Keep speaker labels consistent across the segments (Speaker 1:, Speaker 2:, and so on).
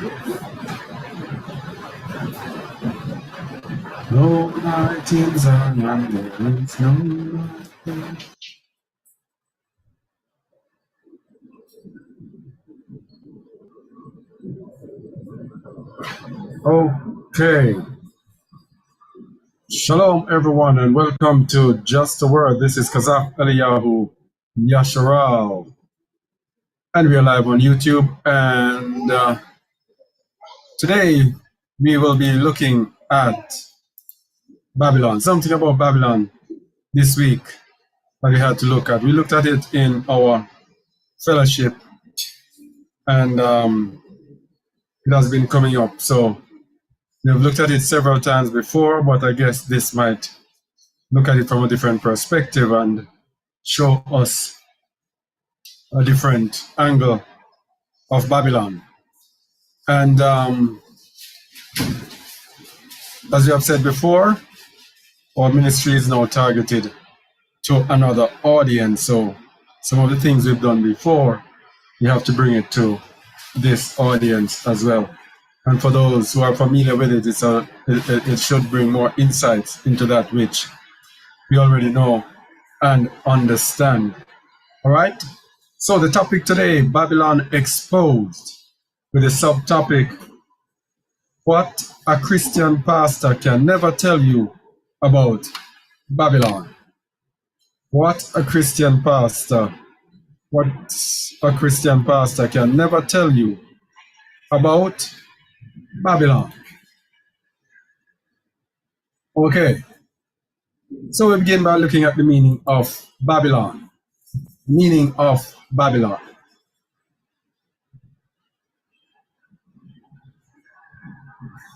Speaker 1: No nightingales are landlords, no nightingales. Okay. Shalom, everyone, and welcome to Just a Word. This is Kazakh Eliyahu Yasharal, and we are live on YouTube. And today we will be looking at Babylon, something about Babylon this week that we had to look at. We looked at it in our fellowship, and it has been coming up. So we've looked at it several times before, but I guess this might look at it from a different perspective and show us a different angle of Babylon. And as we have said before, our ministry is now targeted to another audience. So some of the things we've done before, we have to bring it to this audience as well. And for those who are familiar with it, it should bring more insights into that which we already know and understand. All right? So the topic today, Babylon Exposed, with the subtopic, what a Christian pastor can never tell you about Babylon. What a Christian pastor can never tell you about Babylon. Okay, so we begin by looking at the meaning of Babylon. Meaning of Babylon.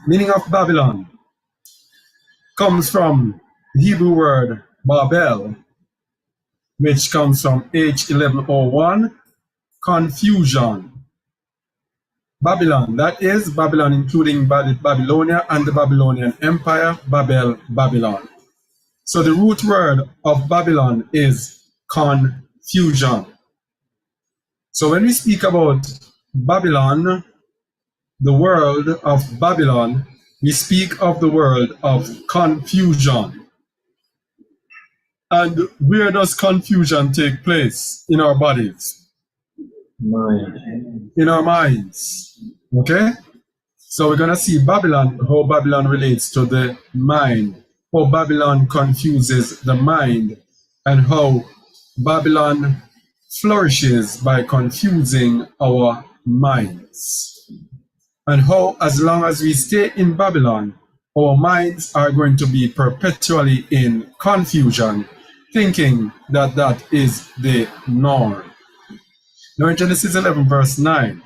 Speaker 1: Meaning of Babylon comes from the Hebrew word Babel, which comes from H1101, confusion. Babylon, that is Babylon including Babylonia and the Babylonian Empire, Babel, Babylon. So the root word of Babylon is confusion. So when we speak about Babylon, the world of Babylon, we speak of the world of confusion. And where does confusion take place? In our bodies. Mind. In our minds. Okay? So we're going to see Babylon, how Babylon relates to the mind, how Babylon confuses the mind, and how Babylon flourishes by confusing our minds. And how, as long as we stay in Babylon, our minds are going to be perpetually in confusion, thinking that that is the norm. Now in Genesis 11 verse 9,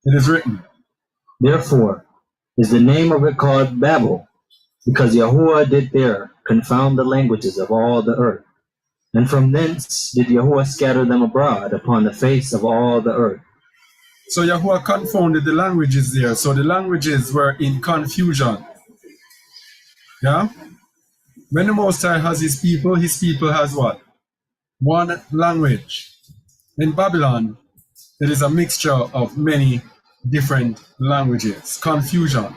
Speaker 1: it is written,
Speaker 2: Therefore is the name of it called Babel, because Yahuwah did there confound the languages of all the earth. And from thence did Yahuwah scatter them abroad upon the face of all the earth.
Speaker 1: So Yahuwah confounded the languages there. So the languages were in confusion. Yeah? When the Most High has his people has what? One language. In Babylon, it is a mixture of many different languages. Confusion.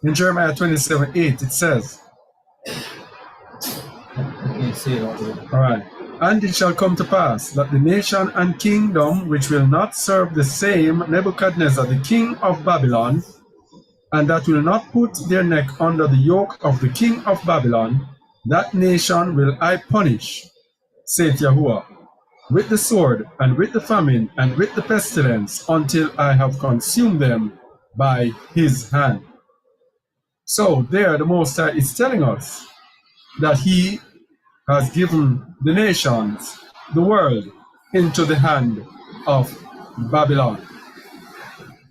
Speaker 1: In Jeremiah 27:8, it says, all right. And it shall come to pass that the nation and kingdom which will not serve the same Nebuchadnezzar, the king of Babylon, and that will not put their neck under the yoke of the king of Babylon, that nation will I punish, saith Yahuwah, with the sword, and with the famine, and with the pestilence, until I have consumed them by his hand. So there the Most High is telling us that he has given the nations, the world, into the hand of Babylon.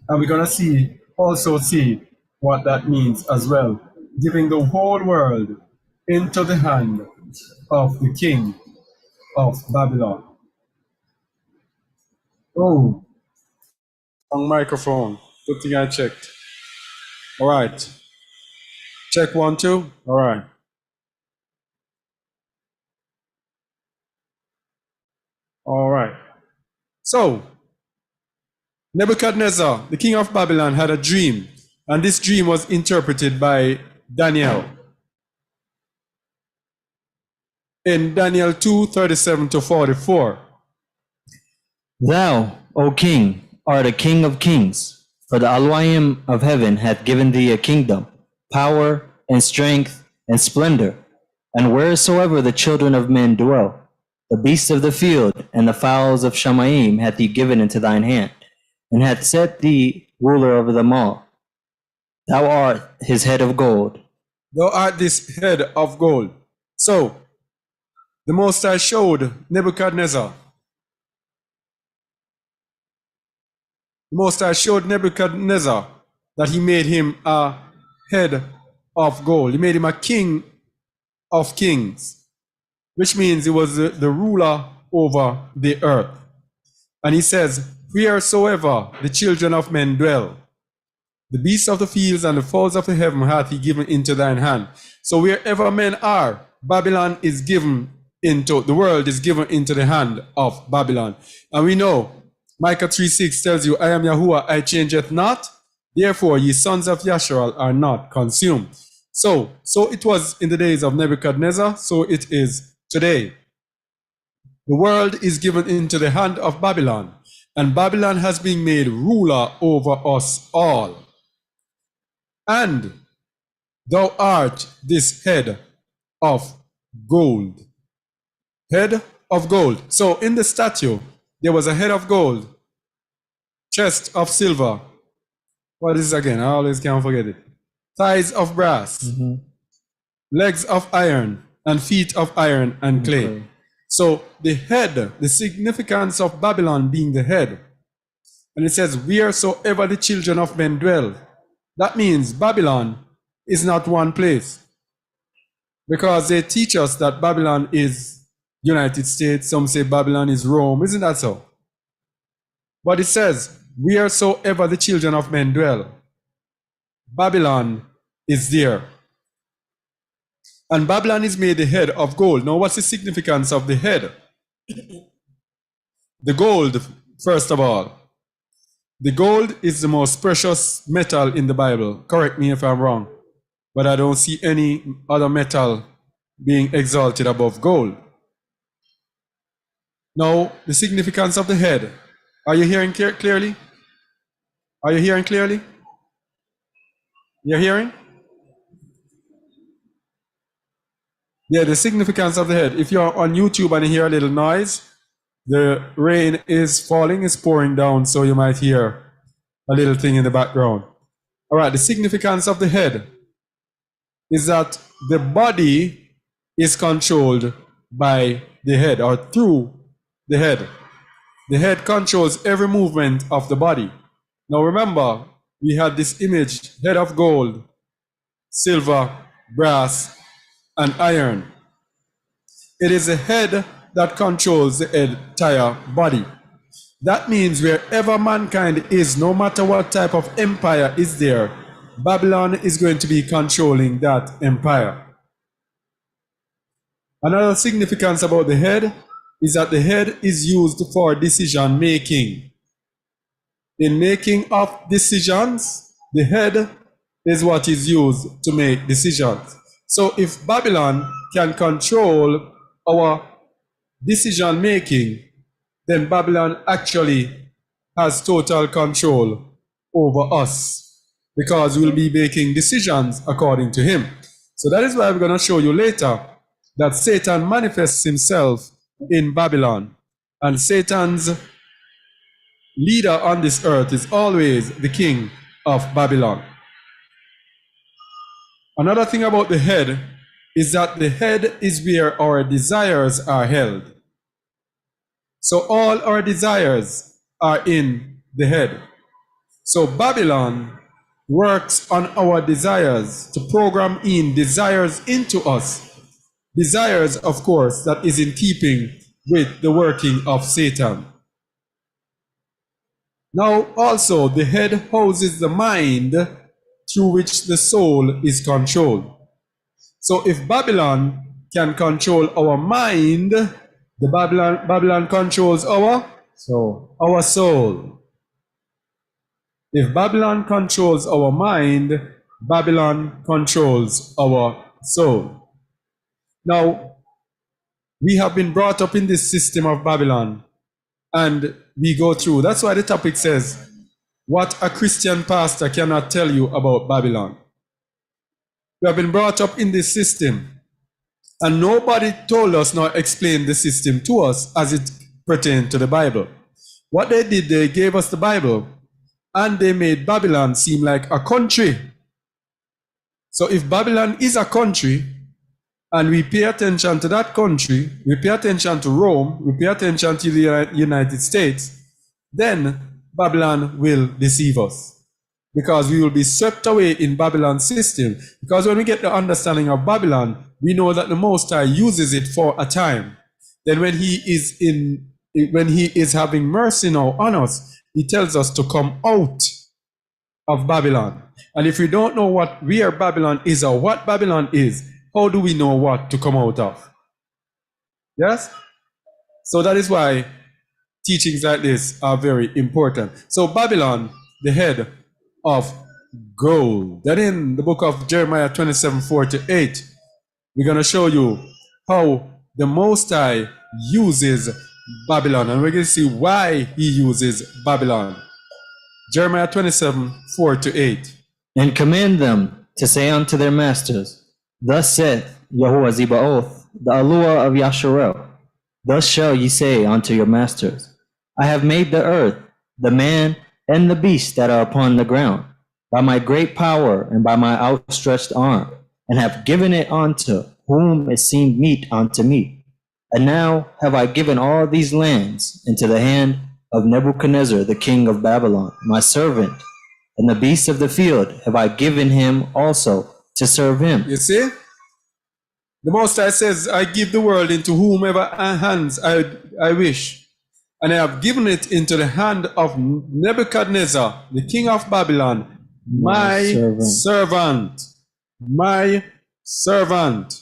Speaker 1: And we're going to also see what that means as well. Giving the whole world into the hand of the king of Babylon. Oh, wrong microphone. Good thing I checked. All right. Check 1, 2. All right. All right. So, Nebuchadnezzar, the king of Babylon, had a dream, and this dream was interpreted by Daniel. In Daniel 2:37-44.
Speaker 2: Thou, O king, art a king of kings, for the Alwayim of heaven hath given thee a kingdom, power, and strength, and splendor. And wheresoever the children of men dwell, the beasts of the field and the fowls of Shamayim hath he given into thine hand, and hath set thee ruler over them all. Thou art his head of gold.
Speaker 1: Thou art this head of gold. So, the Most High showed Nebuchadnezzar. The Most High showed Nebuchadnezzar that he made him a head of gold. He made him a king of kings, which means he was the ruler over the earth. And he says, wheresoever the children of men dwell, the beasts of the fields and the fowls of the heaven hath he given into thine hand. So wherever men are, Babylon is given into, the world is given into the hand of Babylon. And we know, Micah 3:6 tells you, I am Yahuwah, I changeth not, therefore ye sons of Yasharal are not consumed. So it was in the days of Nebuchadnezzar, so it is today. The world is given into the hand of Babylon, and Babylon has been made ruler over us all. And thou art this head of gold. Head of gold. So in the statue, there was a head of gold, chest of silver. What is this again? I always can't forget it. Thighs of brass, legs of iron, and feet of iron and clay. Okay. So the head, the significance of Babylon being the head. And it says, wheresoever the children of men dwell. That means Babylon is not one place. Because they teach us that Babylon is United States. Some say Babylon is Rome. Isn't that so? But it says, wheresoever the children of men dwell, Babylon is there. And Babylon is made the head of gold. Now, what's the significance of the head? The gold, first of all. The gold is the most precious metal in the Bible. Correct me if I'm wrong. But I don't see any other metal being exalted above gold. Now, the significance of the head. Are you hearing clearly? Are you hearing clearly? You're hearing? Yeah, the significance of the head. If you're on YouTube and you hear a little noise, the rain is falling, it's pouring down, so you might hear a little thing in the background. All right, the significance of the head is that the body is controlled by the head or through the head. The head controls every movement of the body. Now remember, we had this image, head of gold, silver, brass, and iron. It is the head that controls the entire body. That means wherever mankind is, no matter what type of empire is there, Babylon is going to be controlling that empire. Another significance about the head is that the head is used for decision making. In making of decisions, the head is what is used to make decisions. So if Babylon can control our decision making, then Babylon actually has total control over us, because we'll be making decisions according to him. So that is why we're going to show you later that Satan manifests himself in Babylon, and Satan's leader on this earth is always the king of Babylon. Another thing about the head is that the head is where our desires are held. So all our desires are in the head. So Babylon works on our desires to program in desires into us. Desires, of course, that is in keeping with the working of Satan. Now also the head houses the mind through which the soul is controlled. So if Babylon can control our mind, the Babylon controls our soul. If Babylon controls our mind, Babylon controls our soul. Now, we have been brought up in this system of Babylon, and we go through. That's why the topic says, what a Christian pastor cannot tell you about Babylon. We have been brought up in this system, and nobody told us nor explained the system to us as it pertained to the Bible. What they did, they gave us the Bible, and they made Babylon seem like a country. So if Babylon is a country, and we pay attention to that country, we pay attention to Rome, we pay attention to the United States, then Babylon will deceive us. Because we will be swept away in Babylon's system. Because when we get the understanding of Babylon, we know that the Most High uses it for a time. Then when he is having mercy now on us, he tells us to come out of Babylon. And if we don't know where Babylon is or what Babylon is, how do we know what to come out of? Yes? So that is why teachings like this are very important. So Babylon, the head of gold. Then in the book of Jeremiah 27:4-8, we're going to show you how the Most High uses Babylon. And we're going to see why he uses Babylon. Jeremiah 27:4-8.
Speaker 2: And command them to say unto their masters, Thus saith Yahuwah Zebaoth, the Allure of Yasharel, Thus shall ye say unto your masters, I have made the earth, the man, and the beast that are upon the ground, by my great power and by my outstretched arm, and have given it unto whom it seemed meet unto me. And now have I given all these lands into the hand of Nebuchadnezzar the king of Babylon, my servant, and the beasts of the field have I given him also to serve him.
Speaker 1: You see? The Most High says, I give the world into whomever hands I wish. And I have given it into the hand of Nebuchadnezzar, the king of Babylon, my servant. My servant.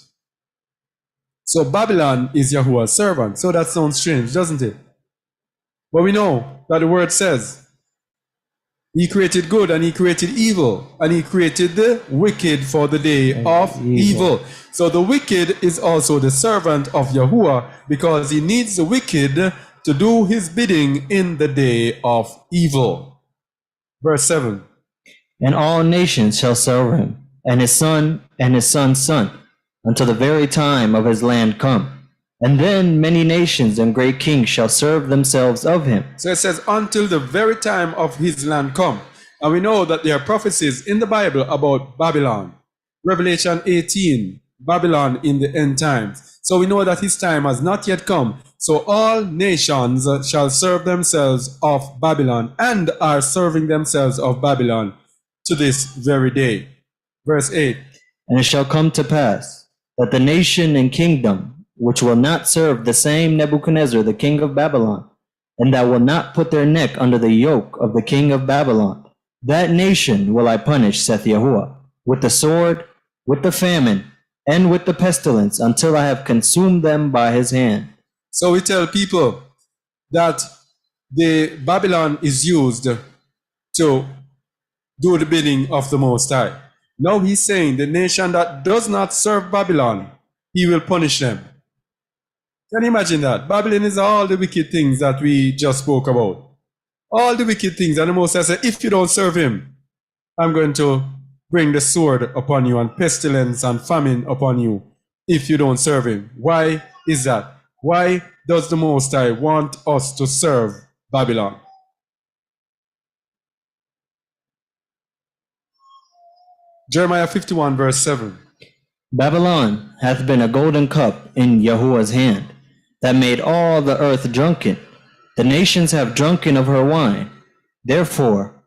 Speaker 1: So Babylon is Yahuwah's servant. So that sounds strange, doesn't it? But we know that the word says, he created good and he created evil, and he created the wicked for the day of evil. So the wicked is also the servant of Yahuwah, because he needs the wicked to do his bidding in the day of evil. Verse 7.
Speaker 2: And all nations shall serve him, and his son and his son's son, until the very time of his land come. And then many nations and great kings shall serve themselves of him.
Speaker 1: So it says, until the very time of his land come. And we know that there are prophecies in the Bible about Babylon. Revelation 18, Babylon in the end times. So we know that his time has not yet come. So all nations shall serve themselves of Babylon, and are serving themselves of Babylon to this very day. Verse 8.
Speaker 2: And it shall come to pass that the nation and kingdom which will not serve the same Nebuchadnezzar the king of Babylon, and that will not put their neck under the yoke of the king of Babylon, that nation will I punish, saith Yahuwah, with the sword, with the famine, and with the pestilence, until I have consumed them by his hand.
Speaker 1: So we tell people that the Babylon is used to do the bidding of the Most High. Now he's saying the nation that does not serve Babylon, he will punish them. Can you imagine that? Babylon is all the wicked things that we just spoke about. All the wicked things. And the Most High said, if you don't serve him, I'm going to bring the sword upon you, and pestilence and famine upon you, if you don't serve him. Why is that? Why does the Most High want us to serve Babylon? Jeremiah 51 verse 7.
Speaker 2: Babylon hath been a golden cup in Yahuwah's hand, that made all the earth drunken. The nations have drunken of her wine. Therefore,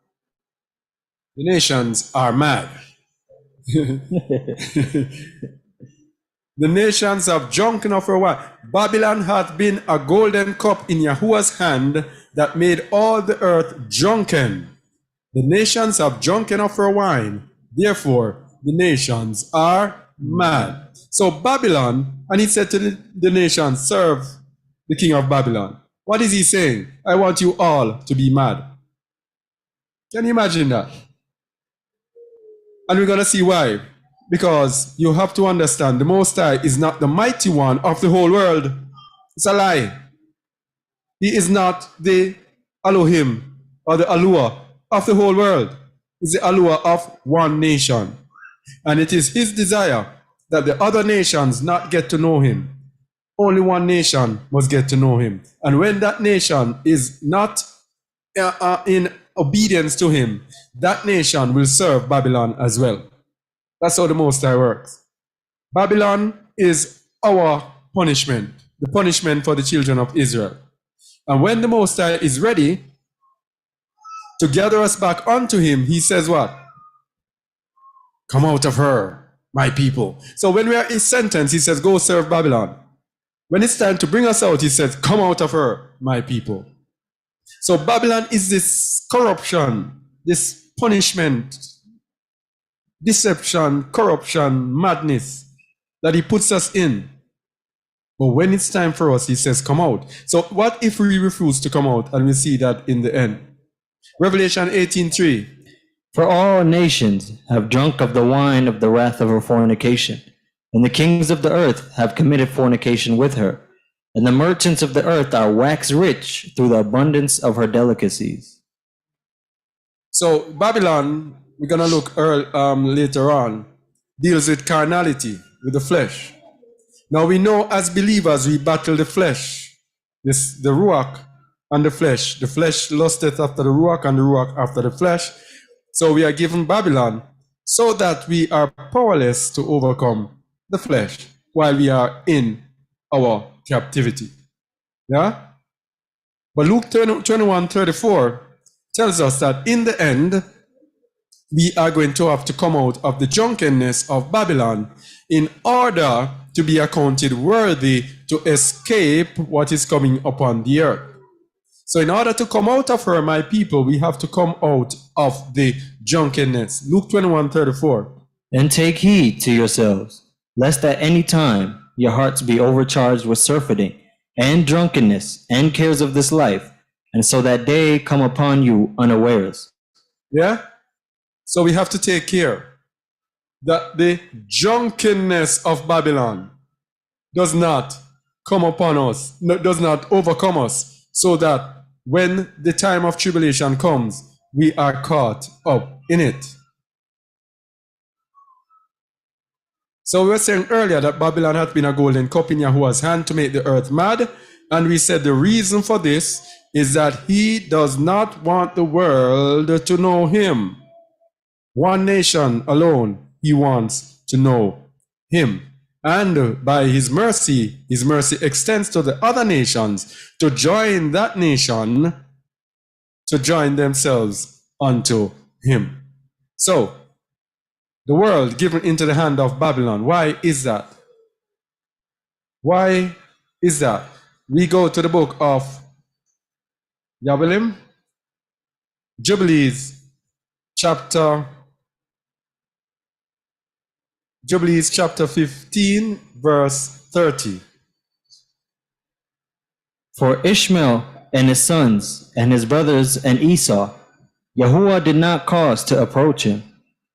Speaker 1: the nations are mad. The nations have drunken of her wine. Babylon hath been a golden cup in Yahuwah's hand, that made all the earth drunken. The nations have drunken of her wine. Therefore, the nations are mad. So Babylon, and he said to the nations, serve the king of Babylon. What is he saying? I want you all to be mad. Can you imagine that? And we're going to see why. Because you have to understand the Most High is not the mighty one of the whole world. It's a lie. He is not the Elohim or the Alua of the whole world. He's the Alua of one nation. And it is his desire that the other nations not get to know him. Only one nation must get to know him. And when that nation is not in obedience to him, that nation will serve Babylon as well. That's how the Most High works. Babylon is our punishment, the punishment for the children of Israel. And when the Most High is ready to gather us back unto him, he says what? Come out of her, my people. So when we are in sentence, he says, go serve Babylon. When it's time to bring us out, he says, come out of her, my people. So Babylon is this corruption, this punishment, deception, corruption, madness that he puts us in. But when it's time for us, he says, come out. So what if we refuse to come out? And we see that in the end. Revelation 18:3.
Speaker 2: For all nations have drunk of the wine of the wrath of her fornication, and the kings of the earth have committed fornication with her, and the merchants of the earth are waxed rich through the abundance of her delicacies.
Speaker 1: So Babylon, we're going to look later on, deals with carnality, with the flesh. Now we know as believers we battle the flesh, the ruach and the flesh. The flesh lusteth after the ruach and the ruach after the flesh. So we are given Babylon so that we are powerless to overcome the flesh while we are in our captivity. Yeah? But Luke 21:34 tells us that in the end, we are going to have to come out of the drunkenness of Babylon in order to be accounted worthy to escape what is coming upon the earth. So in order to come out of her, my people, we have to come out of the drunkenness. Luke 21:34.
Speaker 2: And take heed to yourselves, lest at any time your hearts be overcharged with surfeiting and drunkenness and cares of this life, and so that day come upon you unawares.
Speaker 1: Yeah? So we have to take care that the drunkenness of Babylon does not come upon us, does not overcome us, so that when the time of tribulation comes, we are caught up in it. So we were saying earlier that Babylon had been a golden cup in Yahuwah's hand to make the earth mad. And we said the reason for this is that he does not want the world to know him. One nation alone, he wants to know him. And by his mercy extends to the other nations to join that nation, to join themselves unto him. So, the world given into the hand of Babylon. Why is that? Why is that? We go to the book of Jubilees chapter 15, verse 30.
Speaker 2: For Ishmael and his sons and his brothers and Esau, Yahuwah did not cause to approach him,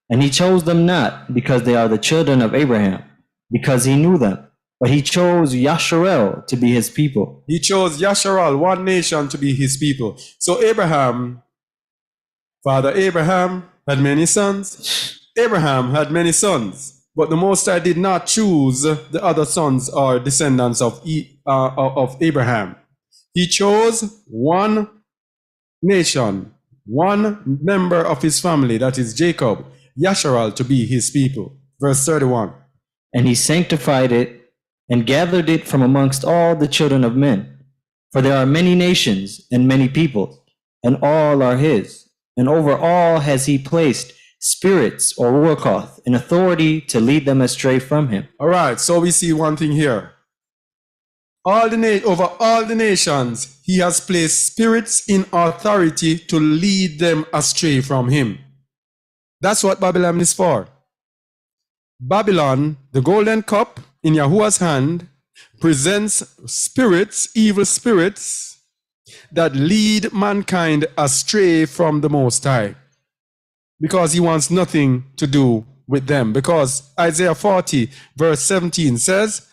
Speaker 2: and he chose them not because they are the children of Abraham, because he knew them, but he chose Yasharel to be his people.
Speaker 1: He chose Yasharel, one nation, to be his people. So Father Abraham had many sons. Abraham had many sons. But the Most High did not choose the other sons or descendants of Abraham. He chose one nation, one member of his family, that is Jacob, Yasharel, to be his people. Verse 31.
Speaker 2: And he sanctified it and gathered it from amongst all the children of men. For there are many nations and many peoples, and all are his. And over all has he placed spirits or Ruachoth in authority to lead them astray from him.
Speaker 1: All right, so we see one thing here. Over all the nations, he has placed spirits in authority to lead them astray from him. That's what Babylon is for. Babylon, the golden cup in Yahuwah's hand, presents spirits, evil spirits, that lead mankind astray from the Most High. because he wants nothing to do with them. Because Isaiah 40 verse 17 says,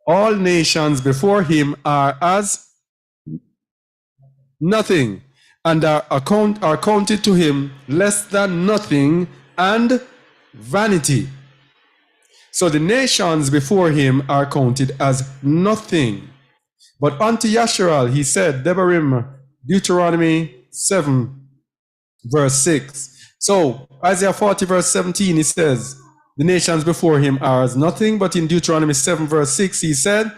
Speaker 1: all nations before him are as nothing, and are counted to him less than nothing and vanity. So the nations before him are counted as nothing. But unto Yasharal he said, Devarim, Deuteronomy 7 verse 6. So Isaiah 40 verse 17 he says, the nations before him are as nothing. But in Deuteronomy 7 verse 6 he said,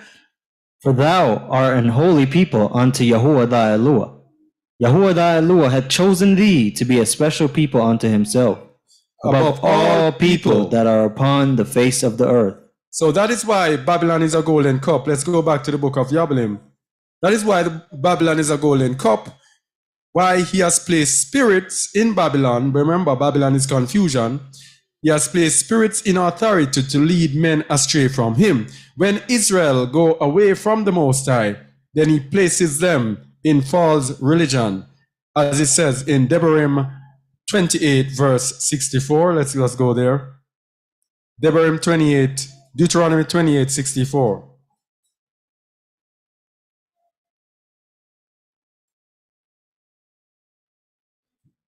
Speaker 2: For thou art an holy people unto Yahuwah thy Eluah. Yahuwah thy Eluah hath chosen thee to be a special people unto himself, above all people that are upon the face of the earth.
Speaker 1: So that is why Babylon is a golden cup. Let's go back to the book of Yabelim. That is why Babylon is a golden cup. Why he has placed spirits in Babylon. Remember, Babylon is confusion. He has placed spirits in authority to lead men astray from him. When Israel go away from the Most High, then he places them in false religion. As it says in Devarim 28 verse 64. Let's go there. Devarim 28, Deuteronomy 28, 64.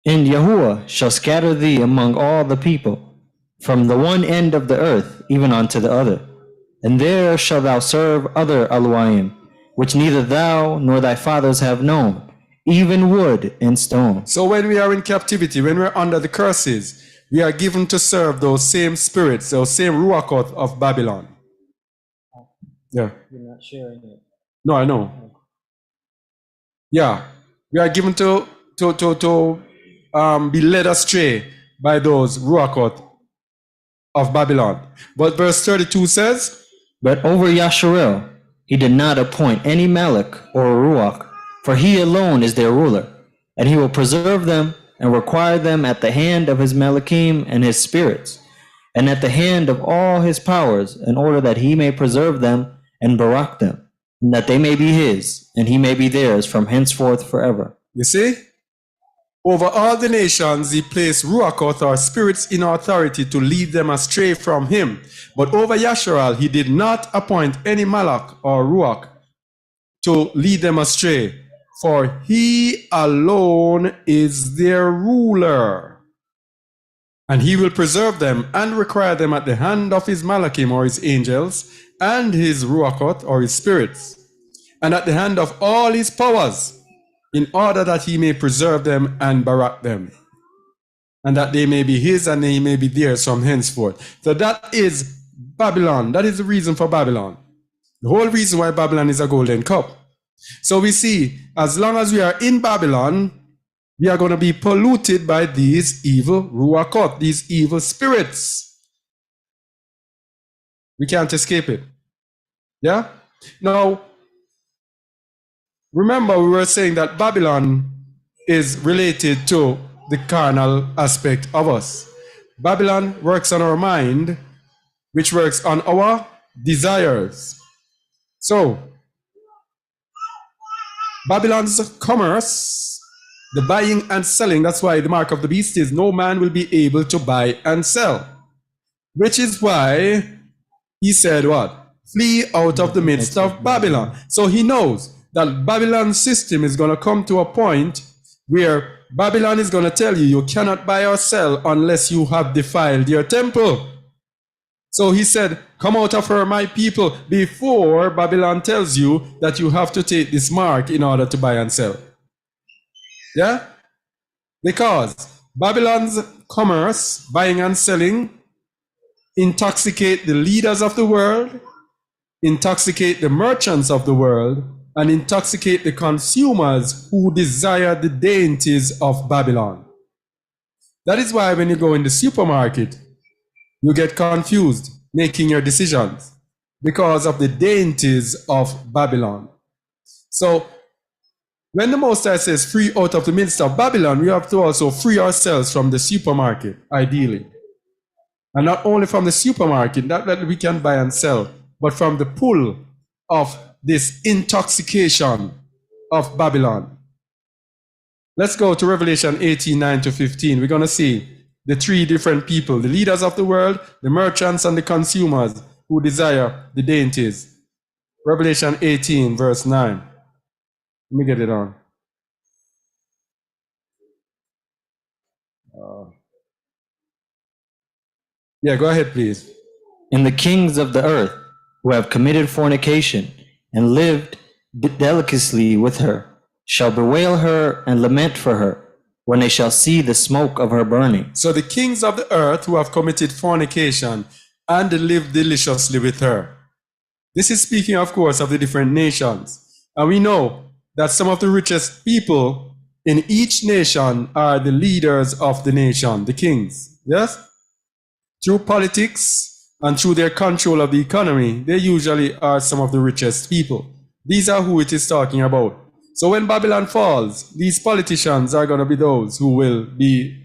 Speaker 2: And Yahuwah shall scatter thee among all the people, from the one end of the earth even unto the other. And there shalt thou serve other Elohim, which neither thou nor thy fathers have known, even wood and stone.
Speaker 1: So when we are in captivity, when we're under the curses, we are given to serve those same spirits, those same Ruachot of Babylon. Yeah.
Speaker 2: You're not sharing it.
Speaker 1: No, I know. Yeah. We are given to be led astray by those Ruachot of Babylon. But verse 32 says,
Speaker 2: But over Yasharel he did not appoint any Malach or Ruach, for he alone is their ruler, and he will preserve them and require them at the hand of his Malachim and his spirits, and at the hand of all his powers, in order that he may preserve them and barak them, and that they may be his, and he may be theirs from henceforth forever.
Speaker 1: You see? Over all the nations he placed Ruachot or spirits in authority to lead them astray from him. But over Yasharal he did not appoint any Malach or Ruach to lead them astray, for he alone is their ruler. And he will preserve them and require them at the hand of his Malachim or his angels, and his Ruachot or his spirits, and at the hand of all his powers, in order that he may preserve them and barak them, and that they may be his and they may be theirs from henceforth. So that is Babylon. That is the reason for Babylon. The whole reason why Babylon is a golden cup. So we see, as long as we are in Babylon, we are going to be polluted by these evil Ruachot, these evil spirits. We can't escape it. Yeah? Now, remember we were saying that Babylon is related to the carnal aspect of us. Babylon works on our mind, which works on our desires. So, Babylon's commerce, the buying and selling, that's why the mark of the beast is no man will be able to buy and sell. Which is why he said what? Flee out of the midst of Babylon. So he knows that Babylon's system is going to come to a point where Babylon is going to tell you, you cannot buy or sell unless you have defiled your temple. So he said, come out of her, my people, before Babylon tells you that you have to take this mark in order to buy and sell. Yeah? Because Babylon's commerce, buying and selling, intoxicate the leaders of the world, intoxicate the merchants of the world, and intoxicate the consumers who desire the dainties of Babylon. That is why when you go in the supermarket, you get confused making your decisions because of the dainties of Babylon. So when the Most High says free out of the midst of Babylon, we have to also free ourselves from the supermarket, ideally. And not only from the supermarket, not that we can buy and sell, but from the pull of this intoxication of Babylon. Let's go to Revelation 18, 9 to 15. We're going to see the three different people, the leaders of the world, the merchants, and the consumers who desire the dainties. Revelation 18, verse 9. Let me get it on. Yeah, go ahead, please.
Speaker 2: And the kings of the earth, who have committed fornication and lived deliciously with her, shall bewail her and lament for her, when they shall see the smoke of her burning.
Speaker 1: So the kings of the earth who have committed fornication and lived deliciously with her. This is speaking, of course, of the different nations. And we know that some of the richest people in each nation are the leaders of the nation, the kings. Yes? Through politics and through their control of the economy, they usually are some of the richest people. These are who it is talking about. So when Babylon falls, these politicians are going to be those who will be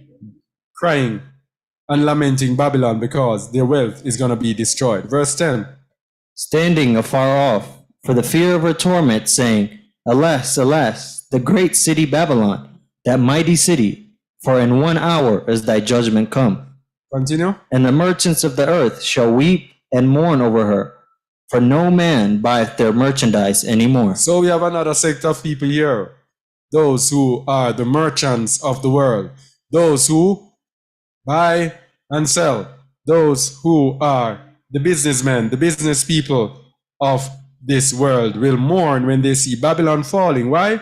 Speaker 1: crying and lamenting Babylon because their wealth is going to be destroyed. Verse 10.
Speaker 2: Standing afar off for the fear of her torment, saying, Alas, alas, the great city Babylon, that mighty city, for in 1 hour is thy judgment come.
Speaker 1: Continue.
Speaker 2: And the merchants of the earth shall weep and mourn over her, for no man buyeth their merchandise any more.
Speaker 1: So we have another sect of people here. Those who are the merchants of the world. Those who buy and sell. Those who are the businessmen, the business people of this world will mourn when they see Babylon falling. Why?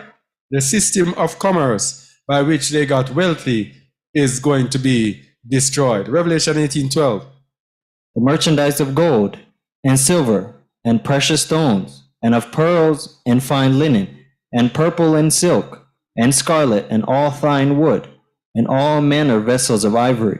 Speaker 1: The system of commerce by which they got wealthy is going to be destroyed. Revelation 18:12.
Speaker 2: The merchandise of gold and silver and precious stones and of pearls and fine linen and purple and silk and scarlet and all fine wood and all manner vessels of ivory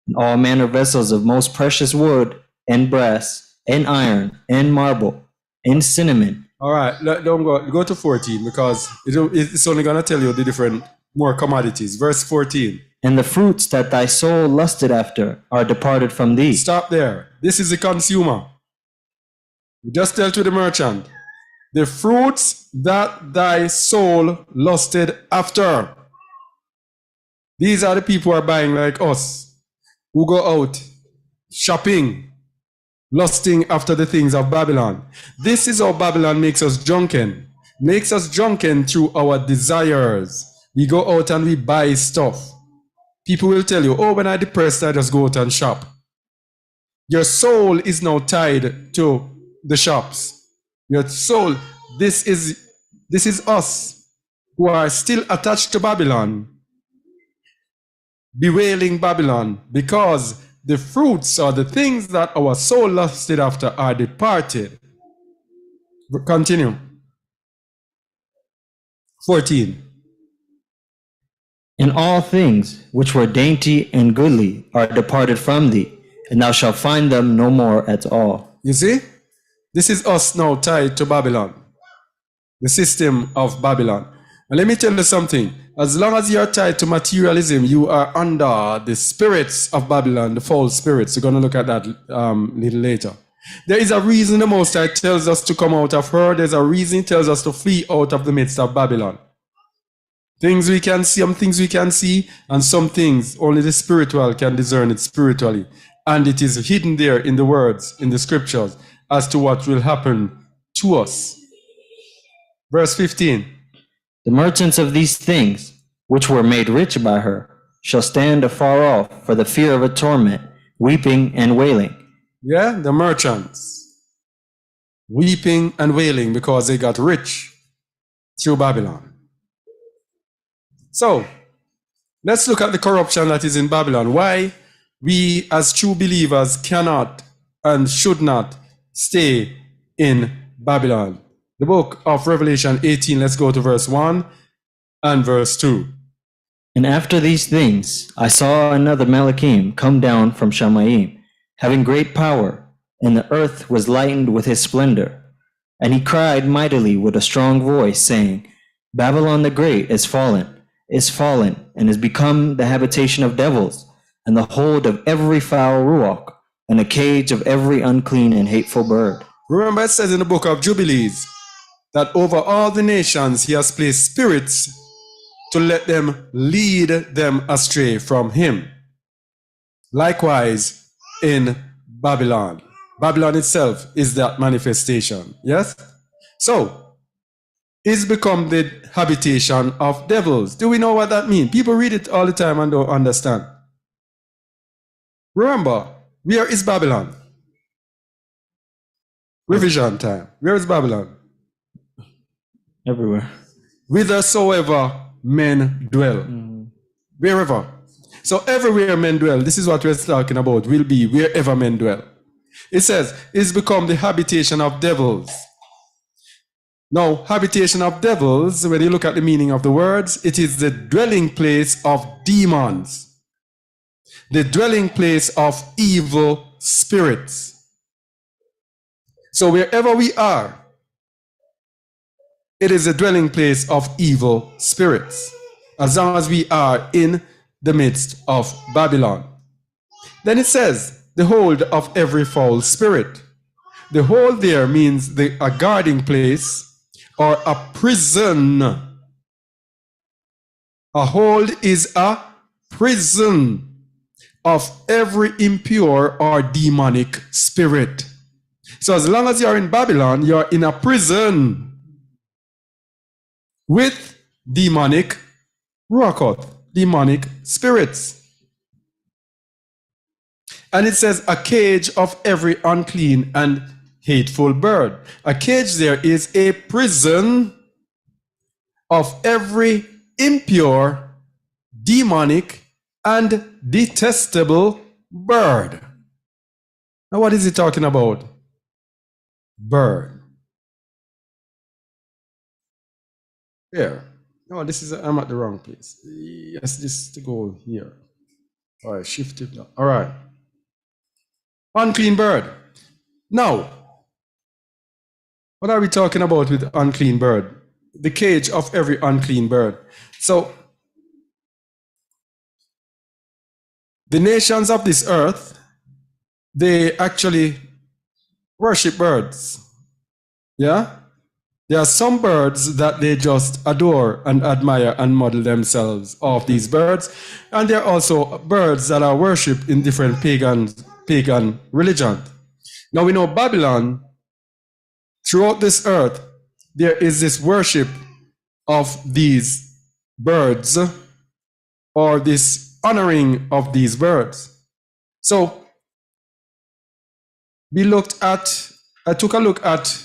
Speaker 2: and all manner vessels of most precious wood and brass and iron and marble and cinnamon.
Speaker 1: All right, don't go to 14 because it's only going to tell you the different more commodities. Verse 14.
Speaker 2: And the fruits that thy soul lusted after are departed from thee.
Speaker 1: Stop there. This is the consumer. You just tell to the merchant, the fruits that thy soul lusted after. These are the people who are buying like us, who go out shopping, lusting after the things of Babylon. This is how Babylon makes us drunken. Makes us drunken through our desires. We go out and we buy stuff. People will tell you, oh, when I'm depressed, I just go out and shop. Your soul is now tied to the shops. Your soul, this is us who are still attached to Babylon, bewailing Babylon because the fruits or the things that our soul lusted after are departed. Continue. 14.
Speaker 2: And all things which were dainty and goodly are departed from thee, and thou shalt find them no more at all.
Speaker 1: You see? This is us now tied to Babylon, the system of Babylon. And let me tell you something. As long as you are tied to materialism, you are under the spirits of Babylon, the false spirits. We're going to look at that a little later. There is a reason the Most High tells us to come out of her. There's a reason he tells us to flee out of the midst of Babylon. Things we can see, some things we can see, and some things only the spiritual can discern it spiritually. And it is hidden there in the words, in the scriptures, as to what will happen to us. Verse 15.
Speaker 2: The merchants of these things, which were made rich by her, shall stand afar off for the fear of a torment, weeping and wailing.
Speaker 1: Yeah, the merchants. Weeping and wailing because they got rich through Babylon. So, let's look at the corruption that is in Babylon. Why we as true believers cannot and should not stay in Babylon. The book of Revelation 18, let's go to verse 1 and verse 2.
Speaker 2: And after these things, I saw another Malachim come down from Shamayim, having great power, and the earth was lightened with his splendor. And he cried mightily with a strong voice, saying, Babylon the Great is fallen, and is become the habitation of devils, and the hold of every foul ruach, and a cage of every unclean and hateful bird.
Speaker 1: Remember it says in the book of Jubilees that over all the nations he has placed spirits to let them lead them astray from him. Likewise in Babylon. Babylon itself is that manifestation. Yes? So, it's become the habitation of devils. Do we know what that means? People read it all the time and don't understand. Remember, where is Babylon? Revision time. Where is Babylon?
Speaker 2: Everywhere.
Speaker 1: Whithersoever men dwell. Wherever. So everywhere men dwell, this is what we're talking about, will be wherever men dwell. It says, it's become the habitation of devils. Now, habitation of devils, when you look at the meaning of the words, it is the dwelling place of demons, the dwelling place of evil spirits. So wherever we are, it is a dwelling place of evil spirits, as long as we are in the midst of Babylon. Then it says, the hold of every foul spirit. The hold there means a guarding place or a prison. A hold is a prison of every impure or demonic spirit. So as long as you're in Babylon, you're in a prison with demonic ruachot, demonic spirits. And it says a cage of every unclean and hateful bird. A cage there is a prison of every impure, demonic, and detestable bird. Now what is he talking about? Bird. Here. No, this is, I'm at the wrong place. Yes, this is to go here. All right, shift it now. All right. Unclean bird. Now, what are we talking about with unclean bird? The cage of every unclean bird. So, the nations of this earth, they actually worship birds. Yeah? There are some birds that they just adore and admire and model themselves off these birds. And there are also birds that are worshipped in different pagan religions. Now we know Babylon, throughout this earth, there is this worship of these birds or this honoring of these birds. So I took a look at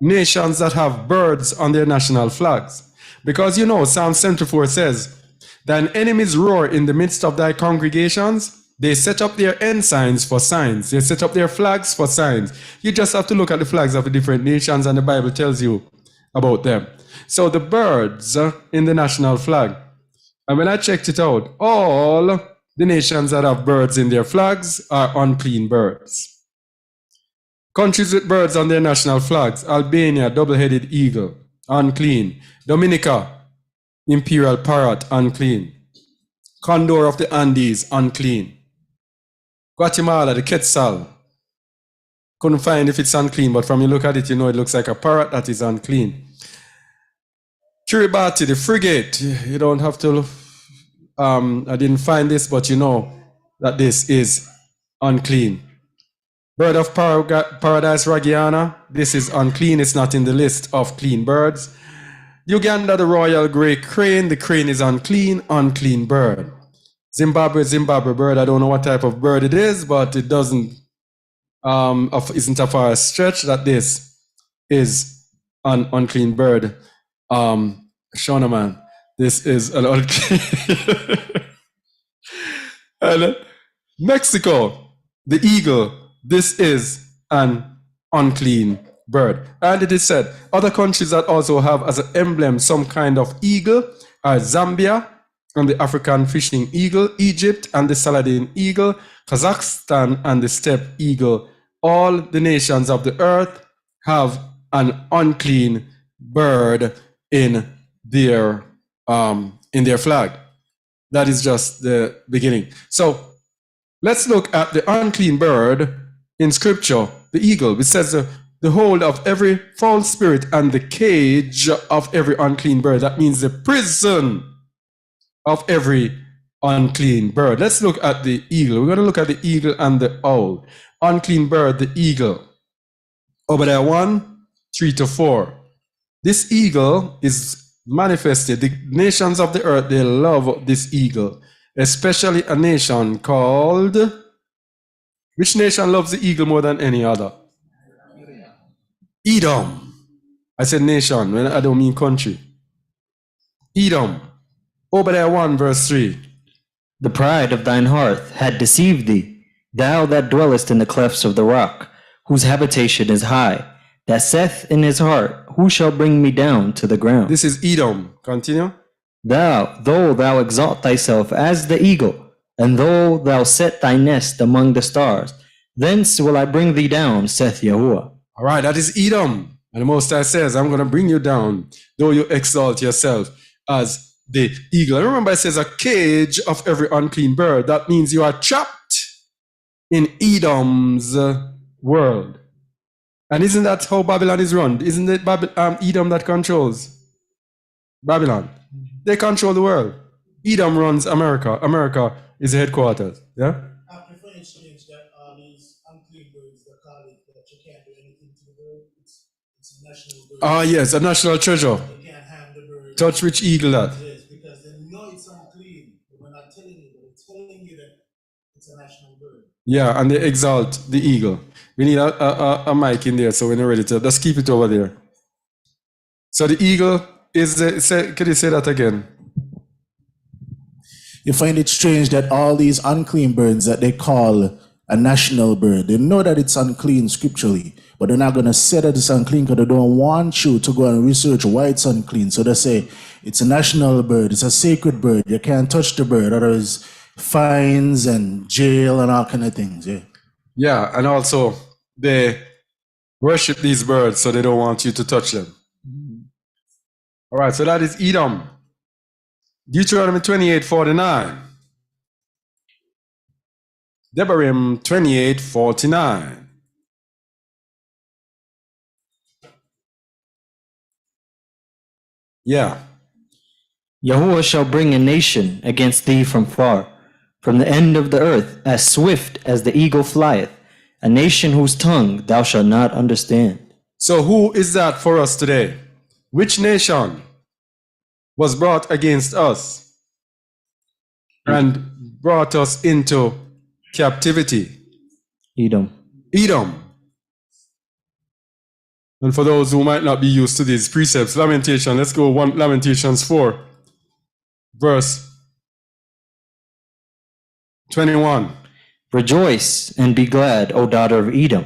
Speaker 1: nations that have birds on their national flags. Because you know, Psalm 74 says, thine enemies roar in the midst of thy congregations. They set up their ensigns for signs. They set up their flags for signs. You just have to look at the flags of the different nations and the Bible tells you about them. So the birds in the national flag. And when I checked it out, all the nations that have birds in their flags are unclean birds. Countries with birds on their national flags: Albania, double-headed eagle, unclean. Dominica, imperial parrot, unclean. Condor of the Andes, unclean. Guatemala, the quetzal. Couldn't find if it's unclean, but from you look at it, you know it looks like a parrot that is unclean. Kiribati, the frigate, you don't have to, I didn't find this, but you know that this is unclean. Bird of paradise, Ragiana, this is unclean. It's not in the list of clean birds. Uganda, the royal grey crane, the crane is unclean, unclean bird. Zimbabwe bird, I don't know what type of bird it is, but it isn't a far stretch that this is an unclean bird. Shona man, this is an unclean. And Mexico, the eagle, this is an unclean bird. And it is said, other countries that also have as an emblem some kind of eagle are Zambia and the African fishing eagle, Egypt and the Saladin eagle, Kazakhstan and the steppe eagle. All the nations of the earth have an unclean bird in their flag. That is just the beginning. So let's look at the unclean bird in scripture, the eagle. It says the hold of every foul spirit and the cage of every unclean bird. That means the prison of every unclean bird. Let's look at the eagle. We're going to look at the eagle and the owl. Unclean bird, the eagle. Obadiah 1, 3-4. This eagle is manifested. The nations of the earth, they love this eagle, especially a nation called, which nation loves the eagle more than any other? Edom. I said nation, when I don't mean country. Edom. Obadiah 1 verse 3.
Speaker 2: The pride of thine heart had deceived thee, thou that dwellest in the clefts of the rock, whose habitation is high, that saith in his heart, who shall bring me down to the ground?
Speaker 1: This is Edom. Continue.
Speaker 2: Thou, though thou exalt thyself as the eagle, and though thou set thy nest among the stars, thence will I bring thee down, saith Yahuwah.
Speaker 1: All right, that is Edom. And the Most High says, I'm going to bring you down, though you exalt yourself as the eagle. And remember, it says a cage of every unclean bird. That means you are trapped in Edom's world. And isn't that how Babylon is run? Isn't it Edom that controls Babylon? They control the world. Edom runs America. America is the headquarters. Yeah?
Speaker 3: After for exchange that all these unclean birds, they call it that you can't do anything to the bird. It's a national bird.
Speaker 1: Ah, yes, a national treasure.
Speaker 3: You can't harm the bird.
Speaker 1: Touch which eagle that?
Speaker 3: Yes, because they know it's unclean. But we're not telling you, but we're telling you that it's a national bird.
Speaker 1: Yeah, and they exalt the eagle. We need a mic in there, so when you're ready to just keep it over there. So the eagle is the, can you say that again?
Speaker 3: You find it strange that all these unclean birds that they call a national bird, they know that it's unclean scripturally, but they're not going to say that it's unclean because they don't want you to go and research why it's unclean. So they say it's a national bird, it's a sacred bird, you can't touch the bird, otherwise fines and jail and all kind of things. Yeah.
Speaker 1: Yeah, and also they worship these birds, so they don't want you to touch them. All right, so that is Edom. Deuteronomy 28:49. Devarim 28:49. Yeah.
Speaker 2: Yahuwah shall bring a nation against thee from far, from the end of the earth, as swift as the eagle flieth, a nation whose tongue thou shalt not understand.
Speaker 1: So who is that for us today? Which nation was brought against us and brought us into captivity?
Speaker 2: Edom.
Speaker 1: Edom. And for those who might not be used to these precepts, Lamentation, let's go Lamentations 4, verse 21.
Speaker 2: Rejoice and be glad, O daughter of Edom,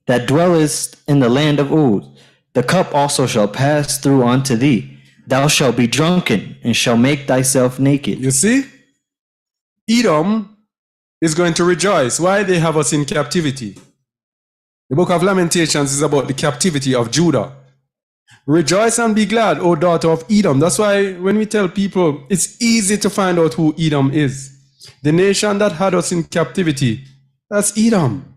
Speaker 2: that dwellest in the land of Uz. The cup also shall pass through unto thee. Thou shalt be drunken, and shall make thyself naked.
Speaker 1: You see? Edom is going to rejoice. Why? They have us in captivity. The book of Lamentations is about the captivity of Judah. Rejoice and be glad, O daughter of Edom. That's why when we tell people, it's easy to find out who Edom is. The nation that had us in captivity, that's Edom.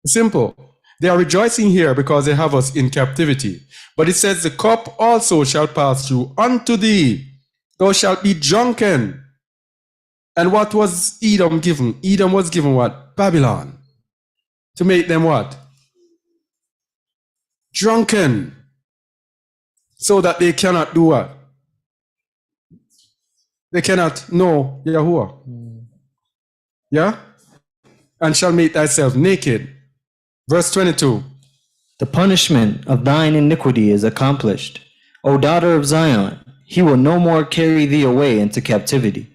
Speaker 1: Simple. They are rejoicing here because they have us in captivity. But it says, the cup also shall pass through unto thee. Thou shalt be drunken. And what was Edom given? Edom was given what? Babylon. To make them what? Drunken. So that they cannot do what? They cannot know Yahuwah. Yeah? And shall make thyself naked. Verse 22.
Speaker 2: The punishment of thine iniquity is accomplished. O daughter of Zion, he will no more carry thee away into captivity.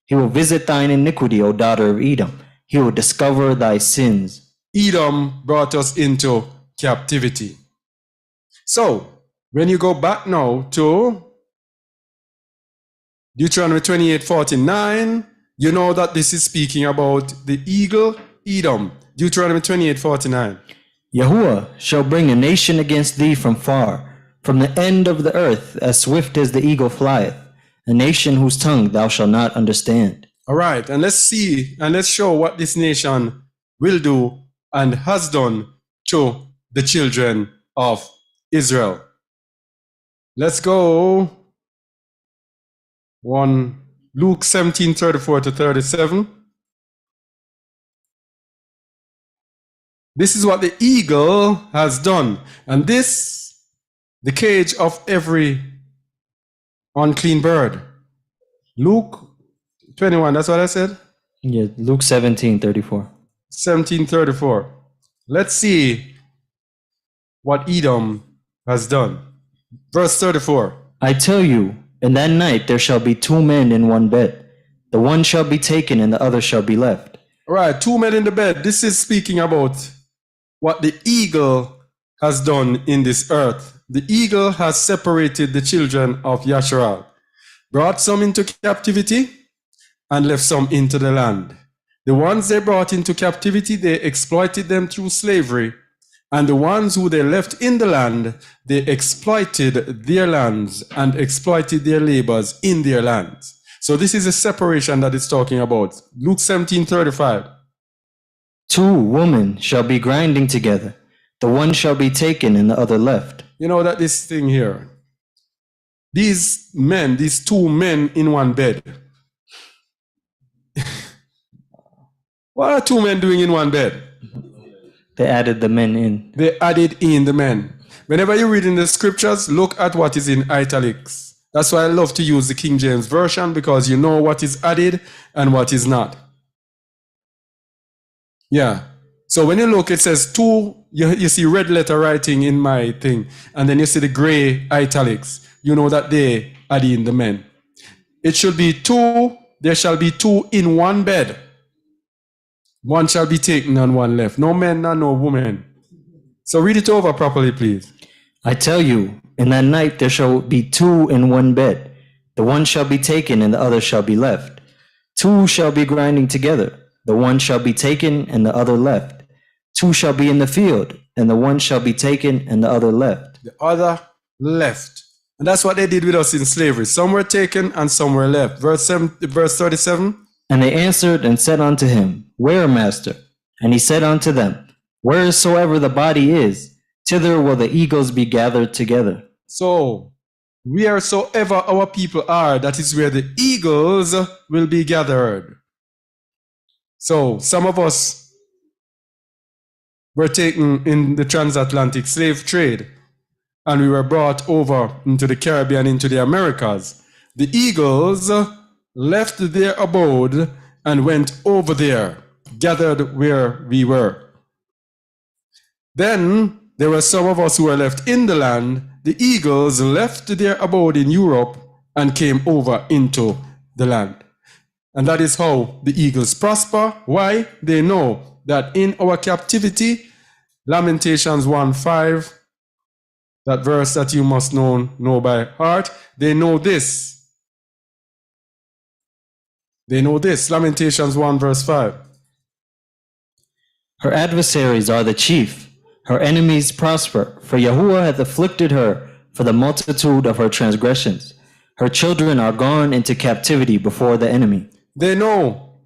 Speaker 2: He will visit thine iniquity, O daughter of Edom. He will discover thy sins.
Speaker 1: Edom brought us into captivity. So, when you go back now to Deuteronomy 28:49, you know that this is speaking about the eagle, Edom. Deuteronomy 28:49.
Speaker 2: Yahuwah shall bring a nation against thee from far, from the end of the earth, as swift as the eagle flieth, a nation whose tongue thou shalt not understand.
Speaker 1: All right, and let's see and let's show what this nation will do and has done to the children of Israel. Let's go Luke 17:34 to 37. This is what the eagle has done. And this, the cage of every unclean bird. Luke 21, that's what I said?
Speaker 2: Yeah, Luke 17:34.
Speaker 1: 17:34. Let's see what Edom has done. Verse 34.
Speaker 2: I tell you, in that night there shall be two men in one bed. The one shall be taken and the other shall be left.
Speaker 1: All right, two men in the bed. This is speaking about what the eagle has done in this earth. The eagle has separated the children of Yasharal, brought some into captivity and left some into the land. The ones they brought into captivity, they exploited them through slavery. And the ones who they left in the land, they exploited their lands and exploited their labors in their lands. So this is a separation that it's talking about. Luke 17:35.
Speaker 2: Two women shall be grinding together. The one shall be taken and the other left.
Speaker 1: You know that this thing here, these two men in one bed. What are two men doing in one bed?
Speaker 2: They added the men in.
Speaker 1: They added in the men. Whenever you read in the scriptures, look at what is in italics. That's why I love to use the King James Version, because you know what is added and what is not. Yeah. So when you look, it says two, you see red letter writing in my thing, and then you see the gray italics. You know that they add in the men. It should be two, there shall be two in one bed. One shall be taken and one left. No men and no women. So read it over properly, please.
Speaker 2: I tell you, in that night there shall be two in one bed. The one shall be taken and the other shall be left. Two shall be grinding together. The one shall be taken and the other left. Two shall be in the field, and the one shall be taken and the other left.
Speaker 1: The other left. And that's what they did with us in slavery. Some were taken and some were left. Verse 37.
Speaker 2: And they answered and said unto him, Where, master? And he said unto them, Wheresoever the body is, thither will the eagles be gathered together.
Speaker 1: So, wheresoever our people are, that is where the eagles will be gathered. So, some of us were taken in the transatlantic slave trade, and we were brought over into the Caribbean, into the Americas. The eagles left their abode and went over there, gathered where we were. Then there were some of us who were left in the land. The eagles left their abode in Europe and came over into the land. And that is how the eagles prosper. Why? They know that in our captivity, Lamentations 1:5, that verse that you must know by heart, they know this. They know this, Lamentations 1 verse 5.
Speaker 2: Her adversaries are the chief, her enemies prosper, for Yahuwah hath afflicted her for the multitude of her transgressions. Her children are gone into captivity before the enemy.
Speaker 1: They know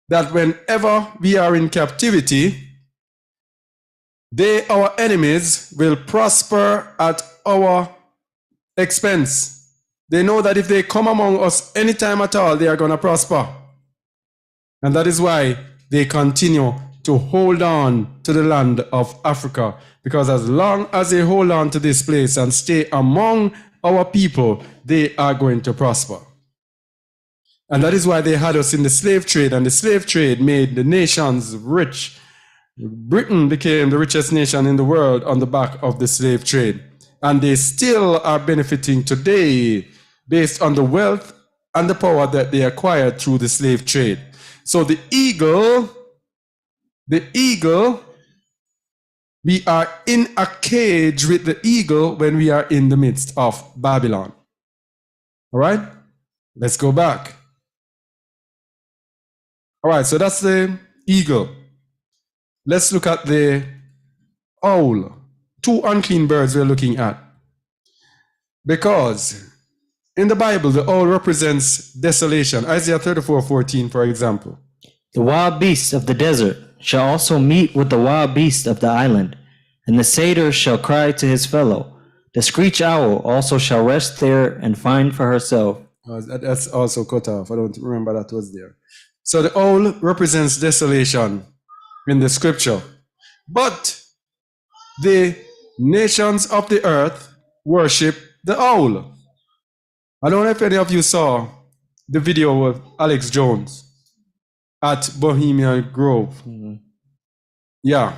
Speaker 1: that whenever we are in captivity, they, our enemies, will prosper at our expense. They know that if they come among us anytime at all, they are going to prosper. And that is why they continue to hold on to the land of Africa. Because as long as they hold on to this place and stay among our people, they are going to prosper. And that is why they had us in the slave trade, and the slave trade made the nations rich. Britain became the richest nation in the world on the back of the slave trade. And they still are benefiting today based on the wealth and the power that they acquired through the slave trade. So the eagle, we are in a cage with the eagle when we are in the midst of Babylon. All right? Let's go back. All right, so that's the eagle. Let's look at the owl. Two unclean birds we're looking at. Because in the Bible, the owl represents desolation. Isaiah 34:14, for example.
Speaker 2: The wild beasts of the desert shall also meet with the wild beasts of the island, And the satyr shall cry to his fellow. The screech owl also shall rest there and find for herself.
Speaker 1: That's also cut off. I don't remember that was there. So the owl represents desolation in the scripture. But the nations of the earth worship the owl. I don't know if any of you saw the video of Alex Jones at Bohemia Grove. Yeah,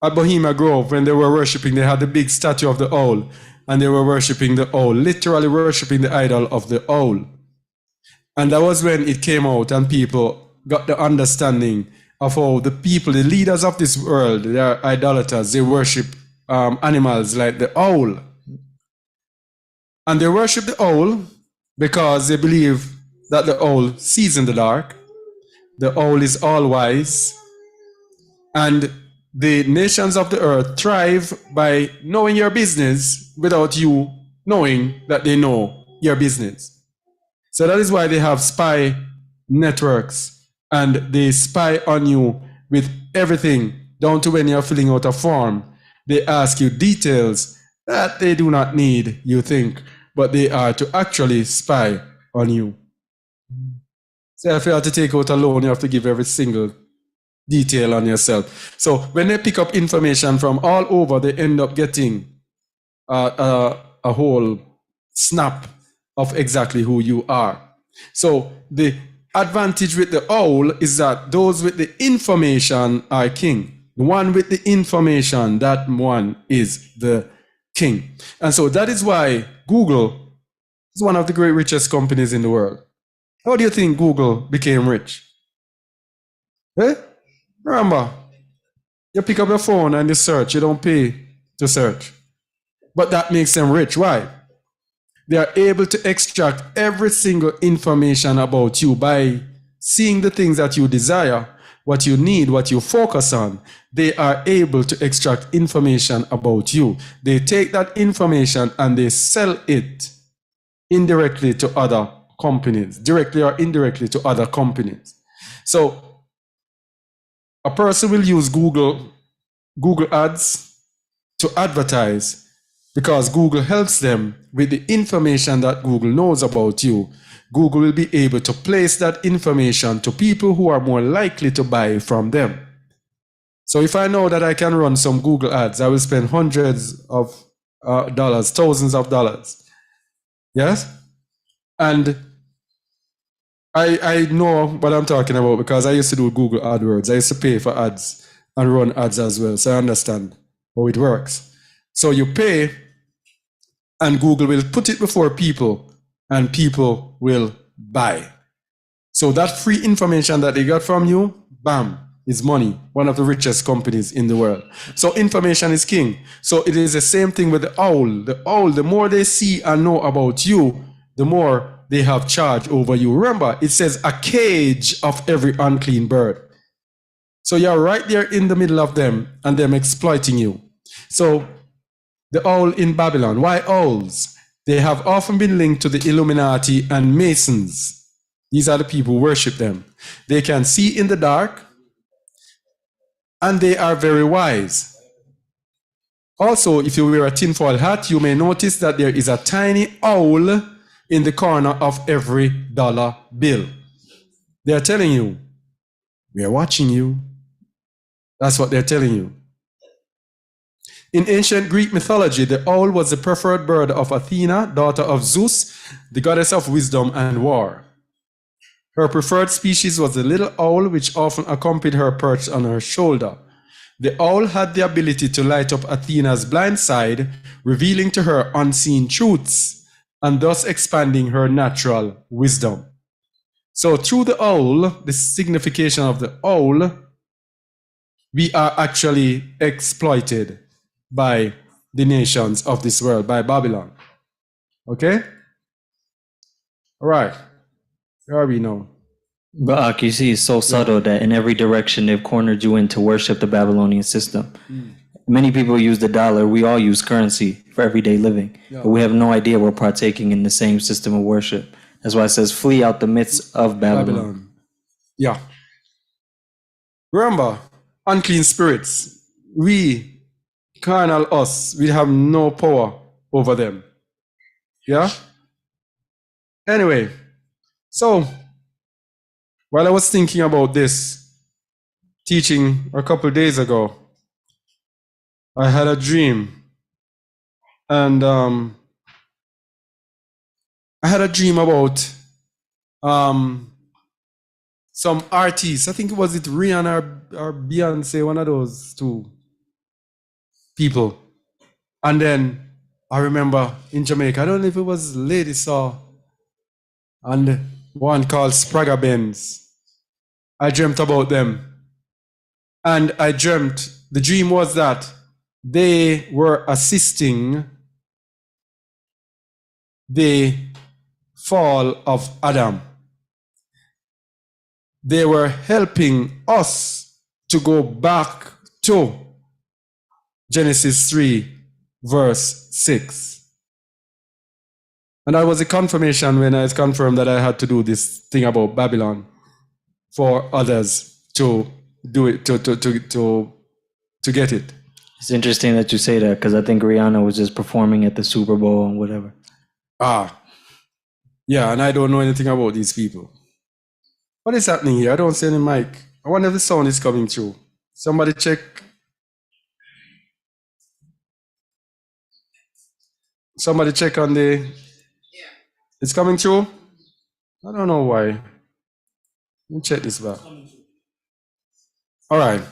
Speaker 1: at Bohemia Grove, when they were worshiping, they had the big statue of the owl, and they were worshiping the owl, literally worshiping the idol of the owl. And that was when it came out and people got the understanding of how the people, the leaders of this world, they are idolaters, they worship animals like the owl. And they worship the owl because they believe that the owl sees in the dark, the owl is all wise, and the nations of the earth thrive by knowing your business without you knowing that they know your business. So that is why they have spy networks, and they spy on you with everything, down to when you're filling out a form. They ask you details that they do not need, you think, but they are to actually spy on you. So if you have to take out a loan, you have to give every single detail on yourself. So when they pick up information from all over, they end up getting a whole snap of exactly who you are. So the advantage with the owl is that those with the information are king. The one with the information, that one is the king. And so that is why Google is one of the great richest companies in the world. How do you think Google became rich? Eh? Remember, you pick up your phone and you search. You don't pay to search. But that makes them rich. Why? They are able to extract every single information about you by seeing the things that you desire, what you need, what you focus on. They are able to extract information about you. They take that information and they sell it indirectly to other companies, directly or indirectly to other companies. So a person will use Google Ads to advertise because Google helps them with the information that Google knows about you. Google will be able to place that information to people who are more likely to buy from them. So if I know that I can run some Google Ads, I will spend hundreds of dollars, thousands of dollars. Yes? And I know what I'm talking about because I used to do Google AdWords. I used to pay for ads and run ads as well. So I understand how it works. So you pay and Google will put it before people and people will buy. So that free information that they got from you, bam, is money. One of the richest companies in the world. So information is king. So it is the same thing with the owl. The owl, the more they see and know about you, the more they have charge over you. Remember, it says a cage of every unclean bird. So you're right there in the middle of them and them exploiting you. So the owl in Babylon, why owls? They have often been linked to the Illuminati and Masons. These are the people who worship them. They can see in the dark and they are very wise. Also, if you wear a tinfoil hat, you may notice that there is a tiny owl in the corner of every dollar bill. They are telling you, we are watching you. That's what they're telling you. In ancient Greek mythology, the owl was the preferred bird of Athena, daughter of Zeus, the goddess of wisdom and war. Her preferred species was the little owl, which often accompanied her perched on her shoulder. The owl had the ability to light up Athena's blind side, revealing to her unseen truths, and thus expanding her natural wisdom. So through the owl, the signification of the owl, we are actually exploited by the nations of this world, by Babylon. Okay? All right. Where are we now?
Speaker 2: But you see, it's so subtle that in every direction they've cornered you in to worship the Babylonian system. Many people use the dollar. We all use currency for everyday living. But we have no idea we're partaking in the same system of worship. That's why it says, flee out the midst of Babylon.
Speaker 1: Yeah. Remember, unclean spirits. We carnal us, we have no power over them. Yeah? Anyway, so while I was thinking about this teaching a couple of days ago, I had a dream. And I had a dream about some artists. I think it was Rihanna or Beyonce, one of those two people. And then I remember in Jamaica, I don't know if it was Lady Saw and one called Spragga Benz. I dreamt about them. And I dreamt, the dream was that they were assisting the fall of Adam. They were helping us to go back to Genesis 3, verse 6. And that was a confirmation when I was confirmed that I had to do this thing about Babylon for others to do it, to get it.
Speaker 2: It's interesting that you say that because I think Rihanna was just performing at the Super Bowl and whatever.
Speaker 1: Yeah, and I don't know anything about these people. What is happening here? I don't see any mic. I wonder if the sound is coming through. Somebody check. Somebody check on the... Yeah. It's coming through? I don't know why. Let me check this back. All right.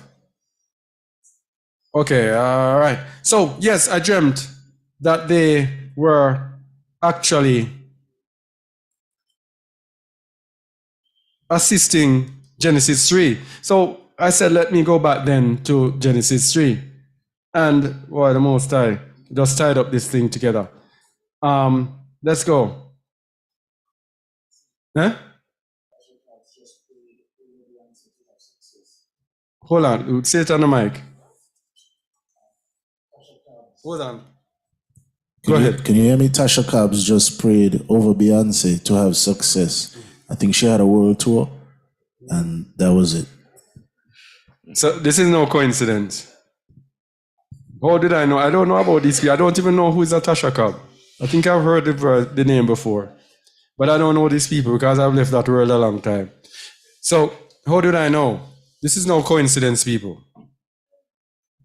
Speaker 1: Okay, all right. So, yes, I dreamt that they were actually assisting Genesis 3. So I said, let me go back then to Genesis 3. And, boy, the Most High just tied up this thing together. Let's go. Huh? Hold on, say it on the mic. Hold on. Go ahead.
Speaker 3: Can you hear me? Tasha Cobbs just prayed over Beyonce to have success. I think she had a world tour, and that was it.
Speaker 1: So this is no coincidence. How did I know? I don't know about these people. I don't even know who is Tasha Cobb. I think I've heard the name before, but I don't know these people because I've left that world a long time. So how did I know? This is no coincidence, people.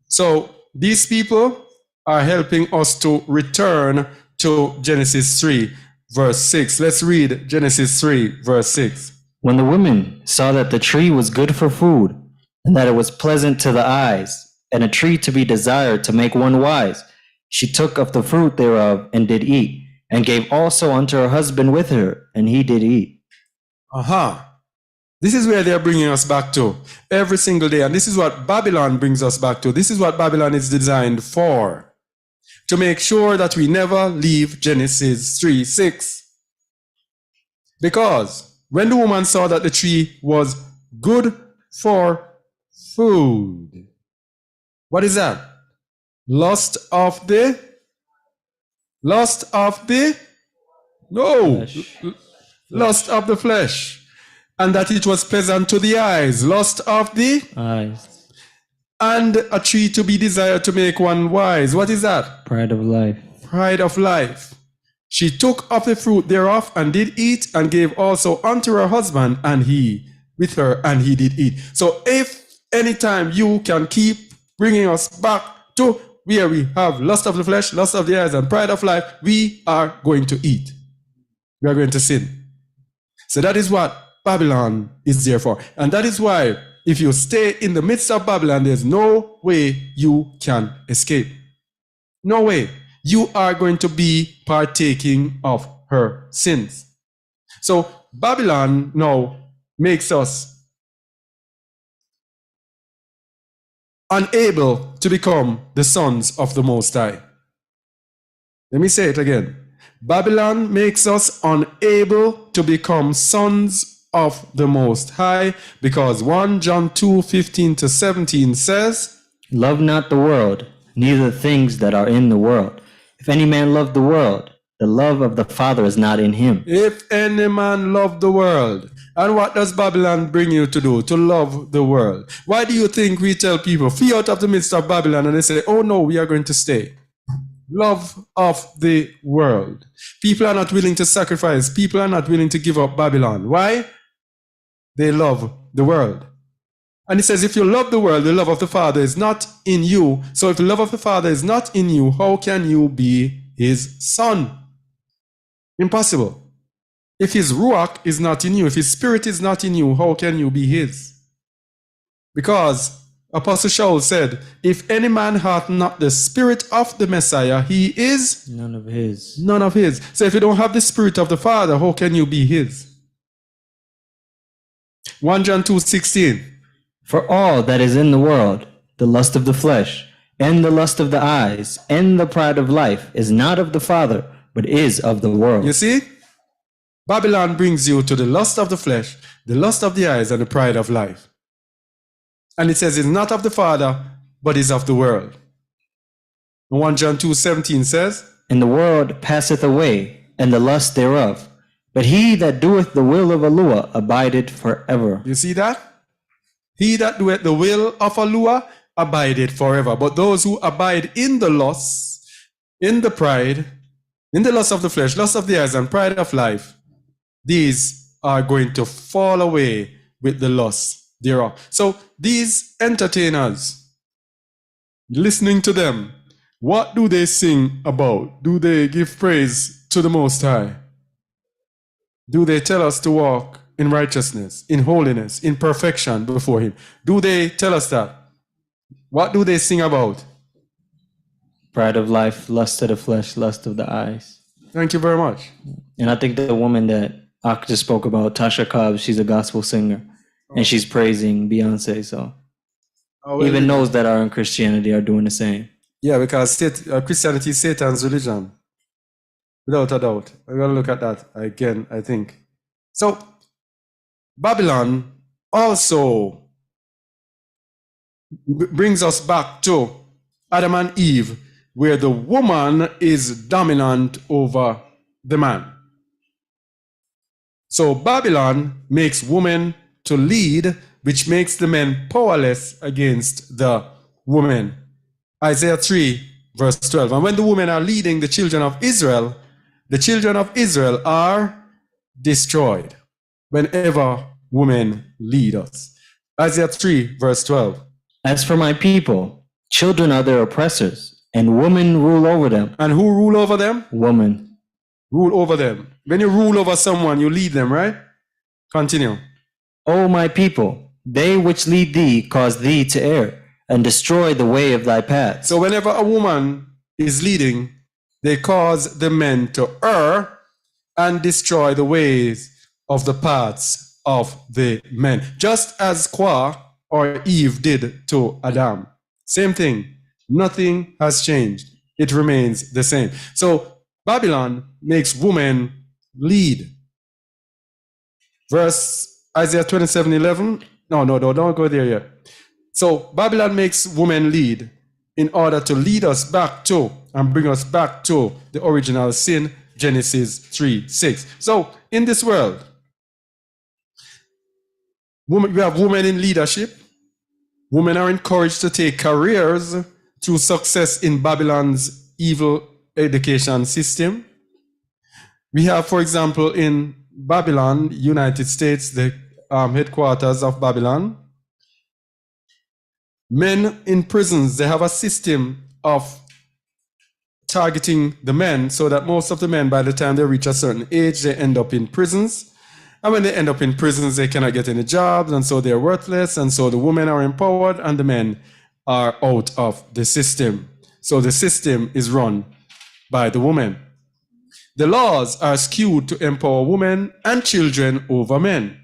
Speaker 1: So these people are helping us to return to Genesis 3, verse 6. Let's read Genesis 3, verse 6.
Speaker 2: When the woman saw that the tree was good for food, and that it was pleasant to the eyes, and a tree to be desired to make one wise, she took of the fruit thereof and did eat, and gave also unto her husband with her, and he did eat.
Speaker 1: This is where they're bringing us back to every single day. And this is what Babylon brings us back to. This is what Babylon is designed for. To make sure that we never leave Genesis 3, 6. Because when the woman saw that the tree was good for food, what is that? Lust of the flesh. And that it was pleasant to the eyes. Lust of the
Speaker 2: eyes.
Speaker 1: And a tree to be desired to make one wise. What is that?
Speaker 2: Pride of life.
Speaker 1: Pride of life. She took of the fruit thereof and did eat, and gave also unto her husband, and he with her, and he did eat. So if anytime you can keep bringing us back to where we have lust of the flesh, lust of the eyes, and pride of life, we are going to eat. We are going to sin. So that is what Babylon is there for. And that is why if you stay in the midst of Babylon, there's no way you can escape. No way. You are going to be partaking of her sins. So Babylon now makes us unable to become the sons of the Most High. Let me say it again. Babylon makes us unable to become sons of the Most High, because 1 John 2:15-17 says,
Speaker 2: Love not the world, neither things that are in the world. If any man love the world, The love of the Father is not in him.
Speaker 1: If any man love the world, and what does Babylon bring you to do? To love the world. Why do you think we tell people, flee out of the midst of Babylon, and they say, oh no, we are going to stay? Love of the world. People are not willing to sacrifice. People are not willing to give up Babylon. Why? They love the world. And it says, if you love the world, the love of the Father is not in you. So if the love of the Father is not in you, how can you be his son? Impossible. If his ruach is not in you, if his spirit is not in you, how can you be his? Because Apostle Shaul said, if any man hath not the spirit of the Messiah, he is
Speaker 2: None of his.
Speaker 1: none of his. So if you don't have the spirit of the Father, how can you be his? 1 John 2:16.
Speaker 2: For all that is in the world, the lust of the flesh, and the lust of the eyes, and the pride of life, is not of the Father, but is of the world.
Speaker 1: You see? Babylon brings you to the lust of the flesh, the lust of the eyes, and the pride of life. And it says it's not of the Father, but is of the world. 1 John 2:17 says,
Speaker 2: And the world passeth away, and the lust thereof. But he that doeth the will of Elohim abideth forever.
Speaker 1: you see that? He that doeth the will of Allah abideth forever. But those who abide in the lust, in the pride, in the lust of the flesh, lust of the eyes, and pride of life, these are going to fall away with the lust thereof. So these entertainers, listening to them, what do they sing about? Do they give praise to the Most High? Do they tell us to walk in righteousness, in holiness, in perfection before him? Do they tell us that? What do they sing about?
Speaker 2: Pride of life, lust of the flesh, lust of the eyes.
Speaker 1: Thank you very much.
Speaker 2: And I think the woman that Ak just spoke about, Tasha Cobbs, she's a gospel singer. And she's praising Beyonce. So even those that are in Christianity are doing the same.
Speaker 1: Yeah, because Christianity is Satan's religion. Without a doubt. I'm going to look at that again, I think. So, Babylon also brings us back to Adam and Eve, where the woman is dominant over the man. So, Babylon makes women to lead, which makes the men powerless against the women. Isaiah 3, verse 12. And when the women are leading the children of Israel are destroyed whenever women lead us. Isaiah 3, verse 12.
Speaker 2: As for my people, children are their oppressors, and women rule over them.
Speaker 1: And who rule over them?
Speaker 2: Woman.
Speaker 1: Rule over them. When you rule over someone, you lead them, right? Continue.
Speaker 2: O my people, they which lead thee cause thee to err, and destroy the way of thy paths.
Speaker 1: So whenever a woman is leading, they cause the men to err and destroy the ways of the paths of the men. Just as Qua or Eve did to Adam. Same thing. Nothing has changed. It remains the same. So Babylon makes women lead. Verse Isaiah 27:11. No, don't go there yet. So Babylon makes women lead in order to lead us back to and bring us back to the original sin, Genesis 3:6. So in this world, we have women in leadership. Women are encouraged to take careers through success in Babylon's evil education system. We have, for example, in Babylon, United States, the headquarters of Babylon, men in prisons, they have a system of targeting the men so that most of the men, by the time they reach a certain age, they end up in prisons. And when they end up in prisons, they cannot get any jobs, and so they're worthless, and so the women are empowered and the men are out of the system. So the system is run by the women. The laws are skewed to empower women and children over men.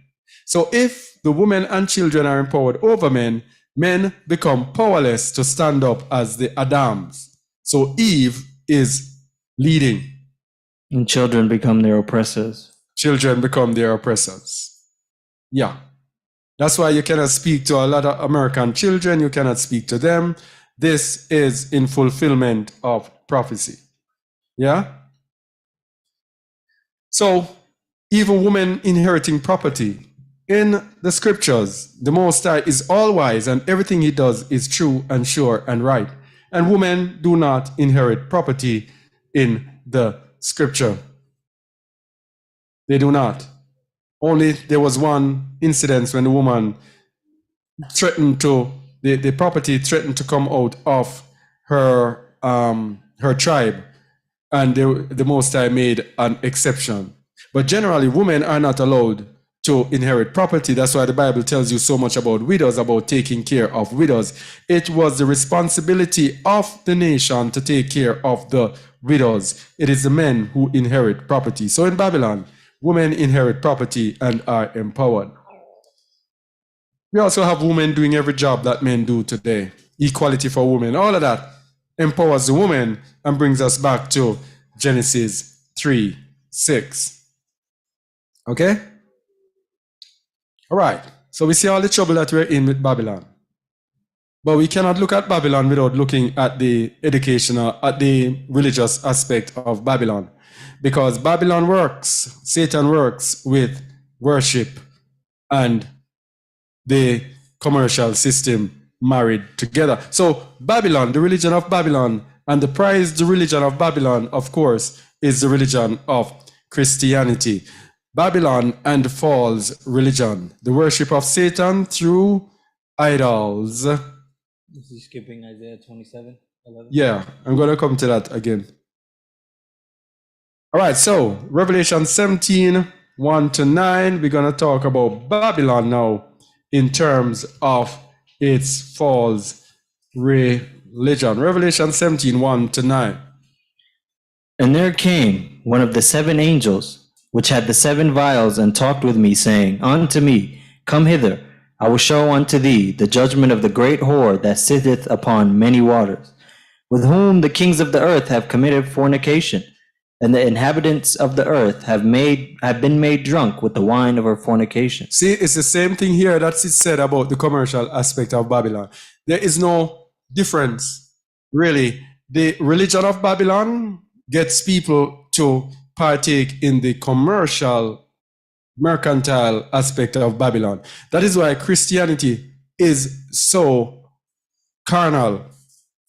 Speaker 1: So if the women and children are empowered over men, men become powerless to stand up as the Adams. So Eve is leading.
Speaker 2: And children become their oppressors.
Speaker 1: Children become their oppressors. Yeah. That's why you cannot speak to a lot of American children. You cannot speak to them. This is in fulfillment of prophecy. Yeah? So even women inheriting property. In the scriptures, the Most High is all wise and everything he does is true and sure and right. And women do not inherit property in the scripture. They do not. Only there was one incident when the woman threatened to, the property threatened to come out of her her tribe, and the Most High made an exception. But generally, women are not allowed to inherit property. That's why the Bible tells you so much about widows, about taking care of widows. It was the responsibility of the nation to take care of the widows. It is the men who inherit property. So in Babylon, women inherit property and are empowered. We also have women doing every job that men do today. Equality for women, all of that empowers the woman and brings us back to Genesis 3:6. Okay? All right. So we see all the trouble that we're in with Babylon. But we cannot look at Babylon without looking at the educational, at the religious aspect of Babylon. Because Babylon works, Satan works with worship and the commercial system married together. So Babylon, the religion of Babylon, and the prized religion of Babylon, of course, is the religion of Christianity. Babylon and false religion, the worship of Satan through idols.
Speaker 2: Is he skipping Isaiah 27:11?
Speaker 1: Yeah, I'm going to come to that again. All right, so Revelation 17:1-9, we're going to talk about Babylon now in terms of its false religion. Revelation 17:1-9.
Speaker 2: And there came one of the 7 angels, which had the 7 vials, and talked with me, saying unto me, Come hither, I will show unto thee the judgment of the great whore that sitteth upon many waters, with whom the kings of the earth have committed fornication, and the inhabitants of the earth have been made drunk with the wine of her fornication.
Speaker 1: See, it's the same thing here that's said about the commercial aspect of Babylon. There is no difference, really. The religion of Babylon gets people to partake in the mercantile aspect of Babylon. That is why Christianity is so carnal,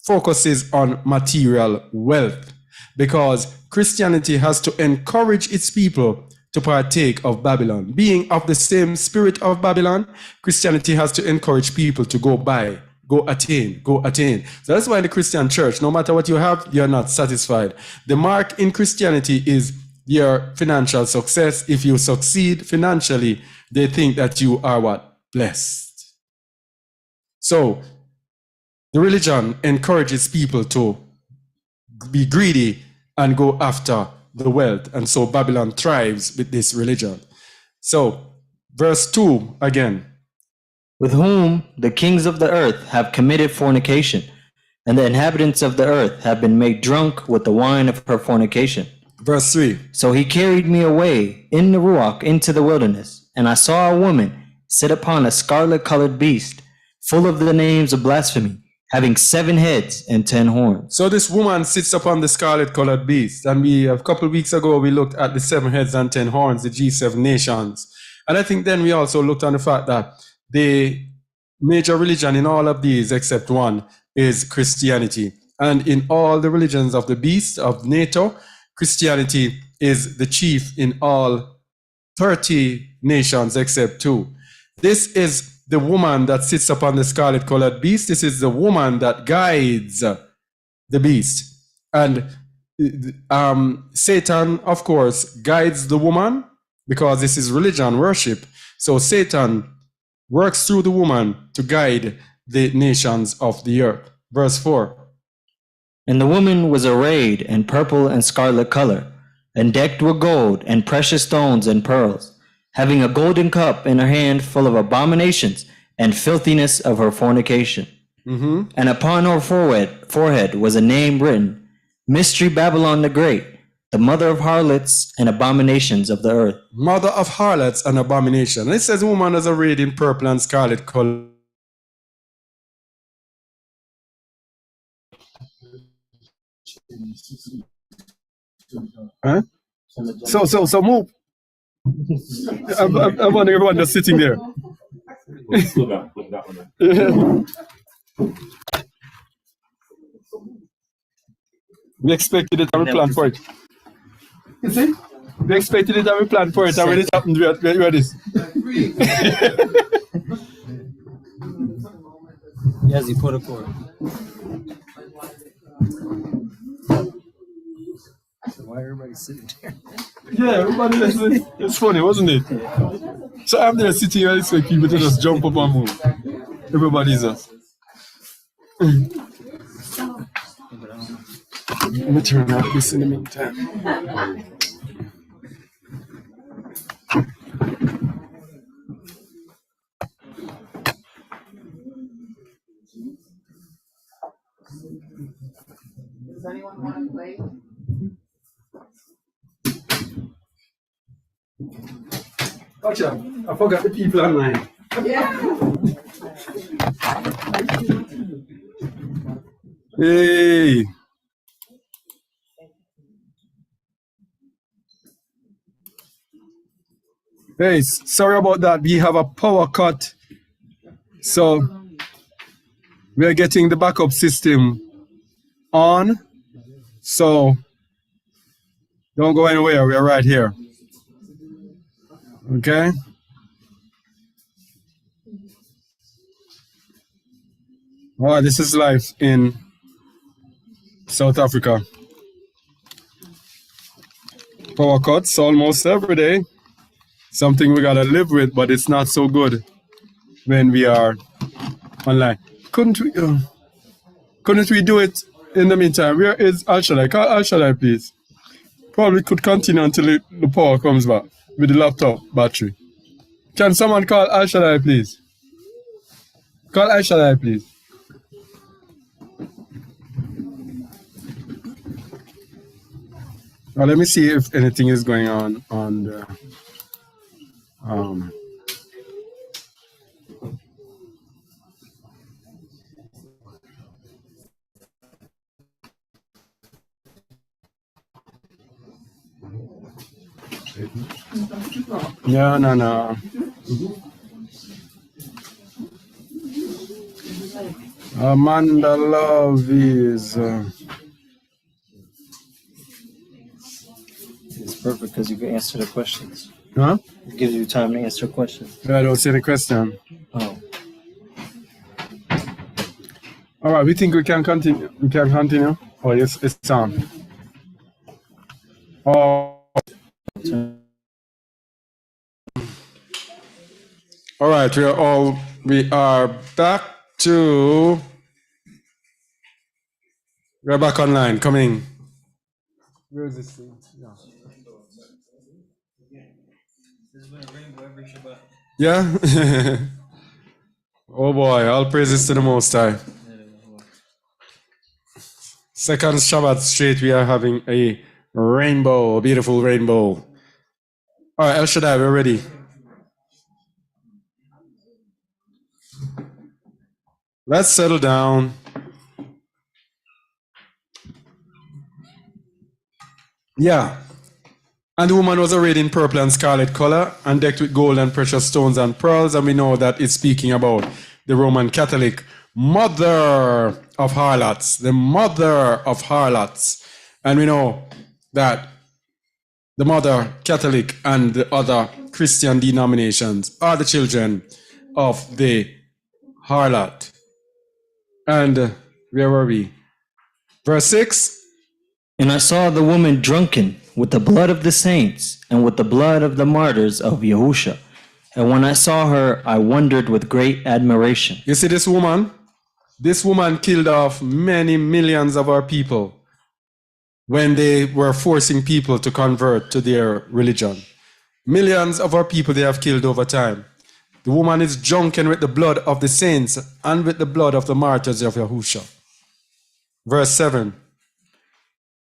Speaker 1: focuses on material wealth, because Christianity has to encourage its people to partake of Babylon. Being of the same spirit of Babylon, Christianity has to encourage people to go buy, go attain, go attain. So that's why in the Christian church, no matter what you have, you're not satisfied. The mark in Christianity is your financial success. If you succeed financially, they think that you are what? Blessed. So the religion encourages people to be greedy and go after the wealth. And so Babylon thrives with this religion. So verse 2 again.
Speaker 2: With whom the kings of the earth have committed fornication, and the inhabitants of the earth have been made drunk with the wine of her fornication.
Speaker 1: Verse 3.
Speaker 2: So he carried me away in the Ruach into the wilderness, and I saw a woman sit upon a scarlet-colored beast, full of the names of blasphemy, having 7 heads and 10 horns.
Speaker 1: So this woman sits upon the scarlet-colored beast. And a couple of weeks ago, we looked at the 7 heads and 10 horns, the G7 nations. And I think then we also looked on the fact that the major religion in all of these, except one, is Christianity. And in all the religions of the beast, of NATO, Christianity is the chief in all 30 nations except 2. This is the woman that sits upon the scarlet-colored beast. This is the woman that guides the beast. And Satan, of course, guides the woman because this is religion, worship. So Satan works through the woman to guide the nations of the earth. Verse 4.
Speaker 2: And the woman was arrayed in purple and scarlet color, and decked with gold and precious stones and pearls, having a golden cup in her hand full of abominations and filthiness of her fornication. And upon her forehead was a name written, Mystery Babylon the Great, the mother of harlots and abominations of the earth.
Speaker 1: Mother of harlots and abomination. And it says woman was arrayed in purple and scarlet color. Huh? So move. I wonder everyone just sitting there. We expected it and we planned for it. You see? We expected it and we planned for it, and when it happened, we are this.
Speaker 2: Yes, you put a cord. Why everybody sitting there?
Speaker 1: Yeah, everybody listening. It's funny, wasn't it? So I'm there sitting and expect people to just jump up and move. Everybody's us. Let me turn off this in the meantime.
Speaker 4: Does anyone want to play?
Speaker 1: Gotcha. I forgot the people online.
Speaker 4: Yeah.
Speaker 1: Hey. Hey, sorry about that. We have a power cut. So we are getting the backup system on. So don't go anywhere. We are right here. Okay. All right, this is life in South Africa. Power cuts almost every day. Something we gotta live with, but it's not so good when we are online. Couldn't we do it in the meantime? Where is Al Shaddai? Call Al Shaddai, please. Probably could continue until the power comes back with the laptop battery. Can someone call Al Shaddai, please? Call Al Shaddai, please. Now let me see if anything is going on the no. Amanda Love is
Speaker 2: It's perfect because you can answer the questions.
Speaker 1: huh?
Speaker 2: It gives you time to answer questions.
Speaker 1: I don't see the question.
Speaker 2: Oh.
Speaker 1: All right, we think we can continue. We can continue. Oh, yes, it's on. Oh. All right, we are back to. We're back online. Coming. Where is this thing? Yeah. Yeah. Oh boy! All praises to the Most High. Second Shabbat straight, we are having a rainbow, a beautiful rainbow. All right, El Shaddai, we're ready. Let's settle down. Yeah. And the woman was arrayed in purple and scarlet color and decked with gold and precious stones and pearls. And we know that it's speaking about the Roman Catholic mother of harlots, the mother of harlots. And we know that the mother Catholic and the other Christian denominations are the children of the harlot. And where were we? Verse 6.
Speaker 2: And I saw the woman drunken with the blood of the saints and with the blood of the martyrs of Yahusha. And when I saw her, I wondered with great admiration.
Speaker 1: You see this woman? This woman killed off many millions of our people when they were forcing people to convert to their religion. Millions of our people they have killed over time. The woman is drunken with the blood of the saints and with the blood of the martyrs of Yahusha. Verse 7.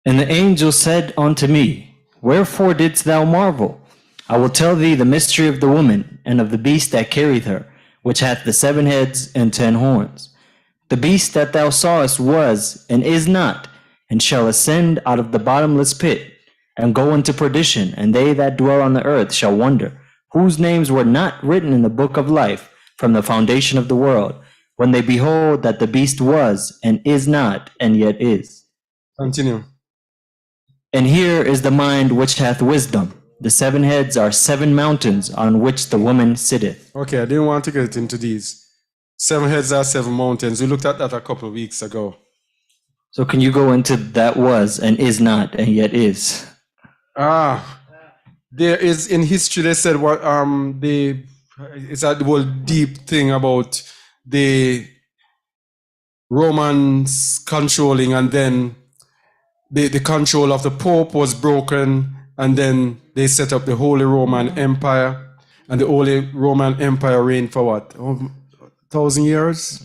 Speaker 2: And the angel said unto me, Wherefore didst thou marvel? I will tell thee the mystery of the woman and of the beast that carried her, which hath the 7 heads and 10 horns. The beast that thou sawest was, and is not, and shall ascend out of the bottomless pit, and go into perdition, and they that dwell on the earth shall wonder, whose names were not written in the book of life from the foundation of the world, when they behold that the beast was, and is not, and yet is.
Speaker 1: Continue.
Speaker 2: And here is the mind which hath wisdom. The 7 heads are 7 mountains on which the woman sitteth.
Speaker 1: Okay, I didn't want to get into these. 7 heads are 7 mountains. We looked at that a couple of weeks ago.
Speaker 2: So can you go into that was, and is not, and yet is?
Speaker 1: There is in history they said what it's that whole deep thing about the Romans controlling, and then the control of the Pope was broken, and then they set up the Holy Roman Empire, and the Holy Roman Empire reigned for what? 1,000 years?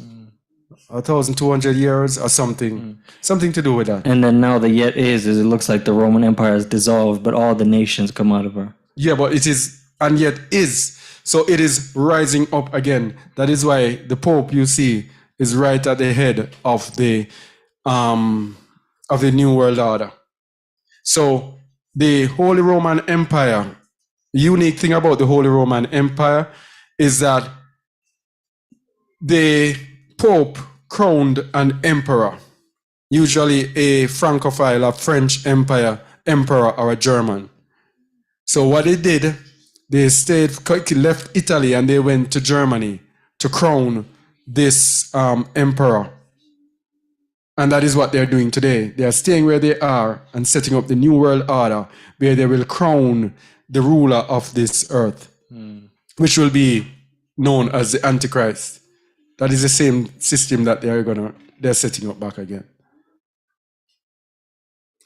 Speaker 1: 1,200 years or something. Something to do with that.
Speaker 2: And then now the yet is it looks like the Roman Empire is dissolved, but all the nations come out of her.
Speaker 1: Yeah, but it is, and yet is. So it is rising up again. That is why the Pope, you see, is right at the head of the New World Order. So the Holy Roman Empire, the unique thing about the Holy Roman Empire is that the Pope crowned an emperor, usually a Francophile, a French emperor, or a German. So what they did, they left Italy and they went to Germany to crown this emperor. And that is what they're doing today. They are staying where they are and setting up the New World Order, where they will crown the ruler of this earth, which will be known as the Antichrist. That is the same system that they're setting up back again.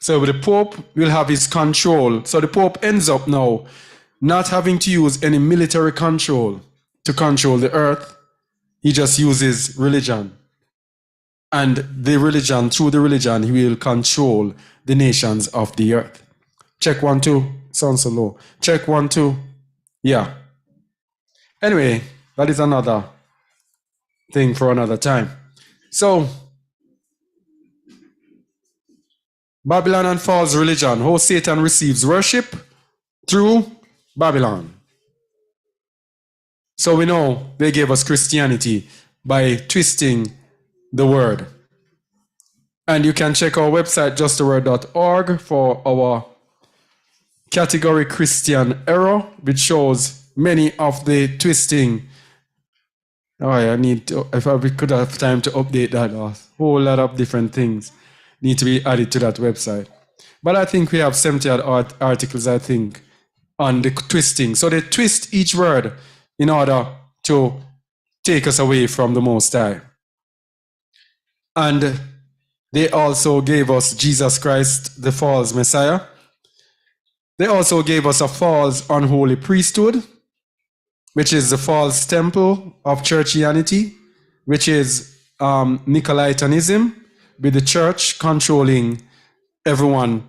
Speaker 1: So the Pope will have his control. So the Pope ends up now not having to use any military control to control the earth. He just uses religion. And through the religion, he will control the nations of the earth. Check 1, 2. Sounds so low. Check 1, 2. Yeah. Anyway, that is another thing for another time. So, Babylon and false religion. How Satan receives worship through Babylon. So we know they gave us Christianity by twisting the word. And you can check our website, justtheword.org, for our category Christian error, which shows many of the twisting. Oh, I need to, if we could have time to update that, a whole lot of different things need to be added to that website. But I think we have 70 articles, I think, on the twisting. So they twist each word in order to take us away from the Most High. And they also gave us Jesus Christ, the false Messiah. They also gave us a false unholy priesthood, which is the false temple of churchianity, which is Nicolaitanism, with the church controlling everyone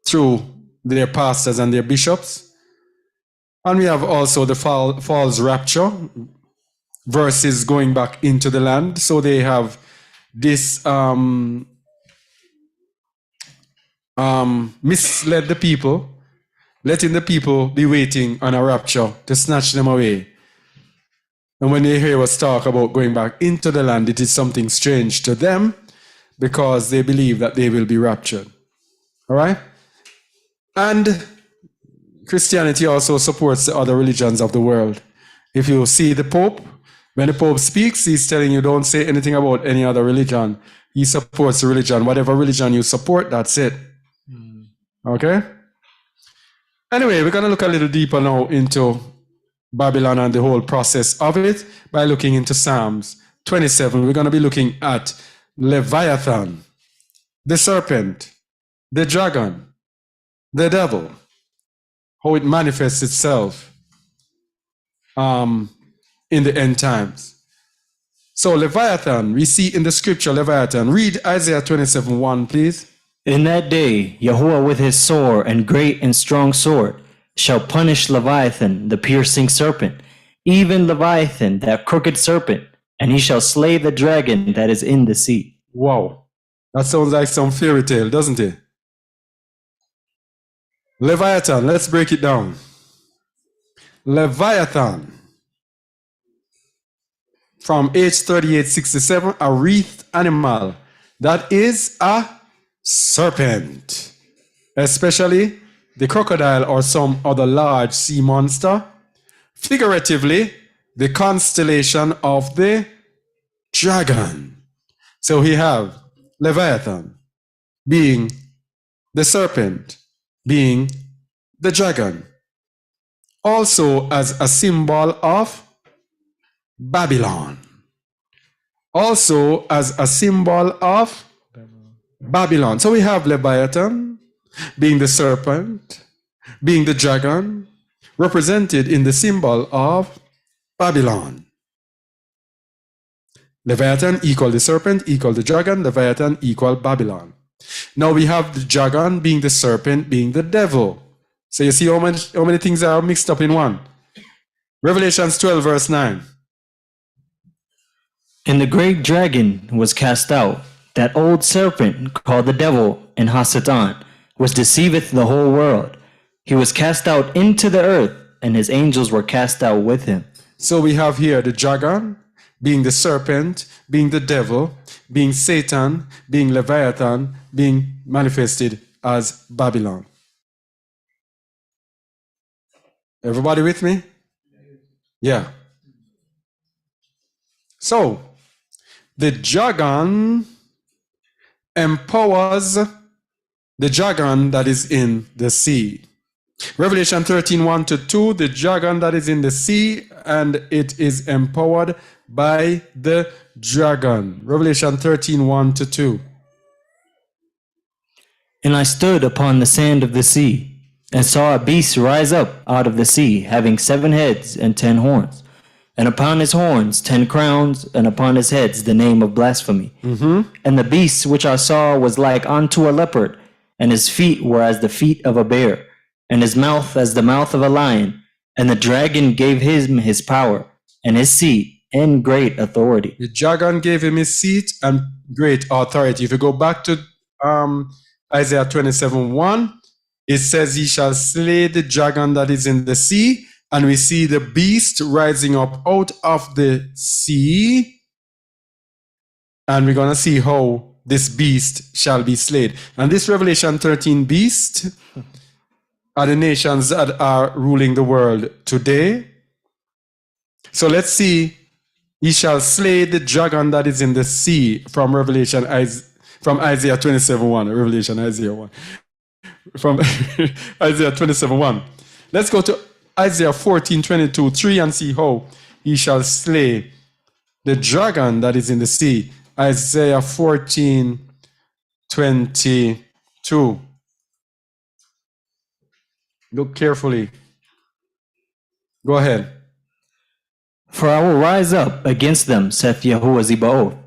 Speaker 1: through their pastors and their bishops. And we have also the false rapture versus going back into the land. So they have this misled the people, letting the people be waiting on a rapture to snatch them away. And when they hear us talk about going back into the land, it is something strange to them because they believe that they will be raptured. All right? And Christianity also supports the other religions of the world. If you see the Pope, when the Pope speaks, he's telling you don't say anything about any other religion. He supports the religion. Whatever religion you support, that's it. Okay? Anyway, we're going to look a little deeper now into Babylon and the whole process of it by looking into Psalms 27. We're going to be looking at Leviathan, the serpent, the dragon, the devil, how it manifests itself in the end times. So Leviathan, we see in the scripture Leviathan. Read Isaiah 27:1, please.
Speaker 2: In that day, Yahuwah with his sore and great and strong sword shall punish Leviathan, the piercing serpent, even Leviathan, that crooked serpent, and he shall slay the dragon that is in the sea.
Speaker 1: Wow. That sounds like some fairy tale, doesn't it? Leviathan, let's break it down. Leviathan, from age 3867, a wreathed animal that is a serpent, especially the crocodile or some other large sea monster. Figuratively, the constellation of the dragon. So we have Leviathan being the serpent, being the dragon. Also as a symbol of Babylon. Also as a symbol of Babylon. So we have Leviathan being the serpent, being the dragon, represented in the symbol of Babylon. Leviathan equal the serpent, equal the dragon, Leviathan equal Babylon. Now we have the dragon being the serpent, being the devil. So you see how many things are mixed up in one. Revelations 12 verse 9.
Speaker 2: And the great dragon was cast out, that old serpent called the devil and Hasatan, which deceiveth the whole world. He was cast out into the earth, and his angels were cast out with him.
Speaker 1: So we have here the dragon being the serpent, being the devil, being Satan, being Leviathan, being manifested as Babylon. Everybody with me? Yeah. So, the dragon empowers the dragon that is in the sea. Revelation 13, 1-2, the dragon that is in the sea, and it is empowered by the dragon. Revelation 13, 1-2.
Speaker 2: And I stood upon the sand of the sea, and saw a beast rise up out of the sea, having 7 heads and 10 horns, and upon his horns 10 crowns, and upon his heads the name of blasphemy. And the beast which I saw was like unto a leopard, and his feet were as the feet of a bear, and his mouth as the mouth of a lion. And the dragon gave him his power, and his seat, and great authority.
Speaker 1: The dragon gave him his seat and great authority. If you go back to Isaiah 27:1, it says, he shall slay the dragon that is in the sea. And we see the beast rising up out of the sea. And we're going to see how this beast shall be slain. And this Revelation 13 beast are the nations that are ruling the world today. So let's see. He shall slay the dragon that is in the sea from from Isaiah 27:1, Revelation Isaiah 1. From Isaiah 27:1. Let's go to Isaiah 14:22-3 and see how he shall slay the dragon that is in the sea. Isaiah 14:22. Look carefully. Go ahead.
Speaker 2: For I will rise up against them, saith Yahuwah Zebaoth,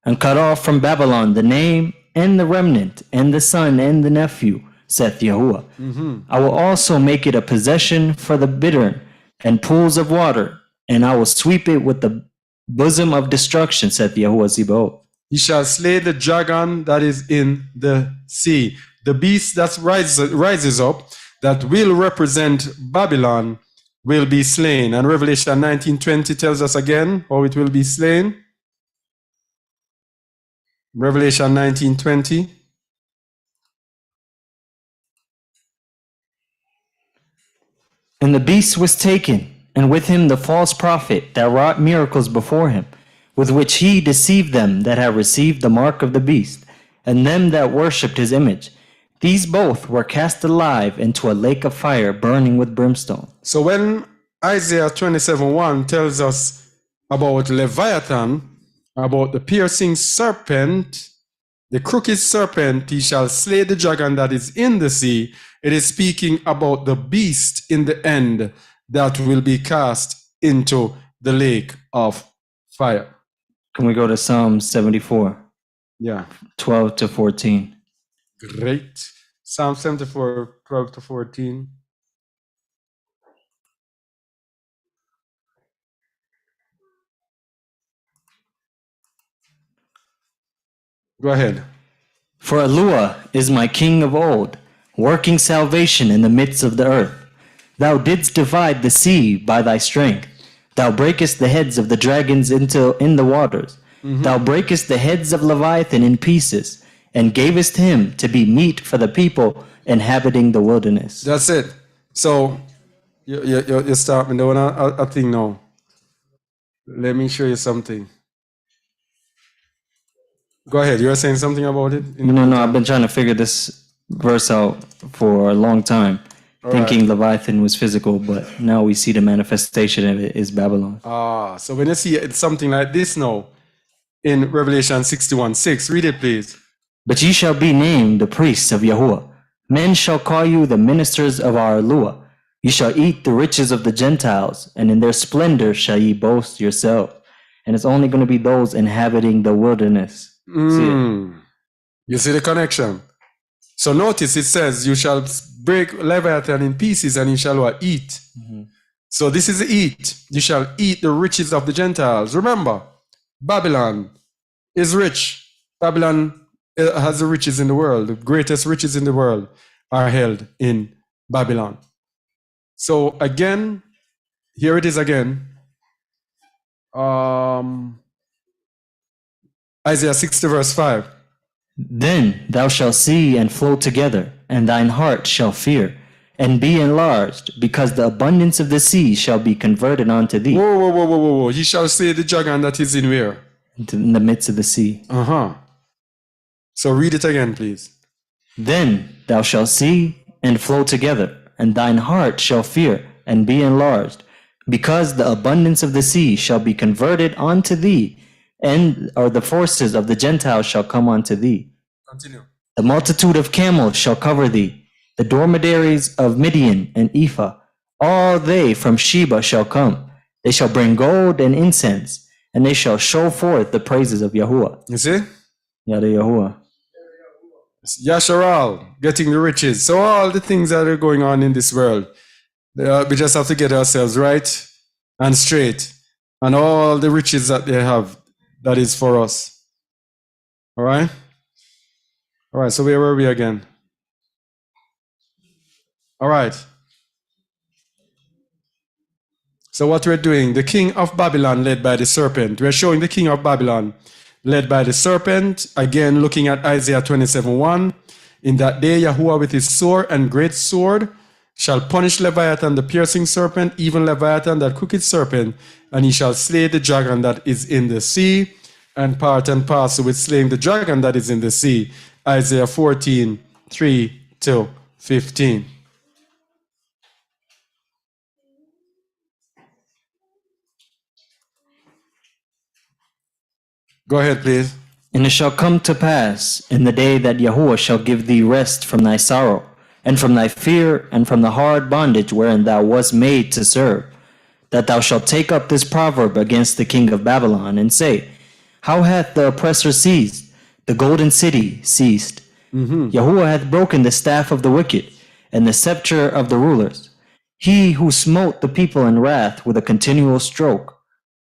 Speaker 2: and cut off from Babylon the name and the remnant and the son and the nephew, saith Yahuwah. I will also make it a possession for the bittern and pools of water, and I will sweep it with the bosom of destruction, saith Yahuwah Zebaoth.
Speaker 1: He shall slay the dragon that is in the sea. The beast that rises up, that will represent Babylon, will be slain. And Revelation 19:20 tells us again how it will be slain. Revelation 19:20.
Speaker 2: And the beast was taken, and with him the false prophet that wrought miracles before him, with which he deceived them that had received the mark of the beast, and them that worshipped his image. These both were cast alive into a lake of fire burning with brimstone.
Speaker 1: So when Isaiah 27:1 tells us about Leviathan, about the piercing serpent, the crooked serpent, he shall slay the dragon that is in the sea, it is speaking about the beast in the end that will be cast into the lake of fire.
Speaker 2: Can we go to Psalm 74,
Speaker 1: Yeah,
Speaker 2: 12-14?
Speaker 1: great. Psalm 74, 12-14. Go ahead.
Speaker 2: For Eluah is my king of old, working salvation in the midst of the earth. Thou didst divide the sea by thy strength. Thou breakest the heads of the dragons in the waters. Thou breakest the heads of Leviathan in pieces, and gavest him to be meat for the people inhabiting the wilderness.
Speaker 1: That's it. So, you start me doing a thing now. Let me show you something. Go ahead. You were saying something about it?
Speaker 2: No, I've been trying to figure this verse out for a long time, thinking Leviathan was physical, but now we see the manifestation of it is Babylon.
Speaker 1: So when you see it's something like this now, in Revelation 61:6, read it, please.
Speaker 2: But ye shall be named the priests of Yahuwah. Men shall call you the ministers of our Eluah. Ye shall eat the riches of the Gentiles, and in their splendor shall ye boast yourself. And it's only going to be those inhabiting the wilderness.
Speaker 1: You see the connection? So notice it says, you shall break Leviathan in pieces and you shall what? Eat. So this is the eat. You shall eat the riches of the Gentiles. Remember, Babylon is rich. Babylon has the riches in the world. The greatest riches in the world are held in Babylon. So again, here it is again. Isaiah 60 verse 5.
Speaker 2: Then thou shalt see and flow together, and thine heart shall fear, and be enlarged, because the abundance of the sea shall be converted unto thee.
Speaker 1: Whoa. He shall say the dragon that is in where?
Speaker 2: In the midst of the sea.
Speaker 1: So read it again, please.
Speaker 2: Then thou shalt see and flow together, and thine heart shall fear, and be enlarged, because the abundance of the sea shall be converted unto thee, or the forces of the Gentiles shall come unto thee.
Speaker 1: Continue.
Speaker 2: The multitude of camels shall cover thee, the dromedaries of Midian and Ephah, all they from Sheba shall come. They shall bring gold and incense, and they shall show forth the praises of Yahuwah.
Speaker 1: You see?
Speaker 2: Yada Yahuwah.
Speaker 1: Yasharal, getting the riches. So all the things that are going on in this world, we just have to get ourselves right and straight. And all the riches that they have, that is for us. All right? All right, so where were we again? All right. So what we're doing, the king of Babylon led by the serpent. We're showing the king of Babylon led by the serpent. Again, looking at Isaiah 27:1. In that day, Yahuwah with his sore and great sword shall punish Leviathan, the piercing serpent, even Leviathan, that crooked serpent, and he shall slay the dragon that is in the sea, and part and parcel with slaying the dragon that is in the sea. Isaiah 14:3-15. Go ahead, please.
Speaker 2: And it shall come to pass in the day that Yahuwah shall give thee rest from thy sorrow, and from thy fear, and from the hard bondage wherein thou wast made to serve, that thou shalt take up this proverb against the king of Babylon, and say, How hath the oppressor ceased? The golden city ceased. Yahuwah hath broken the staff of the wicked, and the scepter of the rulers. He who smote the people in wrath with a continual stroke.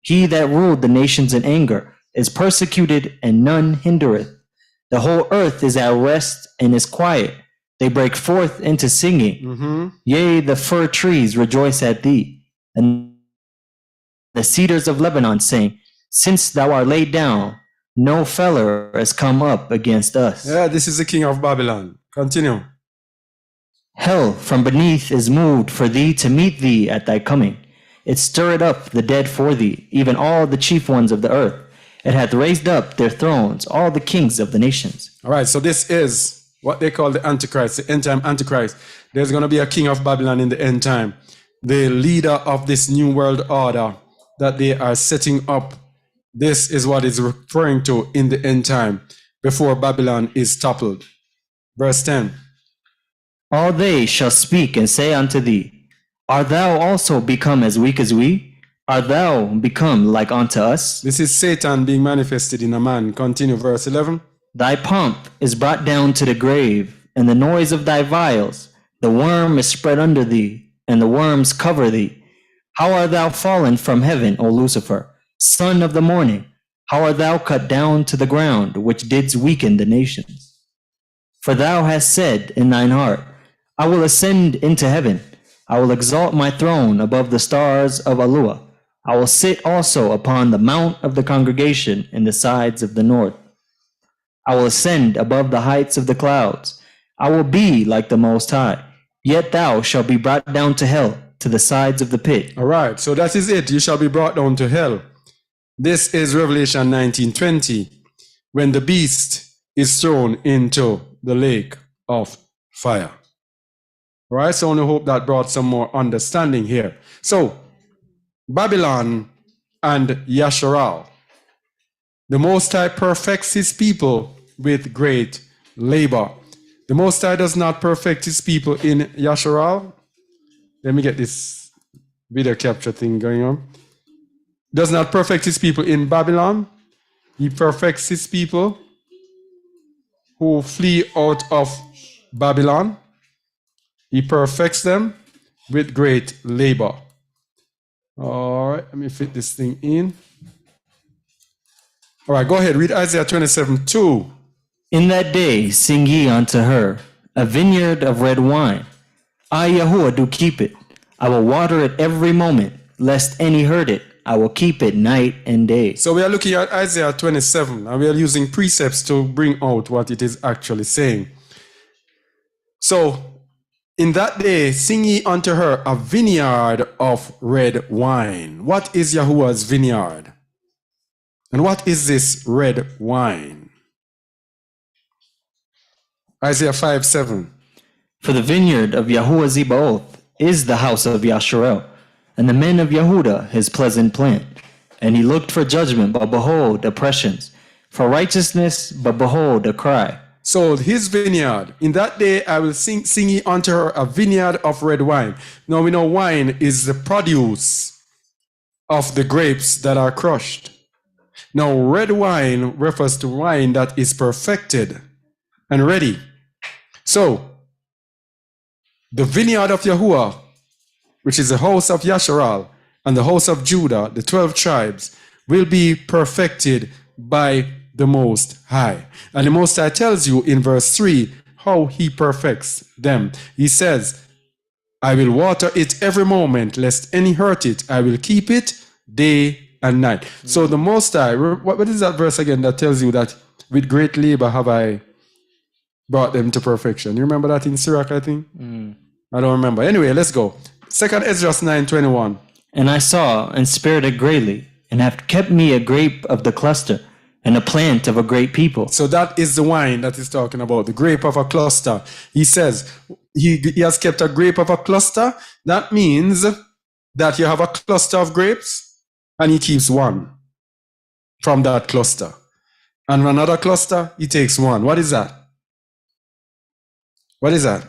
Speaker 2: He that ruled the nations in anger is persecuted, and none hindereth. The whole earth is at rest and is quiet. They break forth into singing. Yea, the fir trees rejoice at thee, and the cedars of Lebanon saying, Since thou art laid down, no feller has come up against us.
Speaker 1: Yeah, this is the king of Babylon. Continue.
Speaker 2: Hell from beneath is moved for thee to meet thee at thy coming. It stirred up the dead for thee, even all the chief ones of the earth. It hath raised up their thrones, all the kings of the nations.
Speaker 1: All right, so this is what they call the Antichrist, the end time Antichrist. There's going to be a king of Babylon in the end time, the leader of this new world order that they are setting up. This is what is referring to in the end time, before Babylon is toppled. Verse 10.
Speaker 2: All they shall speak and say unto thee, Art thou also become as weak as we? Art thou become like unto us?
Speaker 1: This is Satan being manifested in a man. Continue, verse 11.
Speaker 2: Thy pomp is brought down to the grave, and the noise of thy vials. The worm is spread under thee, and the worms cover thee. How art thou fallen from heaven, O Lucifer, son of the morning? How art thou cut down to the ground, which didst weaken the nations? For thou hast said in thine heart, I will ascend into heaven. I will exalt my throne above the stars of Alua. I will sit also upon the mount of the congregation in the sides of the north. I will ascend above the heights of the clouds. I will be like the Most High. Yet thou shalt be brought down to hell, to the sides of the pit.
Speaker 1: All right, so that is it. You shall be brought down to hell. This is Revelation 19:20, when the beast is thrown into the lake of fire. All right, so I only hope that brought some more understanding here. So, Babylon and Yasharal. The Most High perfects his people with great labor. The Most High does not perfect his people in Yasharal. Let me get this video capture thing going on. Does not perfect his people in Babylon. He perfects his people who flee out of Babylon. He perfects them with great labor. All right, let me fit this thing in. All right, go ahead, read Isaiah 27:2.
Speaker 2: In that day sing ye unto her, a vineyard of red wine. I, Yahuwah, do keep it. I will water it every moment, lest any hurt it. I will keep it night and day.
Speaker 1: So we are looking at Isaiah 27, and we are using precepts to bring out what it is actually saying. So, in that day, sing ye unto her a vineyard of red wine. What is Yahuwah's vineyard? And what is this red wine? Isaiah 5:7.
Speaker 2: For the vineyard of Yahuwah Zebaoth is the house of Yasharel, and the men of Yehuda his pleasant plant. And he looked for judgment, but behold, oppressions. For righteousness, but behold, a cry.
Speaker 1: So his vineyard, in that day I will sing ye unto her a vineyard of red wine. Now we know wine is the produce of the grapes that are crushed. Now red wine refers to wine that is perfected and ready. So the vineyard of Yahuwah, which is the house of Yasharal and the house of Judah, the 12 tribes, will be perfected by the Most High. And the Most High tells you in verse 3 how he perfects them. He says, I will water it every moment, lest any hurt it. I will keep it day and night. So the Most High, what is that verse again that tells you that with great labor have I brought them to perfection? You remember that in Sirach, I think? I don't remember. Anyway, let's go. 2nd Ezra 9:21.
Speaker 2: And I saw and spared it greatly, and have kept me a grape of the cluster, and a plant of a great people.
Speaker 1: So that is the wine that he's talking about, the grape of a cluster. He says he has kept a grape of a cluster. That means that you have a cluster of grapes and he keeps one from that cluster. And another cluster, he takes one. What is that? What is that?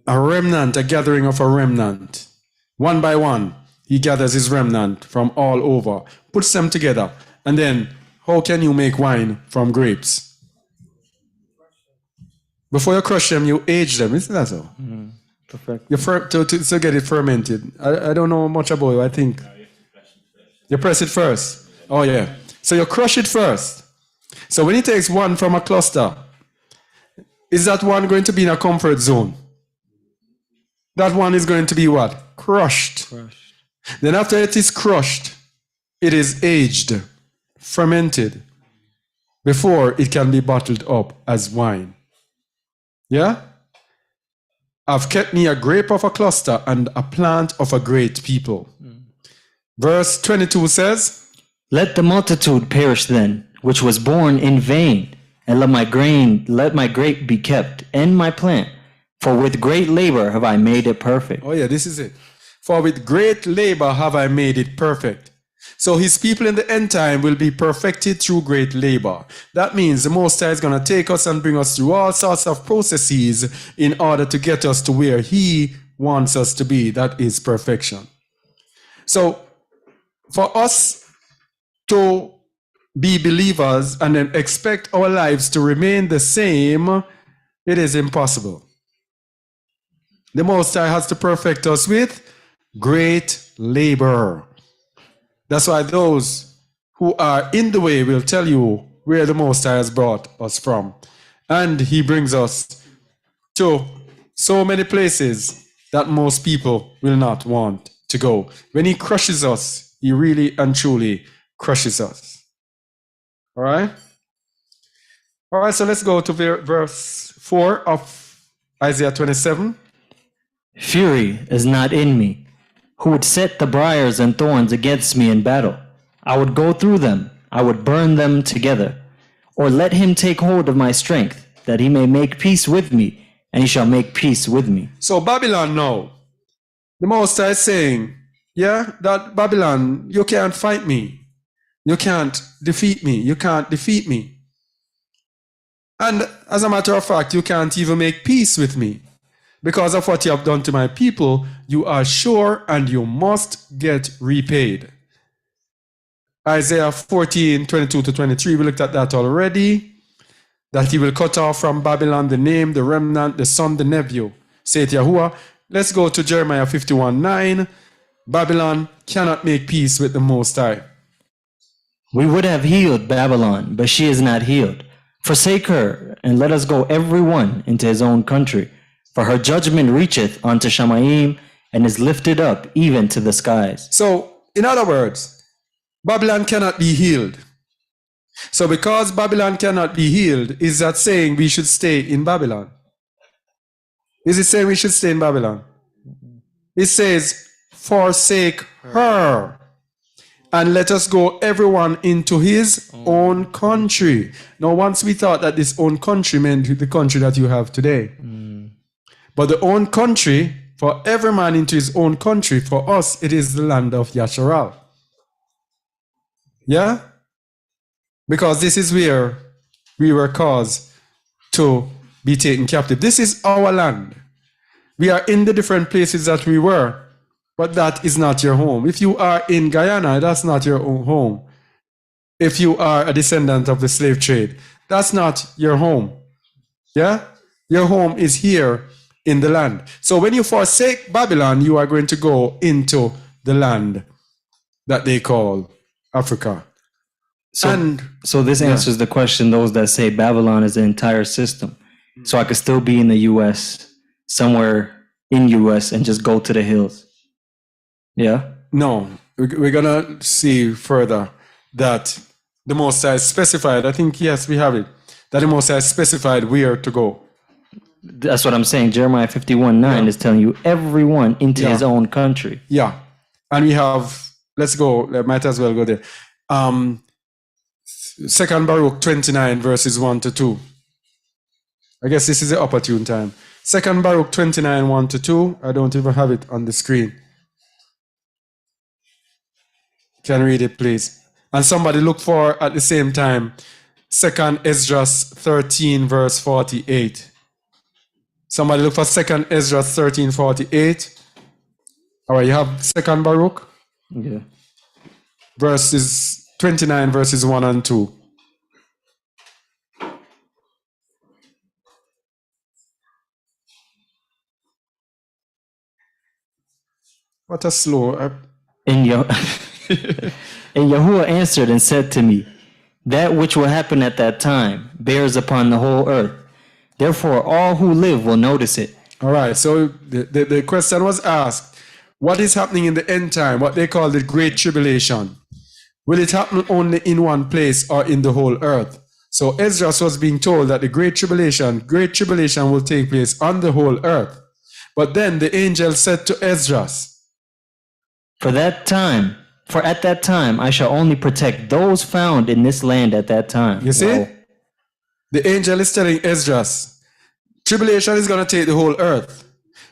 Speaker 1: A remnant, a gathering of a remnant. One by one, he gathers his remnant from all over, puts them together. And then, how can you make wine from grapes? Before you crush them, you age them. Isn't that so?
Speaker 2: Perfect.
Speaker 1: To get it fermented. I don't know much about it. I think you press it first. Oh, yeah. So you crush it first. So when he takes one from a cluster, is that one going to be in a comfort zone? That one is going to be what? Crushed. Then after it is crushed, it is aged, fermented, before it can be bottled up as wine. Yeah? I've kept me a grape of a cluster and a plant of a great people. Verse 22 says,
Speaker 2: Let the multitude perish then, which was born in vain, and let my grape be kept, and my plant. For with great labor have I made it perfect.
Speaker 1: oh yeah, this is it. For with great labor have I made it perfect. So his people in the end time will be perfected through great labor. That means the Most High is going to take us and bring us through all sorts of processes in order to get us to where he wants us to be. That is perfection. So for us to be believers and then expect our lives to remain the same, it is impossible. The Most High has to perfect us with great labor. That's why those who are in the way will tell you where the Most High has brought us from. And he brings us to so many places that most people will not want to go. When he crushes us, he really and truly crushes us. All right? All right, so let's go to verse 4 of Isaiah 27.
Speaker 2: Fury is not in me. Who would set the briars and thorns against me in battle? I would go through them. I would burn them together. Or let him take hold of my strength, that he may make peace with me, and he shall make peace with me.
Speaker 1: So Babylon now, the Most High is saying, yeah, that Babylon, you can't fight me. You can't defeat me. You can't defeat me. And as a matter of fact, you can't even make peace with me. Because of what you have done to my people, you are sure and you must get repaid. Isaiah 14, 22 to 23, we looked at that already. That he will cut off from Babylon the name, the remnant, the son, the nephew, saith Yahuwah. Let's go to Jeremiah 51, 9. Babylon cannot make peace with the Most High.
Speaker 2: We would have healed Babylon, but she is not healed. Forsake her, and let us go every one into his own country. For her judgment reacheth unto Shamayim, and is lifted up even to the skies.
Speaker 1: So, in other words, Babylon cannot be healed. So because Babylon cannot be healed, is that saying we should stay in Babylon? Is it saying we should stay in Babylon? It says, forsake her, and let us go everyone into his own country. Now, once we thought that this own country meant the country that you have today. But the own country, for every man into his own country, for us, it is the land of Yasharal. Yeah? Because this is where we were caused to be taken captive. This is our land. We are in the different places that we were, but that is not your home. If you are in Guyana, that's not your own home. If you are a descendant of the slave trade, that's not your home. Yeah? Your home is here in the land. So when you forsake Babylon, you are going to go into the land that they call Africa.
Speaker 2: So this answers the question, those that say Babylon is the entire system. So I could still be in the U.S., somewhere in U.S., and just go to the hills. Yeah?
Speaker 1: No, we're going to see further that the Most High specified, I think, yes, we have it, that the Most High specified where to go.
Speaker 2: That's what I'm saying. Jeremiah 51:9 is telling you everyone into his own country.
Speaker 1: Yeah. And we have, let's go, might as well go there. 2nd Baruch 29 verses 1 to 2. I guess this is the opportune time. 2nd Baruch 29, 1 to 2. I don't even have it on the screen. Can read it, please. And somebody look for, at the same time, 2nd Esdras 13 verse 48. Somebody look for 2nd Esdras 13, 48. All right, you have 2nd Baruch?
Speaker 2: Yeah.
Speaker 1: Verses 29 verses 1 and 2. What a slow.
Speaker 2: And Yahuwah answered and said to me, that which will happen at that time bears upon the whole earth. Therefore, all who live will notice it.
Speaker 1: All right, so the question was asked, what is happening in the end time, what they call the Great Tribulation? Will it happen only in one place or in the whole earth? So Esdras was being told that the Great Tribulation will take place on the whole earth. But then the angel said to Esdras,
Speaker 2: For at that time I shall only protect those found in this land at that time.
Speaker 1: You see?
Speaker 2: Wow.
Speaker 1: The angel is telling Esdras, tribulation is going to take the whole earth.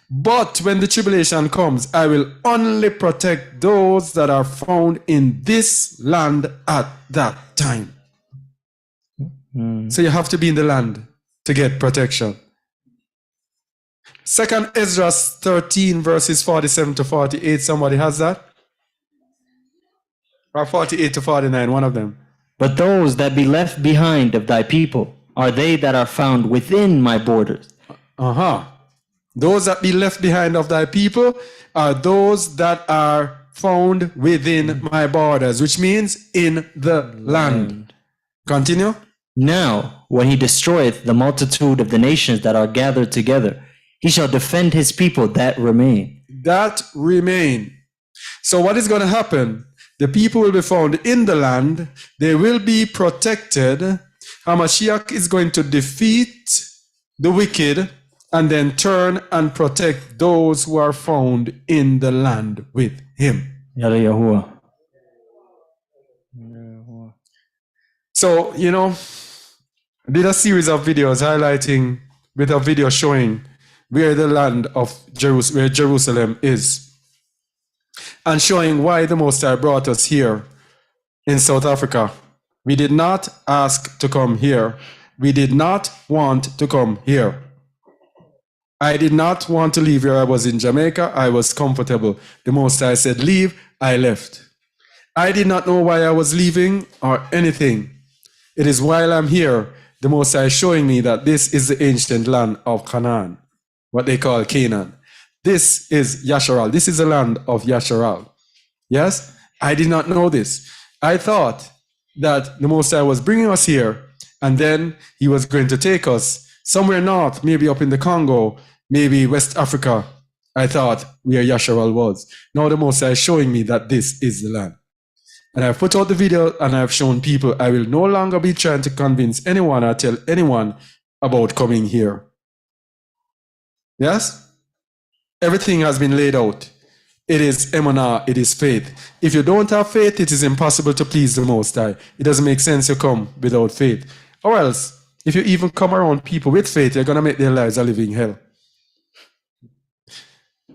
Speaker 1: But when the tribulation comes, I will only protect those that are found in this land at that time. So you have to be in the land to get protection. 2nd Esdras 13 verses 47 to 48. Somebody has that? Or 48 to 49, one of them.
Speaker 2: But those that be left behind of thy people are they that are found within my borders.
Speaker 1: Those that be left behind of thy people are those that are found within my borders, which means in the land. Continue.
Speaker 2: Now, when he destroyeth the multitude of the nations that are gathered together, he shall defend his people that remain.
Speaker 1: That remain. So what is going to happen? The people will be found in the land. They will be protected. Hamashiach is going to defeat the wicked and then turn and protect those who are found in the land with him.
Speaker 2: Yada Yahuwah.
Speaker 1: So, you know, I did a series of videos highlighting with a video showing where the land of Jerusalem, where Jerusalem is, and showing why the Most High brought us here in South Africa. We did not ask to come here. We did not want to come here. I did not want to leave where I was in Jamaica. I was comfortable. The Most High said, leave, I left. I did not know why I was leaving or anything. It is while I'm here, the Most High is showing me that this is the ancient land of Canaan, what they call Canaan. This is Yasharal. This is the land of Yasharal. Yes? I did not know this. I thought that the Most High was bringing us here, and then he was going to take us somewhere north, maybe up in the Congo, maybe West Africa. I thought where Yasharal was. Now the Most High is showing me that this is the land. And I've put out the video and I've shown people I will no longer be trying to convince anyone or tell anyone about coming here. Yes? Everything has been laid out. It is emunah, it is faith. If you don't have faith, it is impossible to please the Most High. It doesn't make sense you come without faith. Or else, if you even come around people with faith, you're going to make their lives a living hell.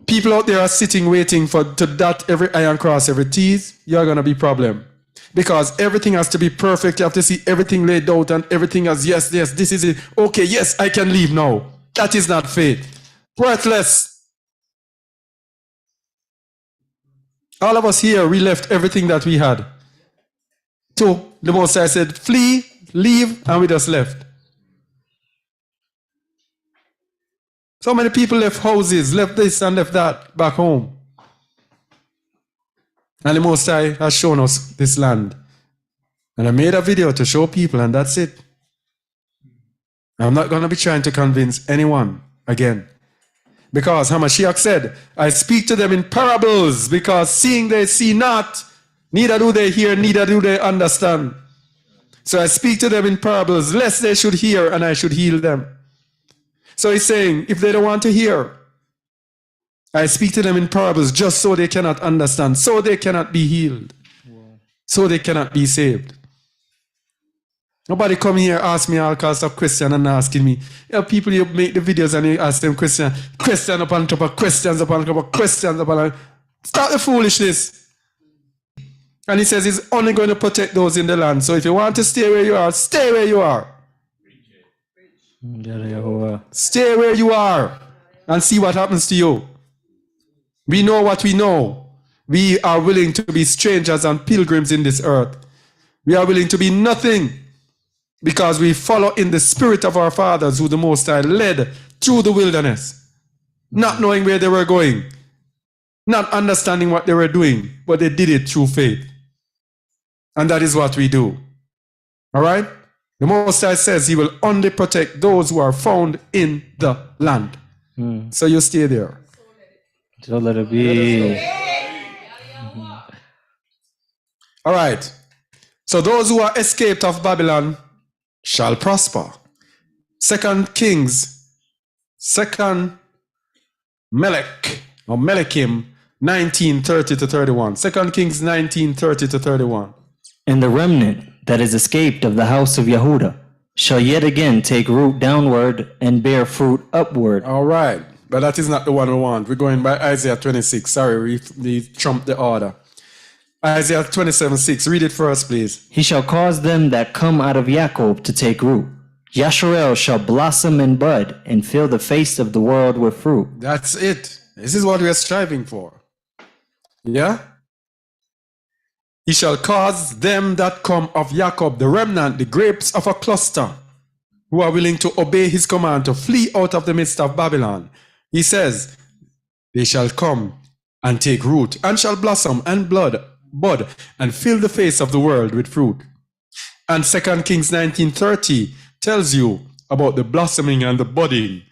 Speaker 1: People out there are sitting waiting to dot every I and cross every T's. You're going to be problem. Because everything has to be perfect. You have to see everything laid out and everything as yes, this is it. Okay, yes, I can leave now. That is not faith. Worthless. All of us here, we left everything that we had. So the Most High said, flee, leave, and we just left. So many people left houses, left this and left that back home. And the Most High has shown us this land. And I made a video to show people, and that's it. I'm not going to be trying to convince anyone again. Because Hamashiach said, I speak to them in parables, because seeing they see not, neither do they hear, neither do they understand. So I speak to them in parables, lest they should hear and I should heal them. So he's saying, if they don't want to hear, I speak to them in parables just so they cannot understand, so they cannot be healed, so they cannot be saved. Nobody come here ask me all kinds of questions and asking me. People, you make the videos and you ask them questions upon top of questions upon top of questions upon. Stop the foolishness. And he says he's only going to protect those in the land. So if you want to stay where you are, stay where you are. Stay where you are and see what happens to you. We know what we know. We are willing to be strangers and pilgrims in this earth. We are willing to be nothing because we follow in the spirit of our fathers who the Most High led through the wilderness, not knowing where they were going, not understanding what they were doing, but they did it through faith. And that is what we do. All right? The Most High says he will only protect those who are found in the land. So you stay there.
Speaker 2: So let it be.
Speaker 1: All right. So those who are escaped of Babylon shall prosper. Second Melech, or Melechim, 19:30 to 31. 2 Kings 19:30 to 31.
Speaker 2: And the remnant that is escaped of the house of Yehuda shall yet again take root downward and bear fruit upward.
Speaker 1: All right. But that is not the one we want. We're going by Isaiah 26. Sorry, we trumped the order. Isaiah 27:6. Read it for us, please.
Speaker 2: He shall cause them that come out of Jacob to take root. Yasharel shall blossom and bud and fill the face of the world with fruit.
Speaker 1: That's it. This is what we are striving for. Yeah? He shall cause them that come of Jacob, the remnant, the grapes of a cluster, who are willing to obey his command to flee out of the midst of Babylon. He says, they shall come and take root and shall blossom and bud and fill the face of the world with fruit. And 2 Kings 19:30 tells you about the blossoming and the budding.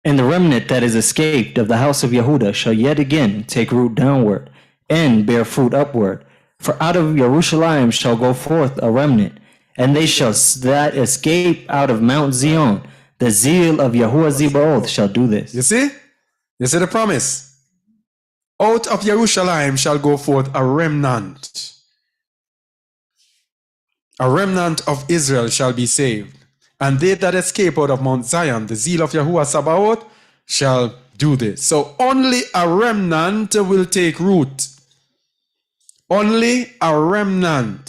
Speaker 2: And the remnant that is escaped of the house of Yehuda shall yet again take root downward, and bear fruit upward. For out of Jerusalem shall go forth a remnant, and they shall that escape out of Mount Zion. The zeal of Yahuwah Zebaoth shall do this.
Speaker 1: You see? You see the promise? Out of Jerusalem shall go forth a remnant. A remnant of Israel shall be saved. And they that escape out of Mount Zion, the zeal of Yahuwah Sabaoth, shall do this. So only a remnant will take root. Only a remnant.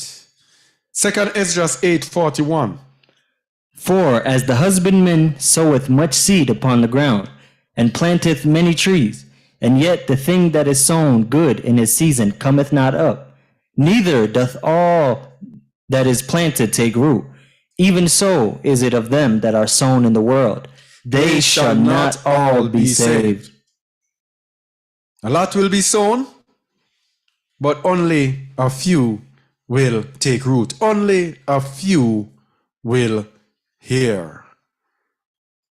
Speaker 1: 2 Ezra 8:41.
Speaker 2: For as the husbandman soweth much seed upon the ground, and planteth many trees, and yet the thing that is sown good in his season cometh not up, neither doth all that is planted take root. Even so is it of them that are sown in the world. They shall not all be saved.
Speaker 1: A lot will be sown, but only a few will take root. Only a few will hear.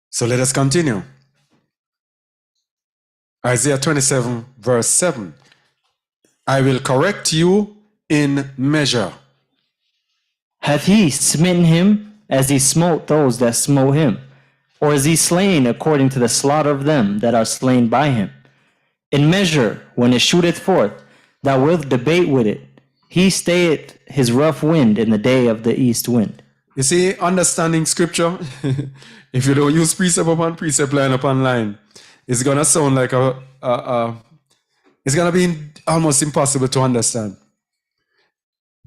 Speaker 1: So let us continue. Isaiah 27 verse 7. I will correct you in measure.
Speaker 2: Hath he smitten him as he smote those that smote him? Or is he slain according to the slaughter of them that are slain by him? In measure, when it shooteth forth, thou wilt debate with it. He stayeth his rough wind in the day of the east wind.
Speaker 1: You see, understanding scripture, if you don't use precept upon precept, line upon line, it's going to sound like it's going to be almost impossible to understand.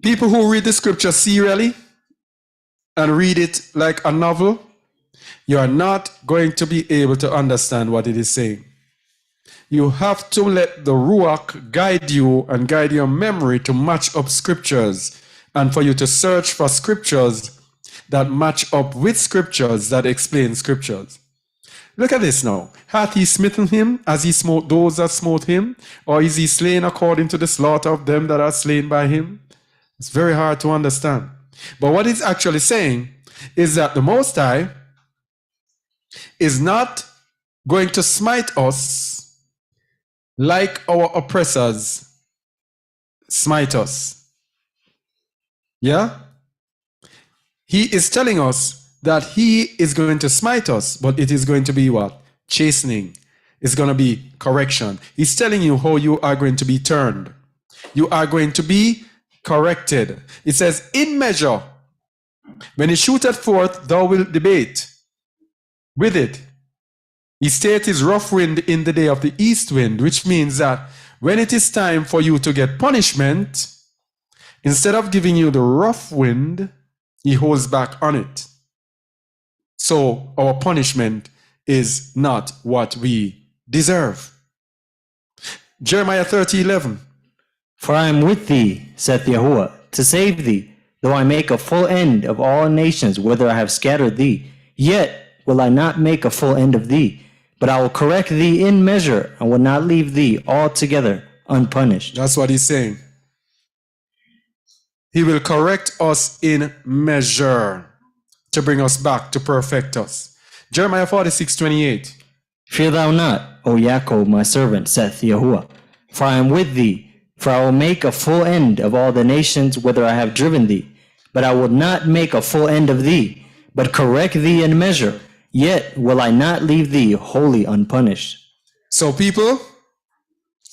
Speaker 1: People who read the scripture serially and read it like a novel, you are not going to be able to understand what it is saying. You have to let the Ruach guide you and guide your memory to match up scriptures, and for you to search for scriptures that match up with scriptures that explain scriptures. Look at this now. Hath he smitten him as he smote those that smote him? Or is he slain according to the slaughter of them that are slain by him? It's very hard to understand. But what it's actually saying is that the Most High is not going to smite us like our oppressors smite us. Yeah? He is telling us that he is going to smite us, but it is going to be what? Chastening. It's going to be correction. He's telling you how you are going to be turned. You are going to be corrected. It says, in measure, when he shooteth forth, thou wilt debate with it. He stayeth his rough wind in the day of the east wind, which means that when it is time for you to get punishment, instead of giving you the rough wind, he holds back on it. So our punishment is not what we deserve. Jeremiah 30:11.
Speaker 2: For I am with thee, saith Yahuwah, to save thee, though I make a full end of all nations whither I have scattered thee. Yet will I not make a full end of thee, but I will correct thee in measure, and will not leave thee altogether unpunished.
Speaker 1: That's what he's saying. He will correct us in measure to bring us back, to perfect us. Jeremiah 46:28.
Speaker 2: Fear thou not, O Yaakov, my servant, saith Yahuwah, for I am with thee. For I will make a full end of all the nations whither I have driven thee. But I will not make a full end of thee, but correct thee in measure. Yet will I not leave thee wholly unpunished.
Speaker 1: So people,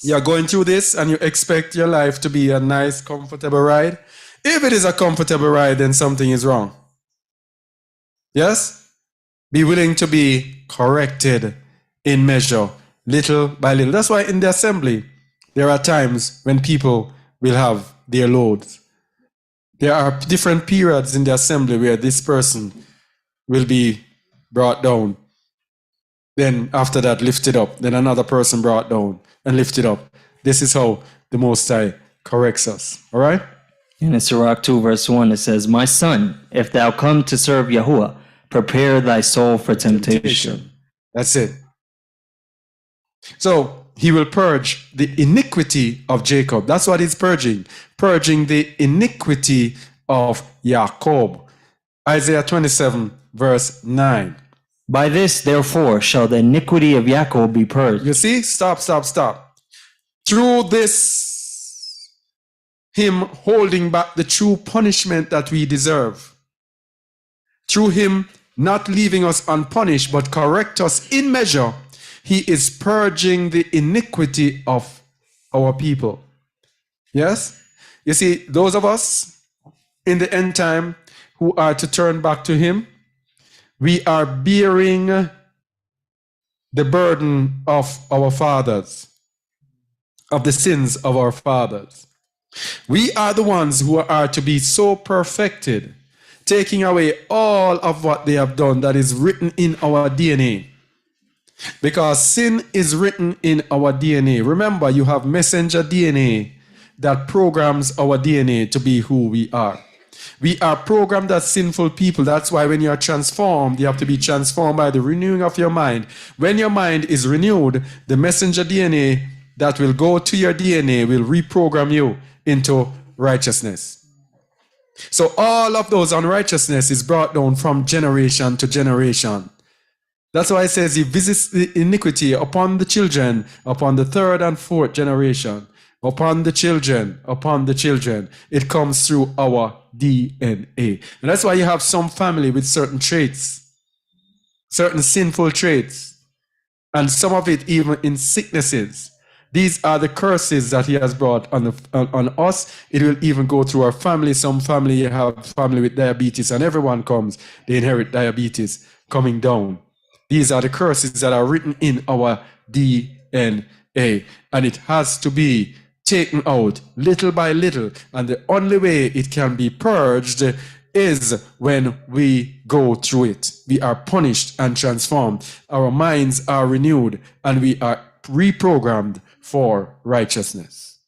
Speaker 1: you're going through this and you expect your life to be a nice, comfortable ride. If it is a comfortable ride, then something is wrong. Yes? Be willing to be corrected in measure, little by little. That's why in the assembly, there are times when people will have their loads. There are different periods in the assembly where this person will be brought down. Then after that, lifted up. Then another person brought down and lifted up. This is how the Most High corrects us. All right?
Speaker 2: In Sirach 2 verse 1, it says, My son, if thou come to serve Yahuwah, prepare thy soul for temptation.
Speaker 1: That's it. So he will purge the iniquity of Jacob. That's what he's purging. Purging the iniquity of Jacob. Isaiah 27, verse 9.
Speaker 2: By this, therefore, shall the iniquity of Jacob be purged.
Speaker 1: You see? Stop. Through this, him holding back the true punishment that we deserve. Through him not leaving us unpunished, but correct us in measure, he is purging the iniquity of our people. Yes? You see, those of us in the end time who are to turn back to him, we are bearing the burden of our fathers, of the sins of our fathers. We are the ones who are to be so perfected, taking away all of what they have done that is written in our DNA. Because sin is written in our DNA. Remember, you have messenger DNA that programs our DNA to be who we are. We are programmed as sinful people. That's why when you are transformed, you have to be transformed by the renewing of your mind. When your mind is renewed, the messenger DNA that will go to your DNA will reprogram you into righteousness. So all of those unrighteousness is brought down from generation to generation. That's why it says he visits the iniquity upon the children, upon the third and fourth generation, upon the children, upon the children. It comes through our DNA. And that's why you have some family with certain traits, certain sinful traits, and some of it even in sicknesses. These are the curses that he has brought on us. It will even go through our family. Some family have family with diabetes, and everyone comes, they inherit diabetes coming down. These are the curses that are written in our DNA, and it has to be taken out little by little. And the only way it can be purged is when we go through it. We are punished and transformed. Our minds are renewed, and we are reprogrammed for righteousness.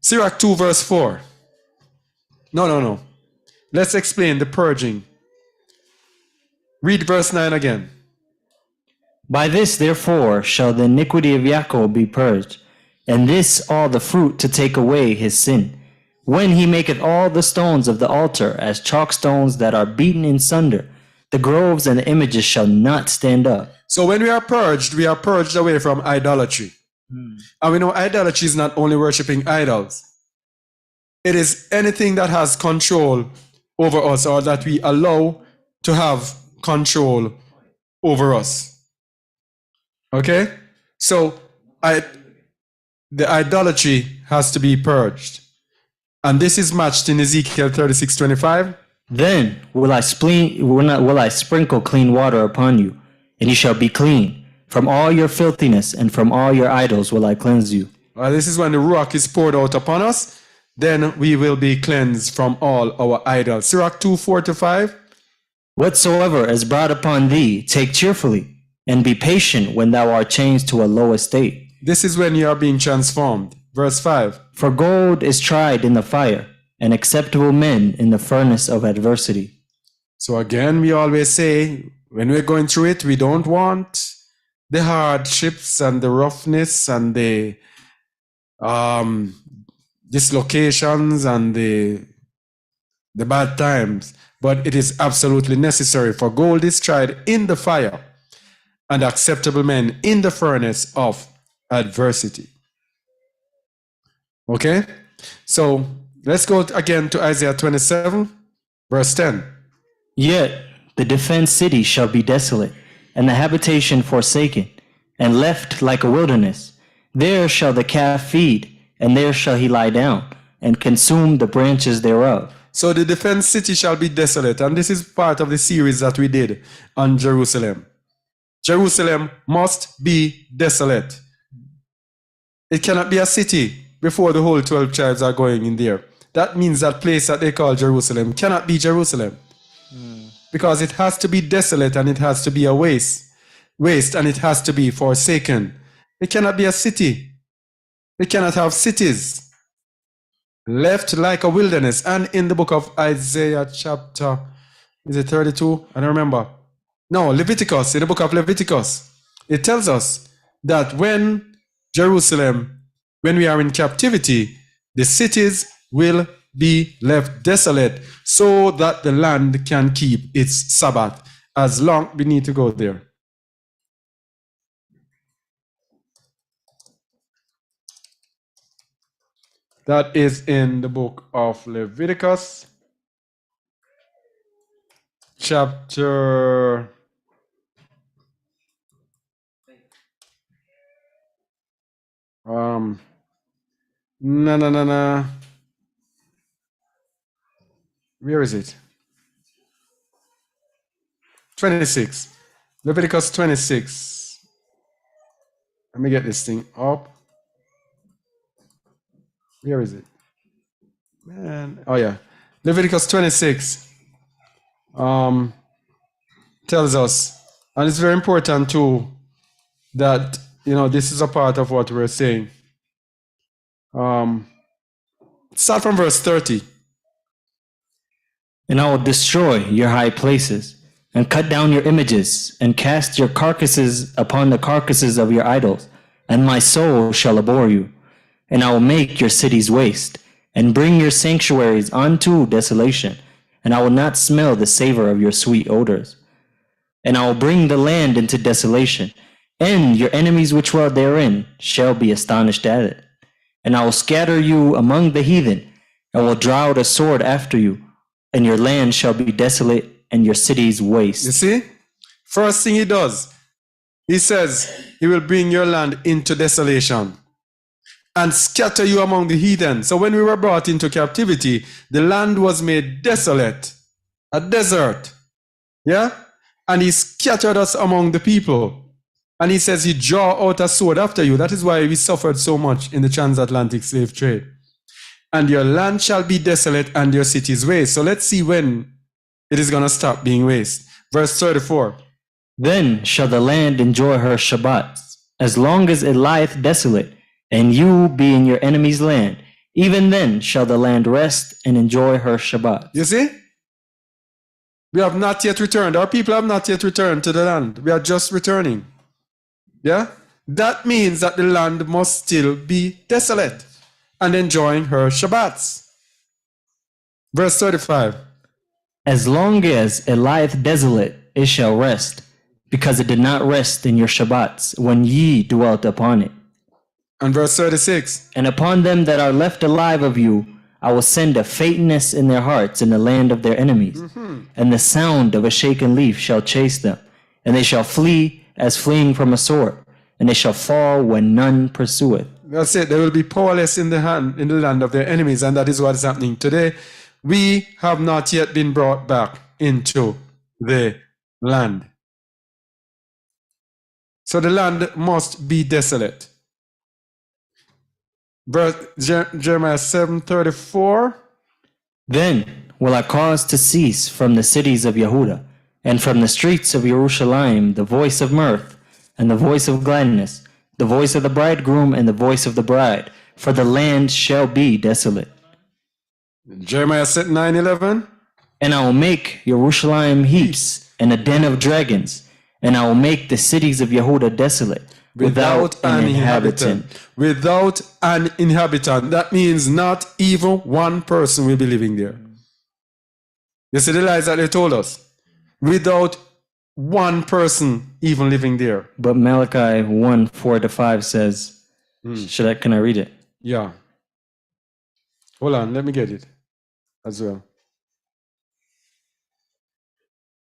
Speaker 1: Sirach 2 verse 4. No. Let's explain the purging. Read verse 9 again.
Speaker 2: By this, therefore, shall the iniquity of Jacob be purged, and this all the fruit to take away his sin. When he maketh all the stones of the altar as chalk stones that are beaten in sunder, the groves and the images shall not stand up.
Speaker 1: So when we are purged away from idolatry. And we know idolatry is not only worshiping idols. It is anything that has control over us, or that we allow to have control over us. Okay? So the idolatry has to be purged. And this is matched in Ezekiel 36:25.
Speaker 2: Then will I sprinkle clean water upon you, and you shall be clean. From all your filthiness and from all your idols will I cleanse you.
Speaker 1: This is when the Ruach is poured out upon us. Then we will be cleansed from all our idols. Sirach 2:4-5.
Speaker 2: Whatsoever is brought upon thee, take cheerfully, and be patient when thou art changed to a low estate.
Speaker 1: This is when you are being transformed. Verse 5.
Speaker 2: For gold is tried in the fire, and acceptable men in the furnace of adversity.
Speaker 1: So again, we always say, when we're going through it, we don't want the hardships and the roughness and the dislocations and the bad times. But it is absolutely necessary, for gold is tried in the fire, and acceptable men in the furnace of adversity. Okay? So let's go again to Isaiah 27, verse 10.
Speaker 2: Yet the defenced city shall be desolate, and the habitation forsaken, and left like a wilderness. There shall the calf feed, and there shall he lie down, and consume the branches thereof.
Speaker 1: So the defense city shall be desolate. And this is part of the series that we did on Jerusalem. Jerusalem must be desolate. It cannot be a city before the whole 12 tribes are going in there. That means that place that they call Jerusalem cannot be Jerusalem. Because it has to be desolate, and it has to be a waste, and it has to be forsaken. It cannot be a city. It cannot have cities. Left like a wilderness. And in the book of Isaiah chapter, is it 32? I don't remember. No, Leviticus, in the book of Leviticus, it tells us that when Jerusalem, when we are in captivity, the cities will be left desolate so that the land can keep its Sabbath. As long we need to go there. That is in the book of Leviticus, chapter where is it? 26. Leviticus 26. Let me get this thing up. Where is it? Man, oh yeah. Leviticus 26 tells us, and it's very important too, that this is a part of what we're saying. Start from verse 30.
Speaker 5: And I will destroy your high places, and cut down your images, and cast your carcasses upon the carcasses of your idols, and my soul shall abhor you. And I will make your cities waste, and bring your sanctuaries unto desolation, and I will not smell the savor of your sweet odors. And I will bring the land into desolation, and your enemies which dwell therein shall be astonished at it. And I will scatter you among the heathen, and will draw out a sword after you, and your land shall be desolate, and your cities waste.
Speaker 1: You see? First thing he does, he says he will bring your land into desolation and scatter you among the heathen. So when we were brought into captivity, the land was made desolate, a desert. Yeah? And he scattered us among the people. And he says he draw out a sword after you. That is why we suffered so much in the transatlantic slave trade. And your land shall be desolate and your cities waste. So let's see when it is going to stop being waste. Verse 34.
Speaker 5: Then shall the land enjoy her Shabbats, as long as it lieth desolate, and you be in your enemy's land. Even then shall the land rest and enjoy her Shabbat.
Speaker 1: You see? We have not yet returned. Our people have not yet returned to the land. We are just returning. Yeah? That means that the land must still be desolate and enjoying her Shabbats. Verse 35.
Speaker 5: As long as it lieth desolate, it shall rest, because it did not rest in your Shabbats, when ye dwelt upon it.
Speaker 1: And verse 36.
Speaker 5: And upon them that are left alive of you, I will send a faintness in their hearts in the land of their enemies. And the sound of a shaken leaf shall chase them, and they shall flee as fleeing from a sword, and they shall fall when none pursueth.
Speaker 1: That's it. They will be powerless in the land of their enemies, and that is what is happening today. We have not yet been brought back into the land. So the land must be desolate. Jeremiah 7:34.
Speaker 5: Then will I cause to cease from the cities of Yehuda, and from the streets of Jerusalem, the voice of mirth, and the voice of gladness, the voice of the bridegroom, and the voice of the bride, for the land shall be desolate.
Speaker 1: Jeremiah 9:11.
Speaker 5: And I will make Jerusalem heaps, and a den of dragons, and I will make the cities of Yehuda desolate, without an inhabitant.
Speaker 1: Without an inhabitant. That means not even one person will be living there. You see the lies that they told us? Without one person even living there.
Speaker 5: But Malachi 1:4-5 says, can I read it?
Speaker 1: Yeah. Hold on, let me get it as well.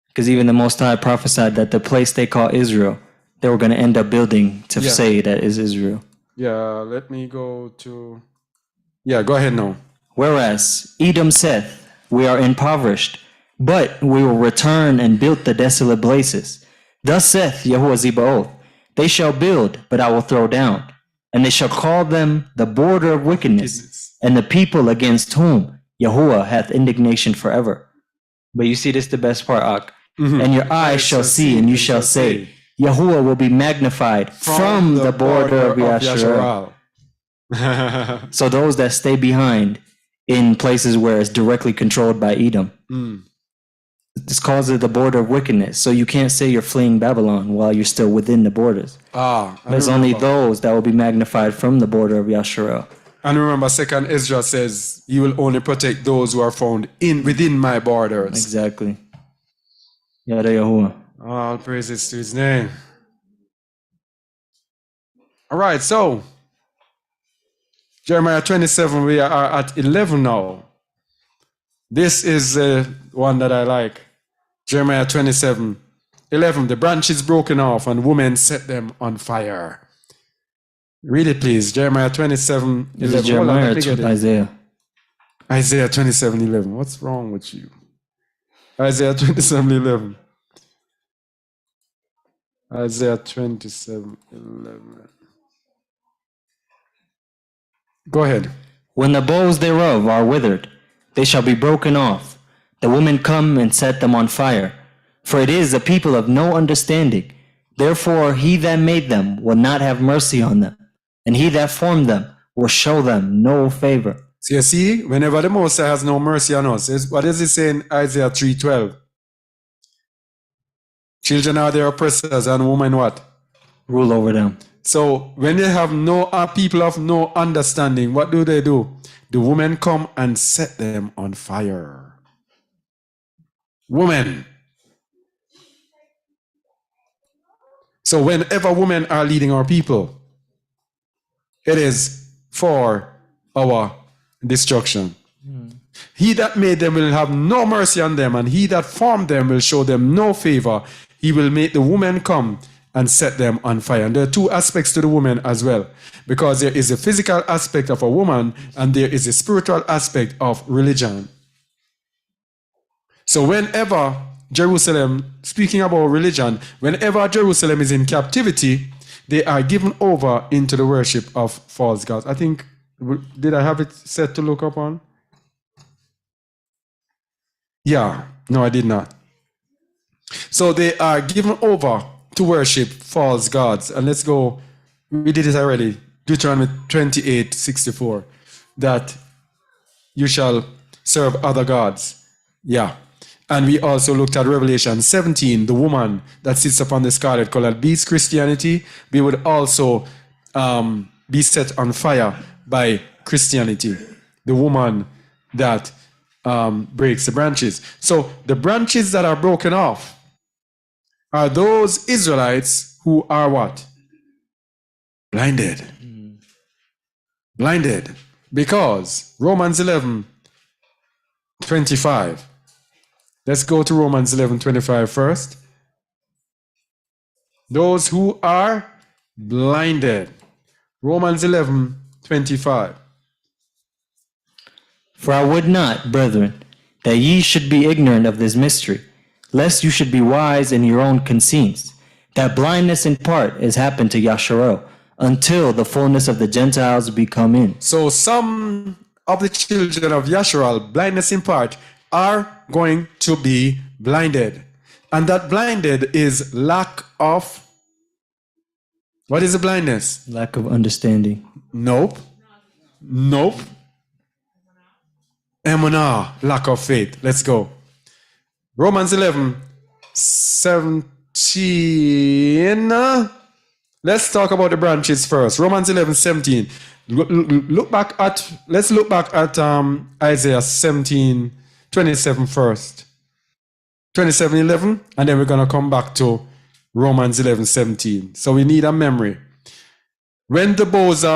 Speaker 5: Because even the Most High prophesied that the place they call Israel, they were going to end up building to say that is Israel.
Speaker 1: Yeah, let me go to... Yeah, go ahead now.
Speaker 5: Whereas Edom saith, we are impoverished, but we will return and build the desolate places. Thus saith Yahuwah Zebaoth, they shall build, but I will throw down, and they shall call them the border of wickedness, and the people against whom Yahuwah hath indignation forever. But you see, this is the best part, Ak. And your eyes shall see, and you shall say, Yahuwah will be magnified from the border of Yasharal. So those that stay behind in places where it's directly controlled by Edom, this calls it the border of wickedness. So you can't say you're fleeing Babylon while you're still within the borders. There's only those that will be magnified from the border of Yasharal.
Speaker 1: And remember, Second Ezra says, "You will only protect those who are found within my borders."
Speaker 5: Exactly. Yada Yahuwah.
Speaker 1: All praises to His name. All right, so Jeremiah 27, we are at 11 now. This is one that I like. Jeremiah 27, 11. The branch is broken off and women set them on fire. Read it, please. Jeremiah 27,
Speaker 5: Is
Speaker 1: 11.
Speaker 5: it Jeremiah
Speaker 1: Hold on,
Speaker 5: or
Speaker 1: let me get it.
Speaker 5: Isaiah?
Speaker 1: Isaiah 27, 11. What's wrong with you? Isaiah 27, 11. Isaiah 27, 11. Go ahead.
Speaker 5: When the boughs thereof are withered, they shall be broken off. The women come and set them on fire. For it is a people of no understanding. Therefore he that made them will not have mercy on them, and he that formed them will show them no favor.
Speaker 1: So you see, whenever the Most High has no mercy on us, what does it say in Isaiah 3:12? Children are their oppressors, and women what?
Speaker 5: Rule over them.
Speaker 1: So when they have people of no understanding, what do? The women come and set them on fire. Women. So whenever women are leading our people, it is for our destruction. He that made them will have no mercy on them, and he that formed them will show them no favor. He will make the woman come and set them on fire. And there are two aspects to the woman as well, because there is a physical aspect of a woman and there is a spiritual aspect of religion. So whenever Jerusalem, speaking about religion, whenever Jerusalem is in captivity, they are given over into the worship of false gods. I think, did I have it set to look up on? Yeah, no, I did not. So they are given over to worship false gods. And let's go, we did it already, Deuteronomy 28:64, that you shall serve other gods. Yeah. And we also looked at Revelation 17, the woman that sits upon the scarlet colored beast, Christianity. We would also be set on fire by Christianity, the woman that breaks the branches. So the branches that are broken off are those Israelites who are what? Blinded. Blinded. Because Romans 11:25. Let's go to Romans 11:25 first. Those who are blinded. Romans 11:25.
Speaker 5: For I would not, brethren, that ye should be ignorant of this mystery, lest you should be wise in your own conceits, that blindness in part is happened to Yasharal, until the fullness of the Gentiles be come in.
Speaker 1: So some of the children of Yasharal, blindness in part, are going to be blinded. And that blinded is lack of, what is the blindness?
Speaker 5: Lack of understanding.
Speaker 1: Nope. Nope. Emunah, lack of faith. Let's go. Romans 11:17. Let's talk about the branches first. Romans 11:17. Let's look back at Isaiah 17:27 first. 27:11, and then we're going to come back to Romans 11:17. So we need a memory. When the boughs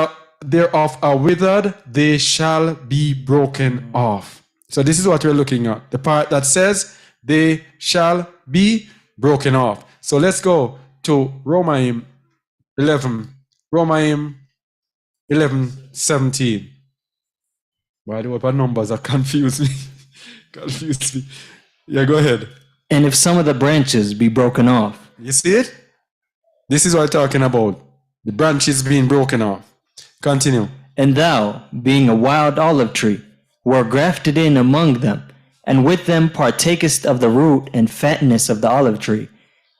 Speaker 1: thereof are withered, they shall be broken off. So this is what we're looking at. The part that says they shall be broken off. So let's go to Romaim 11:17. Why do what numbers are confuse me? Confuse me. Yeah, go ahead.
Speaker 5: And if some of the branches be broken off,
Speaker 1: You see it? This is what I'm talking about. The branches being broken off. Continue.
Speaker 5: and thou, being a wild olive tree, were grafted in among them, and with them partakest of the root and fatness of the olive tree.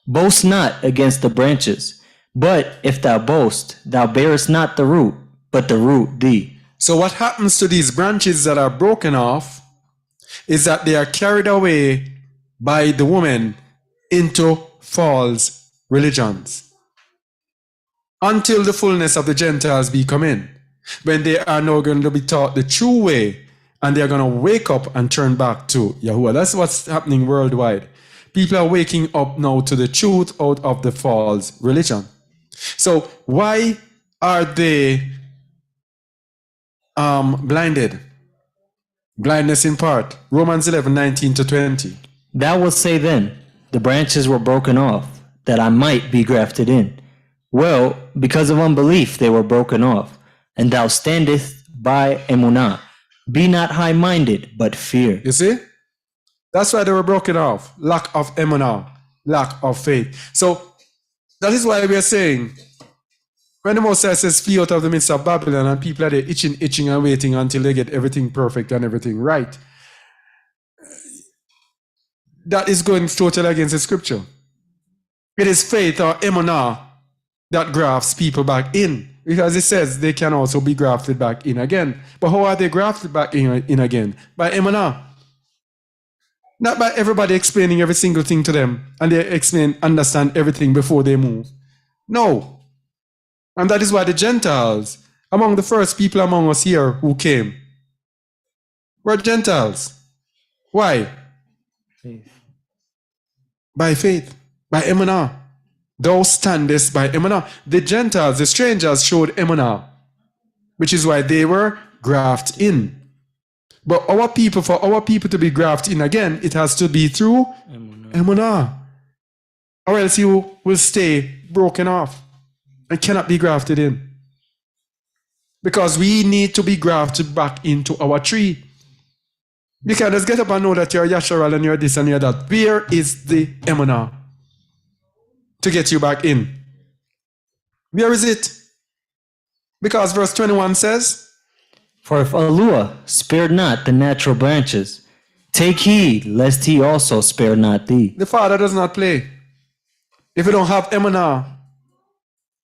Speaker 5: Boast not against the branches, but if thou boast, thou bearest not the root, but the root thee.
Speaker 1: So what happens to these branches that are broken off is that they are carried away by the woman into false religions until the fullness of the Gentiles be come in. when they are now going to be taught the true way, and they're going to wake up and turn back to Yahuwah. That's what's happening worldwide. People are waking up now to the truth out of the false religion. So why are they blinded? Blindness in part. Romans 11:19-20.
Speaker 5: Thou wilt say then, the branches were broken off, that I might be grafted in. Well, because of unbelief they were broken off, and thou standest by emunah. Be not high-minded, but fear.
Speaker 1: You see? That's why they were broken off. Lack of emunah, lack of faith. So that is why we are saying, when the Moses says, flee out of the midst of Babylon, and people are there itching and waiting until they get everything perfect and everything right, that is going totally against the scripture. It is faith or emunah that grafts people back in, because it says they can also be grafted back in again. But how are they grafted back in again? By emunah. Not by everybody explaining every single thing to them and they understand everything before they move. No. And that is why the Gentiles, among the first people among us here who came, were Gentiles. Why?
Speaker 5: Faith.
Speaker 1: By faith, by emunah. Thou standest by emunah. The Gentiles, the strangers, showed emunah, which is why they were grafted in. But our people, for our people to be grafted in again, it has to be through emunah. Or else you will stay broken off and cannot be grafted in. Because we need to be grafted back into our tree. You can't just get up and know that you're Yasharal and you're this and you're that. Where is the emunah to get you back in? Where is it? Because verse 21 says,
Speaker 5: For if Yahuwah spared not the natural branches, take heed lest he also spare not thee.
Speaker 1: the Father does not play. If you don't have emunah,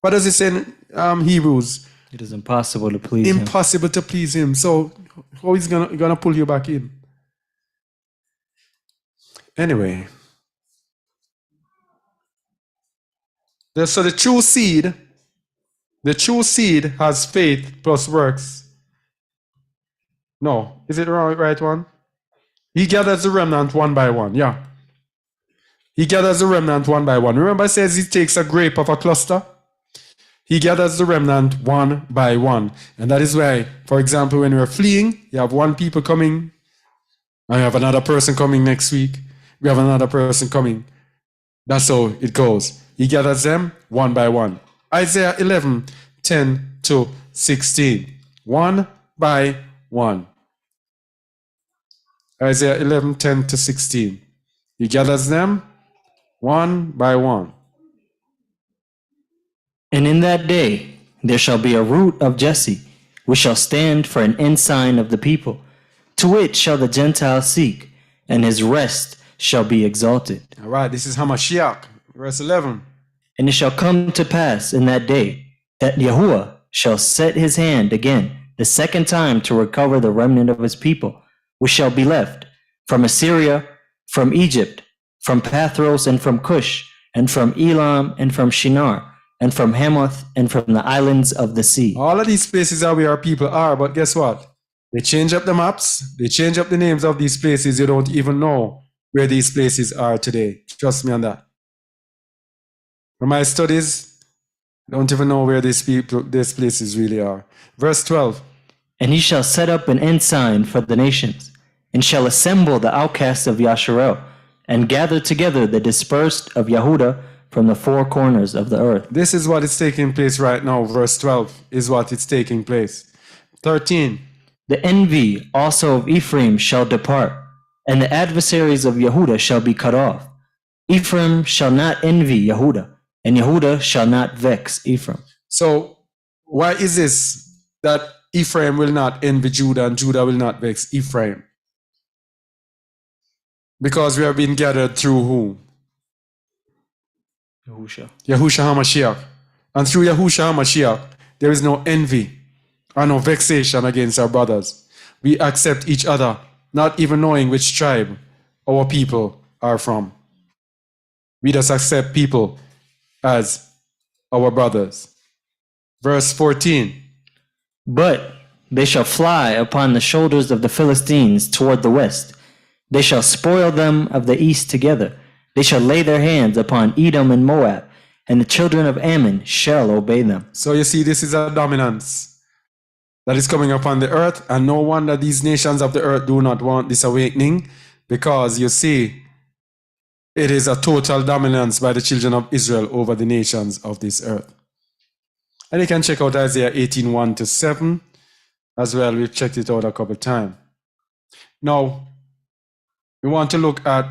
Speaker 1: what does it say in Hebrews?
Speaker 5: It is impossible to please him.
Speaker 1: Impossible to please him. So how is he gonna pull you back in? Anyway. So the true seed has faith plus works. No, is it the right one? He gathers the remnant one by one. Yeah. He gathers the remnant one by one. Remember, it says he takes a grape of a cluster. He gathers the remnant one by one. And that is why, for example, when we're fleeing, you have one people coming, and you have another person coming next week. We have another person coming. That's how it goes. He gathers them one by one. Isaiah 11:10-16. One by one. Isaiah 11:10-16. He gathers them one by one.
Speaker 5: And in that day there shall be a root of Jesse, which shall stand for an ensign of the people. To which shall the Gentiles seek, and his rest shall be exalted.
Speaker 1: All right, this is Hamashiach, verse 11.
Speaker 5: And it shall come to pass in that day that Yahuwah shall set his hand again the second time to recover the remnant of his people, which shall be left from Assyria, from Egypt, from Pathros, and from Cush, and from Elam, and from Shinar, and from Hamath, and from the islands of the sea.
Speaker 1: All of these places are where our people are, but guess what? They change up the maps, they change up the names of these places. You don't even know where these places are today. Trust me on that. From my studies, I don't even know where these places really are. Verse 12.
Speaker 5: And he shall set up an ensign for the nations, and shall assemble the outcasts of Yasharel, and gather together the dispersed of Yehuda from the four corners of the earth.
Speaker 1: This is what is taking place right now. Verse 12 is what is taking place. 13.
Speaker 5: The envy also of Ephraim shall depart, and the adversaries of Yehuda shall be cut off. Ephraim shall not envy Yehuda, and Yehuda shall not vex Ephraim.
Speaker 1: So why is this that Ephraim will not envy Judah and Judah will not vex Ephraim? Because we have been gathered through who?
Speaker 5: Yahusha.
Speaker 1: Yahushua HaMashiach. And through Yahushua HaMashiach, there is no envy or no vexation against our brothers. We accept each other, not even knowing which tribe our people are from. We just accept people as our brothers. Verse 14.
Speaker 5: But they shall fly upon the shoulders of the Philistines toward the west. They shall spoil them of the east together. They shall lay their hands upon Edom and Moab, and the children of Ammon shall obey them.
Speaker 1: So you see, this is a dominance that is coming upon the earth, and no wonder these nations of the earth do not want this awakening, because you see, it is a total dominance by the children of Israel over the nations of this earth. And you can check out Isaiah 18:1-7 as well. We've checked it out a couple of times. Now, we want to look at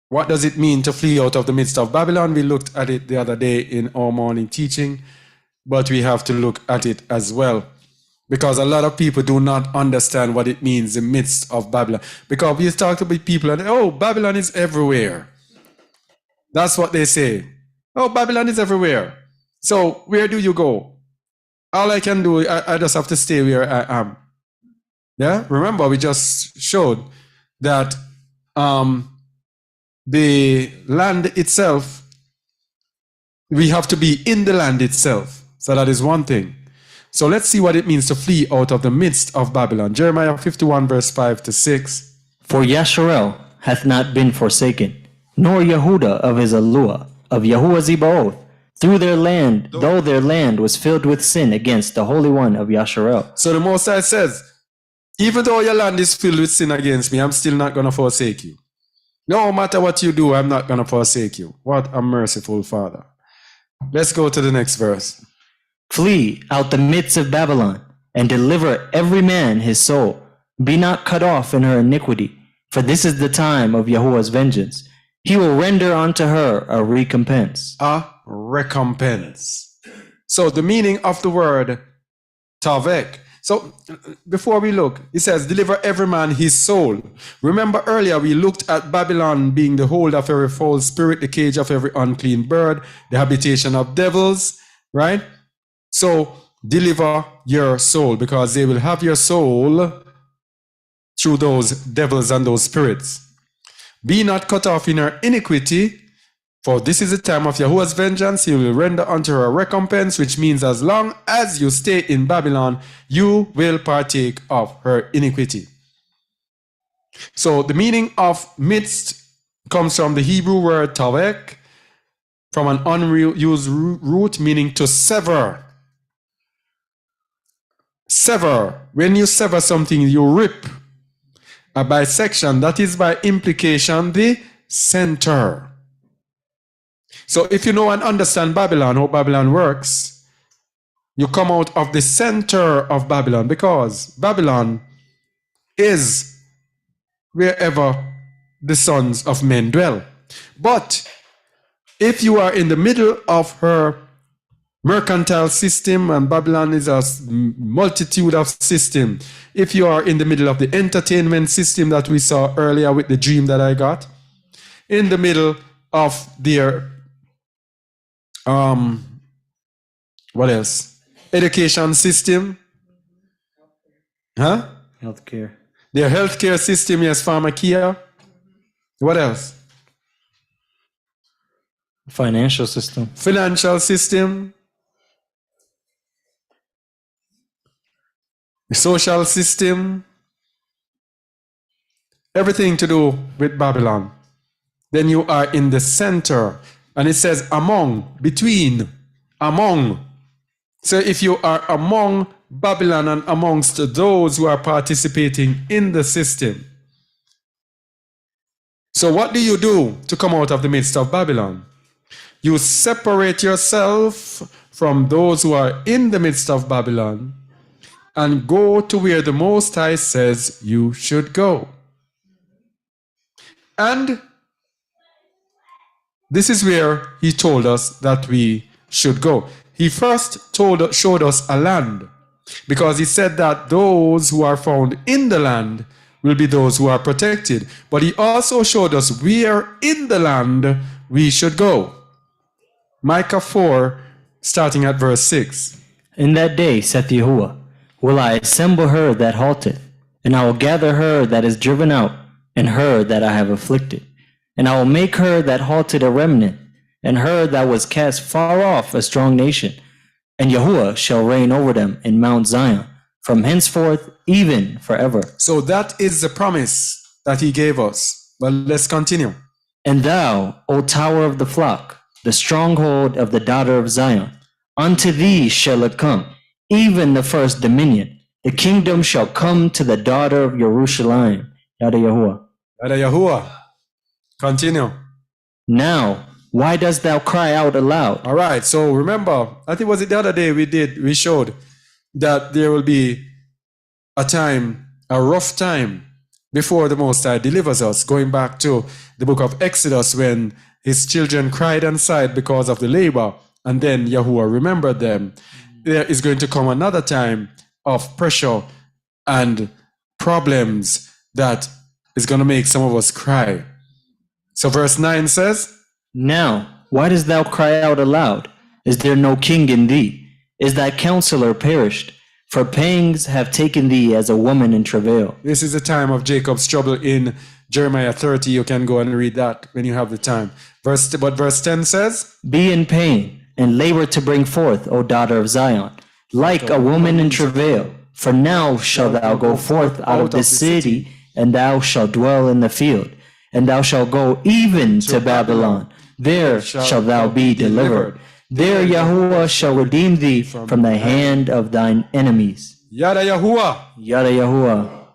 Speaker 1: what does it mean to flee out of the midst of Babylon. We looked at it the other day in our morning teaching, but we have to look at it as well, because a lot of people do not understand what it means in the midst of Babylon. Because we talk to people and, oh, Babylon is everywhere. That's what they say. Oh, Babylon is everywhere. So where do you go? All I can do, I just have to stay where I am. Yeah, remember we just showed that the land itself, we have to be in the land itself. So that is one thing. So let's see what it means to flee out of the midst of Babylon. Jeremiah 51:5-6.
Speaker 5: For Yasharel hath not been forsaken, nor Yehuda of his Alua, of Yahuwah Zebaoth, through their land, though their land was filled with sin against the Holy One of Yasharel.
Speaker 1: So the Most High says, even though your land is filled with sin against me, I'm still not going to forsake you. No matter what you do, I'm not going to forsake you. What a merciful Father. Let's go to the next verse.
Speaker 5: Flee out the midst of Babylon, and deliver every man his soul. Be not cut off in her iniquity, for this is the time of Yahuwah's vengeance. He will render unto her a recompense.
Speaker 1: A recompense. So the meaning of the word tavek. So before we look, it says, deliver every man his soul. Remember earlier we looked at Babylon being the hold of every foul spirit, the cage of every unclean bird, the habitation of devils, right? So deliver your soul, because they will have your soul through those devils and those spirits. Be not cut off in her iniquity, for this is the time of Yahuwah's vengeance. He will render unto her a recompense, which means as long as you stay in Babylon, you will partake of her iniquity. So the meaning of midst comes from the Hebrew word tavek, from an unused root meaning to sever. Sever. When you sever something, you rip. A bisection, that is by implication the center. So if you know and understand Babylon, how Babylon works, you come out of the center of Babylon, because Babylon is wherever the sons of men dwell. But if you are in the middle of her mercantile system, and Babylon is a multitude of systems. If you are in the middle of the entertainment system that we saw earlier with the dream that I got, in the middle of their what else? Education system. Huh?
Speaker 5: Healthcare.
Speaker 1: Their healthcare system, yes, pharmacia. What else?
Speaker 5: Financial system.
Speaker 1: Financial system. Social system, everything to do with Babylon. Then you are in the center, and it says among, between, among. So if you are among Babylon and amongst those who are participating in the system. So what do you do to come out of the midst of Babylon? You separate yourself from those who are in the midst of Babylon and go to where the Most High says you should go. And this is where he told us that we should go. He first showed us a land, because he said that those who are found in the land will be those who are protected. But he also showed us where in the land we should go. Micah 4, starting at verse 6.
Speaker 5: In that day, saith Yahuwah, will I assemble her that halteth, and I will gather her that is driven out, and her that I have afflicted. And I will make her that halted a remnant, and her that was cast far off a strong nation. And Yahuwah shall reign over them in Mount Zion, from henceforth even forever.
Speaker 1: So that is the promise that he gave us. But let's continue.
Speaker 5: And thou, O tower of the flock, the stronghold of the daughter of Zion, unto thee shall it come, even the first dominion. The kingdom shall come to the daughter of Jerusalem. Yada Yahuwah.
Speaker 1: Yada Yahuwah. Continue.
Speaker 5: Now, why dost thou cry out aloud?
Speaker 1: All right. So remember, I think was it the other day we showed that there will be a time, a rough time before the Most High delivers us, going back to the book of Exodus when his children cried and sighed because of the labor, and then Yahuwah remembered them. There is going to come another time of pressure and problems that is going to make some of us cry. So verse 9 says,
Speaker 5: Now, why dost thou cry out aloud? Is there no king in thee? Is thy counselor perished? For pangs have taken thee as a woman in travail.
Speaker 1: this is the time of Jacob's trouble in Jeremiah 30. You can go and read that when you have the time. Verse 10 says,
Speaker 5: Be in pain and labor to bring forth, O daughter of Zion, like a woman in travail. For now shalt thou go forth out of this city, and thou shalt dwell in the field, and thou shalt go even to Babylon. There shalt thou be delivered. There Yahuwah shall redeem thee from the hand of thine enemies.
Speaker 1: Yada Yahuwah.
Speaker 5: Yada Yahuwah.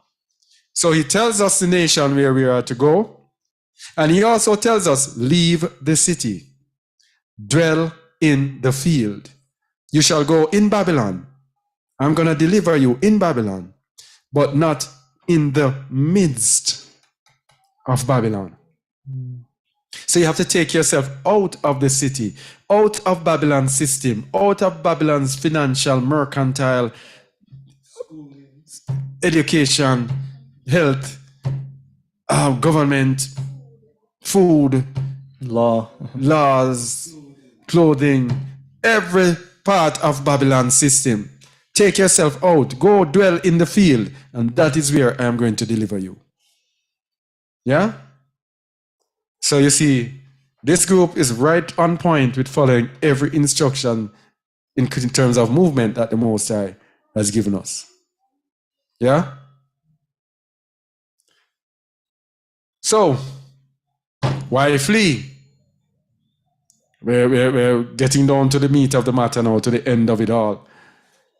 Speaker 1: So he tells us the nation where we are to go. And he also tells us, leave the city, dwell in the field. You shall go in Babylon. I'm going to deliver you in Babylon, but not in the midst of Babylon. So you have to take yourself out of the city, out of Babylon's system, out of Babylon's financial, mercantile, education, health, government, food,
Speaker 5: Law.
Speaker 1: laws, clothing, every part of Babylon's system. Take yourself out, go dwell in the field, and that is where I am going to deliver you. Yeah? So you see, this group is right on point with following every instruction in terms of movement that the Most High has given us. Yeah? So, why flee? We're getting down to the meat of the matter now, to the end of it all.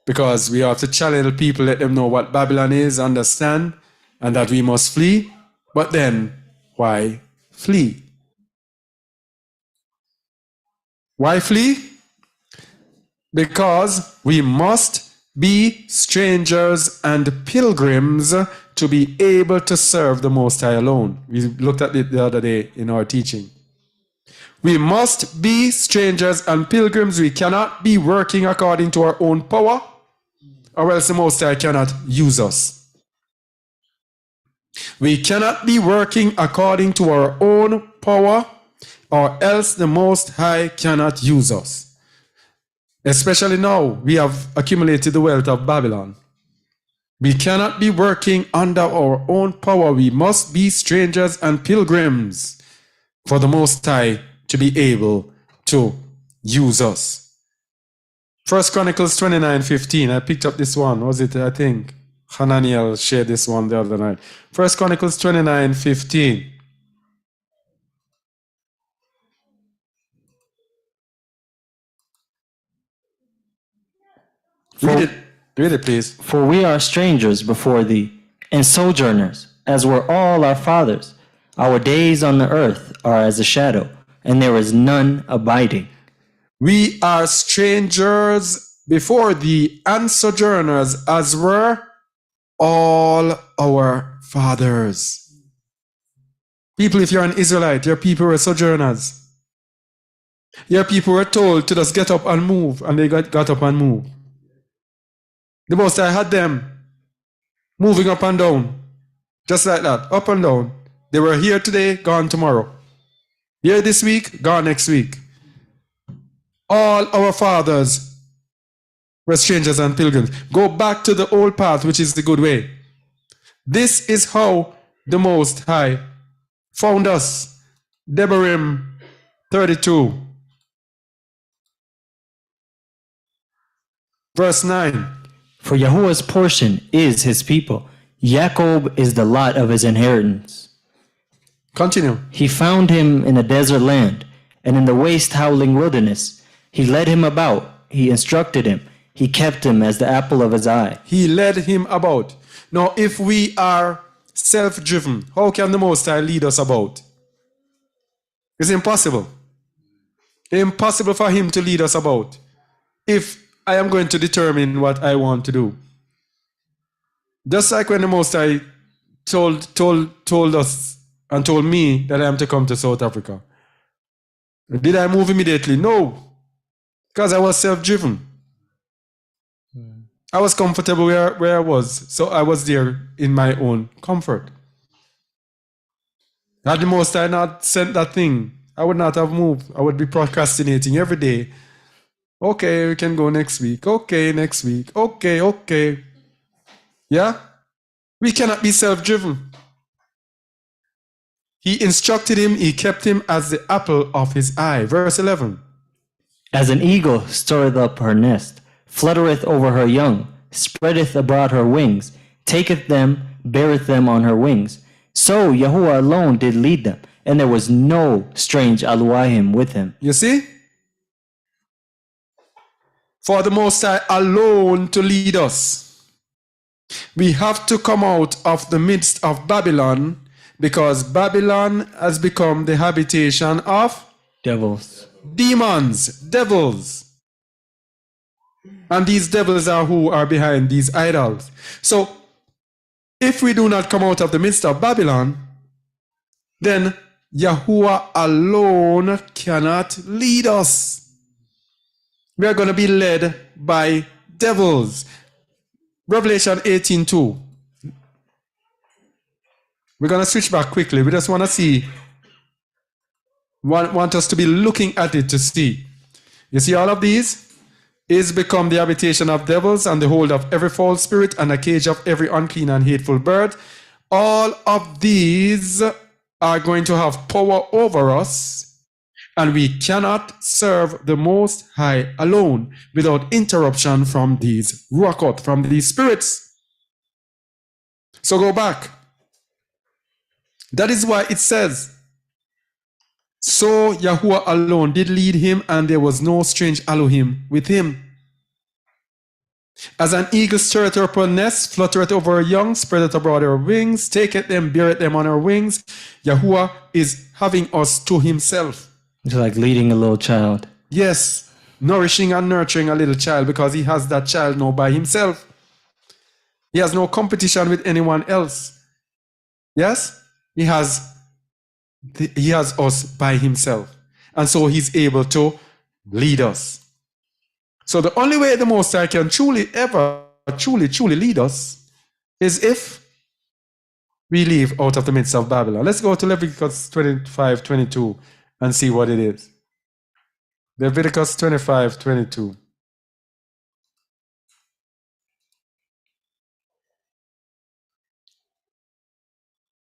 Speaker 1: Because we have to challenge people, let them know what Babylon is, understand, and that we must flee. But then, why flee? Why flee? Because we must be strangers and pilgrims to be able to serve the Most High alone. We looked at it the other day in our teaching. We must be strangers and pilgrims. We cannot be working according to our own power, or else the Most High cannot use us. We cannot be working according to our own power, or else the Most High cannot use us. Especially now, we have accumulated the wealth of Babylon. We cannot be working under our own power. We must be strangers and pilgrims for the Most High to be able to use us. 1 Chronicles 29:15. I picked up this one. Was it, I think, Hananiel shared this one the other night. 1 Chronicles 29:15. Read it, please.
Speaker 5: For we are strangers before thee, and sojourners, as were all our fathers. Our days on the earth are as a shadow, and there is none abiding.
Speaker 1: We are strangers before thee, and sojourners, as were all our fathers. People, if you're an Israelite, your people were sojourners. Your people were told to just get up and move, and they got up and moved. The Most High had them moving up and down, just like that, up and down. They were here today, gone tomorrow. Here this week, gone next week. All our fathers were strangers and pilgrims. Go back to the old path, which is the good way. This is how the Most High found us. Devarim 32. Verse 9.
Speaker 5: For Yahuwah's portion is his people. Jacob is the lot of his inheritance.
Speaker 1: Continue.
Speaker 5: He found him in a desert land, and in the waste howling wilderness. He led him about, he instructed him, he kept him as the apple of his eye.
Speaker 1: He led him about. Now, if we are self-driven, how can the Most High lead us about? It's impossible. Impossible for him to lead us about if I am going to determine what I want to do. Just like when the Most High told us and told me that I am to come to South Africa. Did I move immediately? No. Because I was self-driven. I was comfortable where I was. So I was there in my own comfort. Had the Most High not sent that thing, I would not have moved. I would be procrastinating every day. Okay, we can go next week. Okay, next week. Okay. Yeah? We cannot be self-driven. He instructed him, he kept him as the apple of his eye. Verse 11.
Speaker 5: As an eagle stirreth up her nest, fluttereth over her young, spreadeth abroad her wings, taketh them, beareth them on her wings. So Yahuwah alone did lead them, and there was no strange Elohim with him.
Speaker 1: You see? For the Most High alone to lead us. We have to come out of the midst of Babylon, because Babylon has become the habitation of
Speaker 5: Devils.
Speaker 1: demons, devils. And these devils are who are behind these idols. So, if we do not come out of the midst of Babylon, then Yahuwah alone cannot lead us. We are going to be led by devils. Revelation 18:2. We're going to switch back quickly. We just want to see, want us to be looking at it to see. You see all of these? Is become the habitation of devils and the hold of every foul spirit and a cage of every unclean and hateful bird. All of these are going to have power over us, and we cannot serve the Most High alone without interruption from these ruachot, from these spirits. So go back. That is why it says, so Yahuwah alone did lead him, and there was no strange Elohim with him. As an eagle stirreth up her nest, fluttereth over her young, spreadeth abroad her wings, taketh them, beareth them on her wings. Yahuwah is having us to himself.
Speaker 5: It's like leading a little child.
Speaker 1: Yes, nourishing and nurturing a little child, because he has that child now by himself. He has no competition with anyone else. Yes? He has us by himself. And so he's able to lead us. So the only way the Most High can truly lead us is if we leave out of the midst of Babylon. Let's go to Leviticus 25:22 and see what it is. Leviticus 25:22.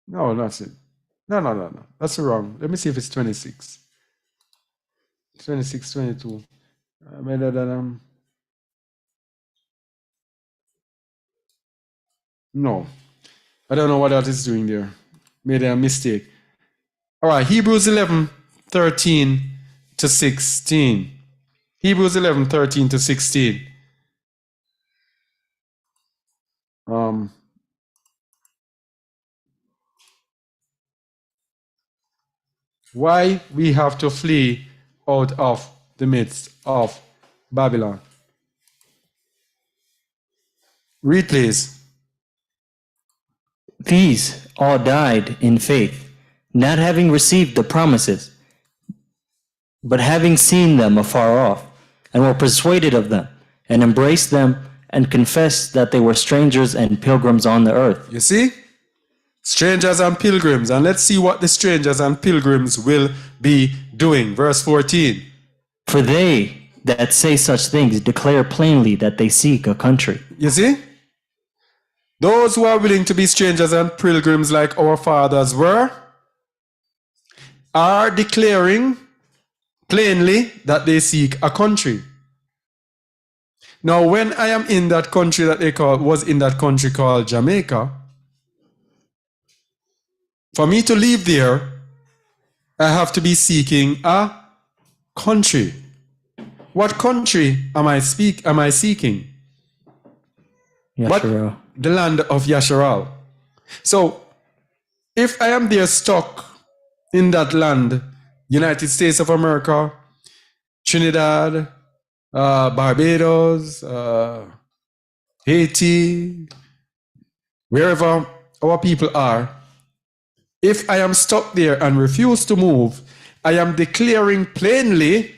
Speaker 1: No, that's it. No. That's wrong. Let me see if it's 26. 26:22. I made that no. I don't know what that is doing there. Made a mistake. All right, Hebrews 11:13 to 16. Hebrews 11:13 to 16. Why we have to flee out of the midst of Babylon. Read, please.
Speaker 5: These all died in faith, not having received the promises, but having seen them afar off, and were persuaded of them, and embraced them, and confessed that they were strangers and pilgrims on the earth.
Speaker 1: You see? Strangers and pilgrims. And let's see what the strangers and pilgrims will be doing. Verse 14.
Speaker 5: For they that say such things declare plainly that they seek a country.
Speaker 1: You see? Those who are willing to be strangers and pilgrims like our fathers were, are declaring plainly that they seek a country. Now, when I am in that country that was in that country called Jamaica, for me to live there, I have to be seeking a country. What country am I seeking?
Speaker 5: Yasharal.
Speaker 1: The land of Yasharal. So, if I am there stuck in that land, United States of America, Trinidad, Barbados, Haiti, wherever our people are, if I am stuck there and refuse to move, I am declaring plainly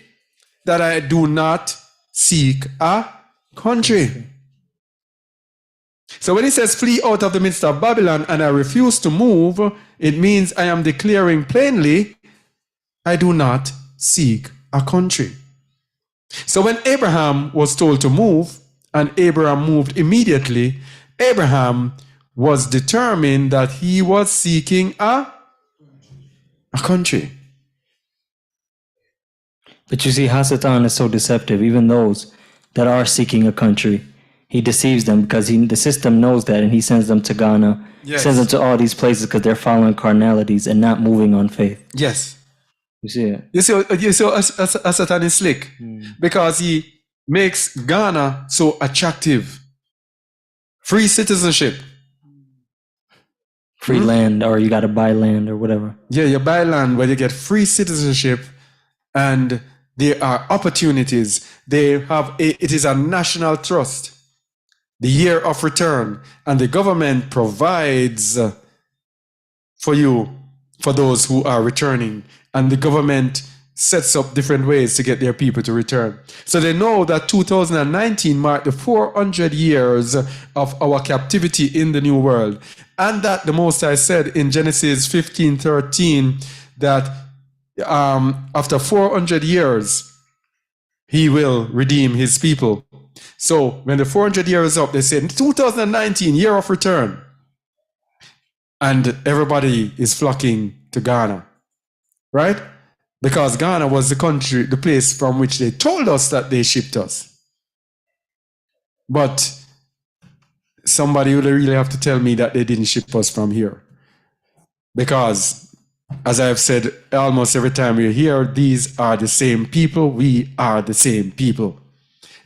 Speaker 1: that I do not seek a country. So when it says flee out of the midst of Babylon and I refuse to move, it means I am declaring plainly I do not seek a country. So when Abraham was told to move and Abraham moved immediately, Abraham was determined that he was seeking a country.
Speaker 5: But you see, Hasatan is so deceptive. Even those that are seeking a country, he deceives them because the system knows that, and he sends them to Ghana,
Speaker 1: Yes.
Speaker 5: sends them to all these places because they're following carnalities and not moving on faith.
Speaker 1: Yes.
Speaker 5: You see it?
Speaker 1: You see, Satan is slick because he makes Ghana so attractive. Free citizenship.
Speaker 5: Free land, or you got to buy land or whatever.
Speaker 1: Yeah, you buy land where you get free citizenship and there are opportunities. It is a national trust. The year of return, and the government provides for you, for those who are returning, and the government sets up different ways to get their people to return. So they know that 2019 marked the 400 years of our captivity in the New World, and that the Most High said in Genesis 15:13 that after 400 years, he will redeem his people. So when the 400 years is up, they said 2019, year of return. And everybody is flocking to Ghana, right? Because Ghana was the place from which they told us that they shipped us. But somebody would really have to tell me that they didn't ship us from here. Because, as I've said almost every time we're here, these are the same people. We are the same people.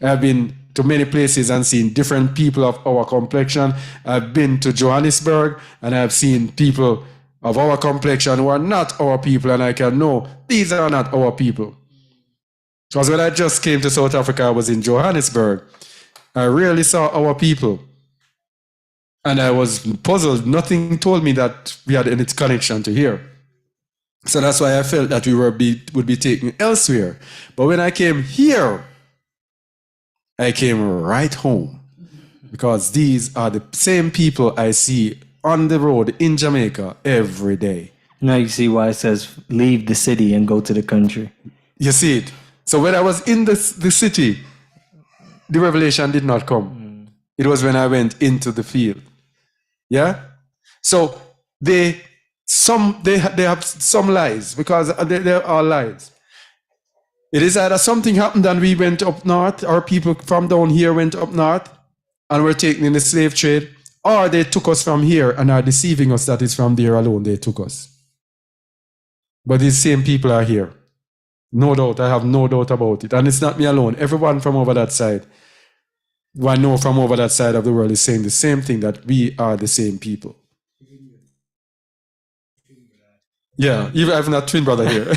Speaker 1: I've been to many places and seen different people of our complexion. I've been to Johannesburg and I've seen people of our complexion who are not our people, and I can know these are not our people. Because when I just came to South Africa, I was in Johannesburg. I rarely saw our people. And I was puzzled. Nothing told me that we had any connection to here. So that's why I felt that we would be taken elsewhere. But when I came here, I came right home, because these are the same people I see on the road in Jamaica every day.
Speaker 5: Now you see why it says leave the city and go to the country.
Speaker 1: You see it? So when I was in the city, the revelation did not come. It was when I went into the field. Yeah? So they have some lies, because they're all lies. It is either something happened and we went up north, or people from down here went up north and were taken in the slave trade, or they took us from here and are deceiving us that it's from there alone they took us. But these same people are here. No doubt, I have no doubt about it. And it's not me alone. Everyone from over that side, who I know from over that side of the world, is saying the same thing, that we are the same people. Yeah, even I have not twin brother here.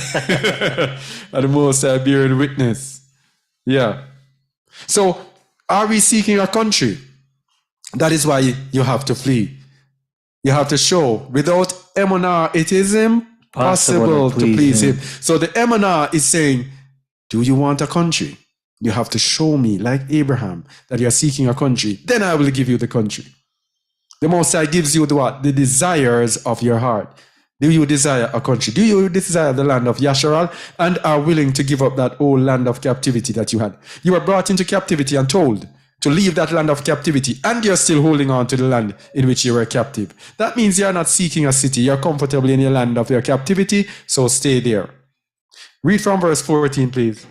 Speaker 1: At the most, I bear witness. Yeah. So, are we seeking a country? That is why you have to flee. You have to show. Without Emunah, it is impossible to please him. So the Emunah is saying, do you want a country? You have to show me, like Abraham, that you are seeking a country. Then I will give you the country. The Most High gives you the desires of your heart. Do you desire a country? Do you desire the land of Yasharal and are willing to give up that old land of captivity that you had? You were brought into captivity and told to leave that land of captivity, and you're still holding on to the land in which you were captive. That means you're not seeking a city. You're comfortable in your land of your captivity, so stay there. Read from verse 14, please.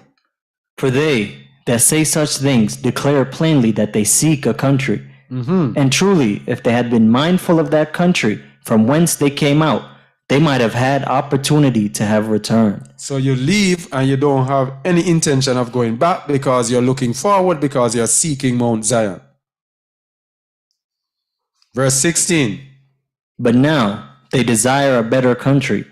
Speaker 5: For they, that say such things declare plainly that they seek a country. And truly, if they had been mindful of that country from whence they came out, they might have had opportunity to have returned.
Speaker 1: So you leave and you don't have any intention of going back because you're looking forward, because you're seeking Mount Zion. Verse 16.
Speaker 5: But now they desire a better country,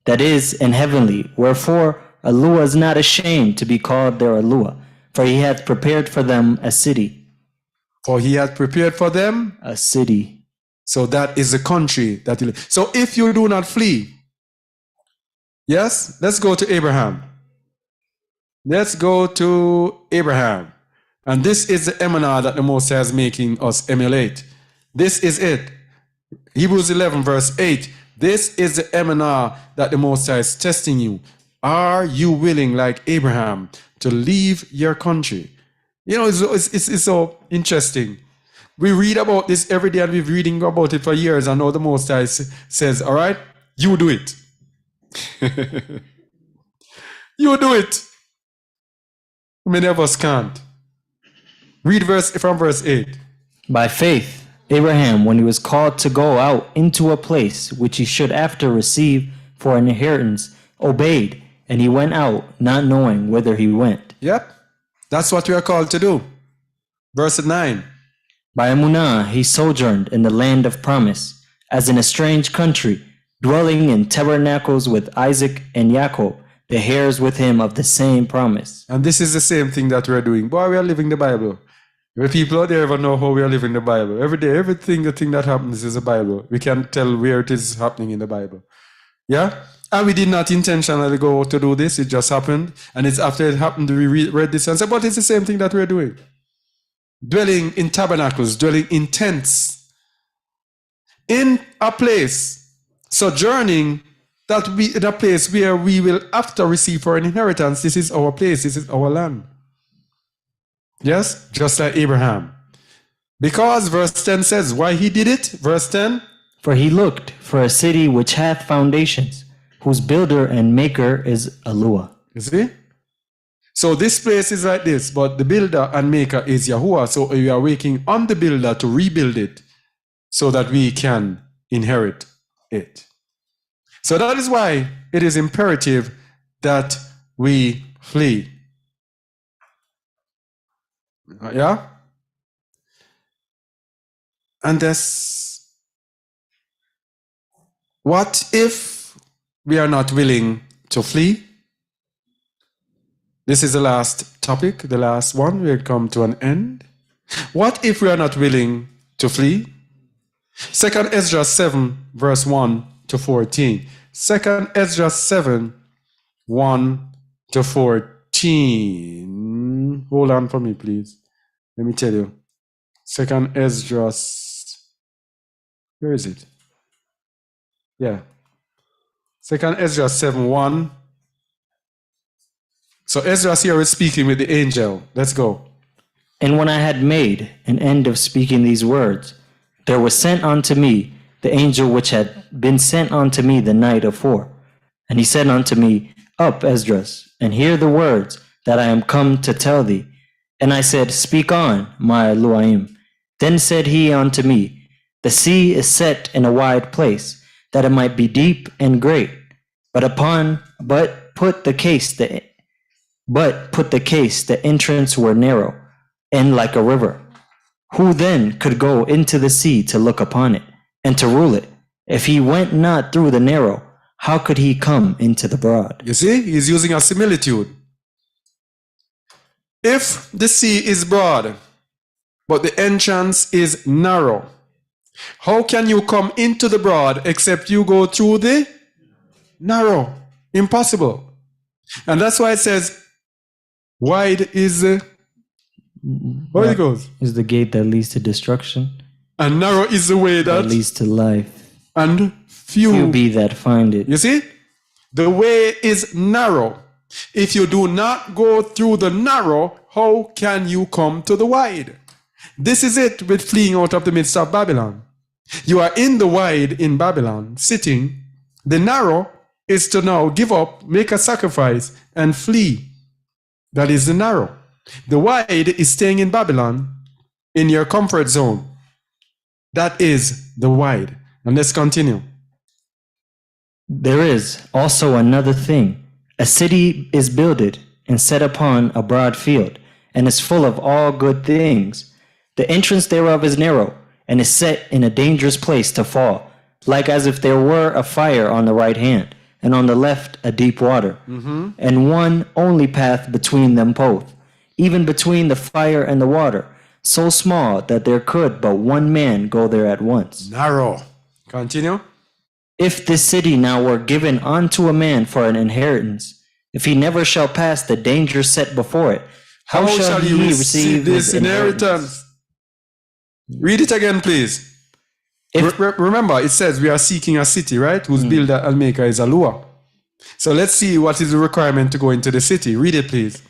Speaker 5: that is, in heavenly. Wherefore Eluah is not ashamed to be called their Eluah, for he hath prepared for them a city.
Speaker 1: For he hath prepared for them.
Speaker 5: A city.
Speaker 1: So that is the country that you live. So if you do not flee, yes, let's go to Abraham. Let's go to Abraham. And this is the emanah that the Most High is making us emulate. This is it. Hebrews 11 verse 8. This is the emanah that the Most High is testing you. Are you willing, like Abraham, to leave your country? You know, it's so interesting. We read about this every day and we've been reading about it for years, and now the Most High says, all right, you do it. You do it. Many of us can't. Read from verse 8.
Speaker 5: By faith, Abraham, when he was called to go out into a place which he should after receive for an inheritance, obeyed, and he went out, not knowing whither he went.
Speaker 1: Yep. That's what we are called to do. Verse 9.
Speaker 5: By Emunah he sojourned in the land of promise, as in a strange country, dwelling in tabernacles with Isaac and Jacob, the heirs with him of the same promise.
Speaker 1: And this is the same thing that we are doing. Boy, we are living the Bible. If people out there ever know how we are living the Bible, every day, the thing that happens is the Bible. We can tell where it is happening in the Bible. Yeah? And we did not intentionally go to do this. It just happened. And it's after it happened, we read this and said, but it's the same thing that we're doing. Dwelling in tabernacles, dwelling in tents, in a place, sojourning in a place where we will after receive for an inheritance. This is our place, this is our land. Yes, just like Abraham. Because verse 10 says why he did it. Verse 10.
Speaker 5: For he looked for a city which hath foundations, whose builder and maker is Eluah.
Speaker 1: You see? So this place is like this, but the builder and maker is Yahuwah. So we are waiting on the builder to rebuild it so that we can inherit it. So that is why it is imperative that we flee. Yeah? And that's what if we are not willing to flee? This is the last topic, the last one. We'll come to an end. What if we are not willing to flee? 2 Ezra 7, verse 1 to 14. 2 Ezra 7, 1 to 14. Hold on for me, please. Let me tell you. 2 Ezra. Where is it? Yeah. 2 Ezra 7, 1. So Ezra here is speaking with the angel. Let's go.
Speaker 5: And when I had made an end of speaking these words, there was sent unto me the angel which had been sent unto me the night afore. And he said unto me, Up, Esdras, and hear the words that I am come to tell thee. And I said, Speak on, my Elohim. Then said he unto me, The sea is set in a wide place, that it might be deep and great. But put the case the entrance were narrow, and like a river. Who then could go into the sea to look upon it, and to rule it? If he went not through the narrow, how could he come into the broad?
Speaker 1: You see, he's using a similitude. If the sea is broad, but the entrance is narrow, how can you come into the broad except you go through the narrow? Impossible. And that's why it says, wide is the... Where it goes?
Speaker 5: Is the gate that leads to destruction,
Speaker 1: and narrow is the way
Speaker 5: that leads to life,
Speaker 1: and few
Speaker 5: be that find it.
Speaker 1: You see? The way is narrow. If you do not go through the narrow, how can you come to the wide? This is it with fleeing out of the midst of Babylon. You are in the wide in Babylon, sitting. The narrow is to now give up, make a sacrifice, and flee. That is the narrow. The wide is staying in Babylon, in your comfort zone. That is the wide. And let's continue.
Speaker 5: There is also another thing. A city is builded and set upon a broad field, and is full of all good things. The entrance thereof is narrow, and is set in a dangerous place to fall, like as if there were a fire on the right hand, and on the left a deep water, and one only path between them both, even between the fire and the water, so small that there could but one man go there at once.
Speaker 1: Narrow. Continue.
Speaker 5: If this city now were given unto a man for an inheritance, if he never shall pass the danger set before it, how shall he receive
Speaker 1: this
Speaker 5: his inheritance?
Speaker 1: Read it again, please.
Speaker 5: If-
Speaker 1: Remember, it says we are seeking a city, right? Whose builder and maker is Alua. So let's see what is the requirement to go into the city. Read it, please.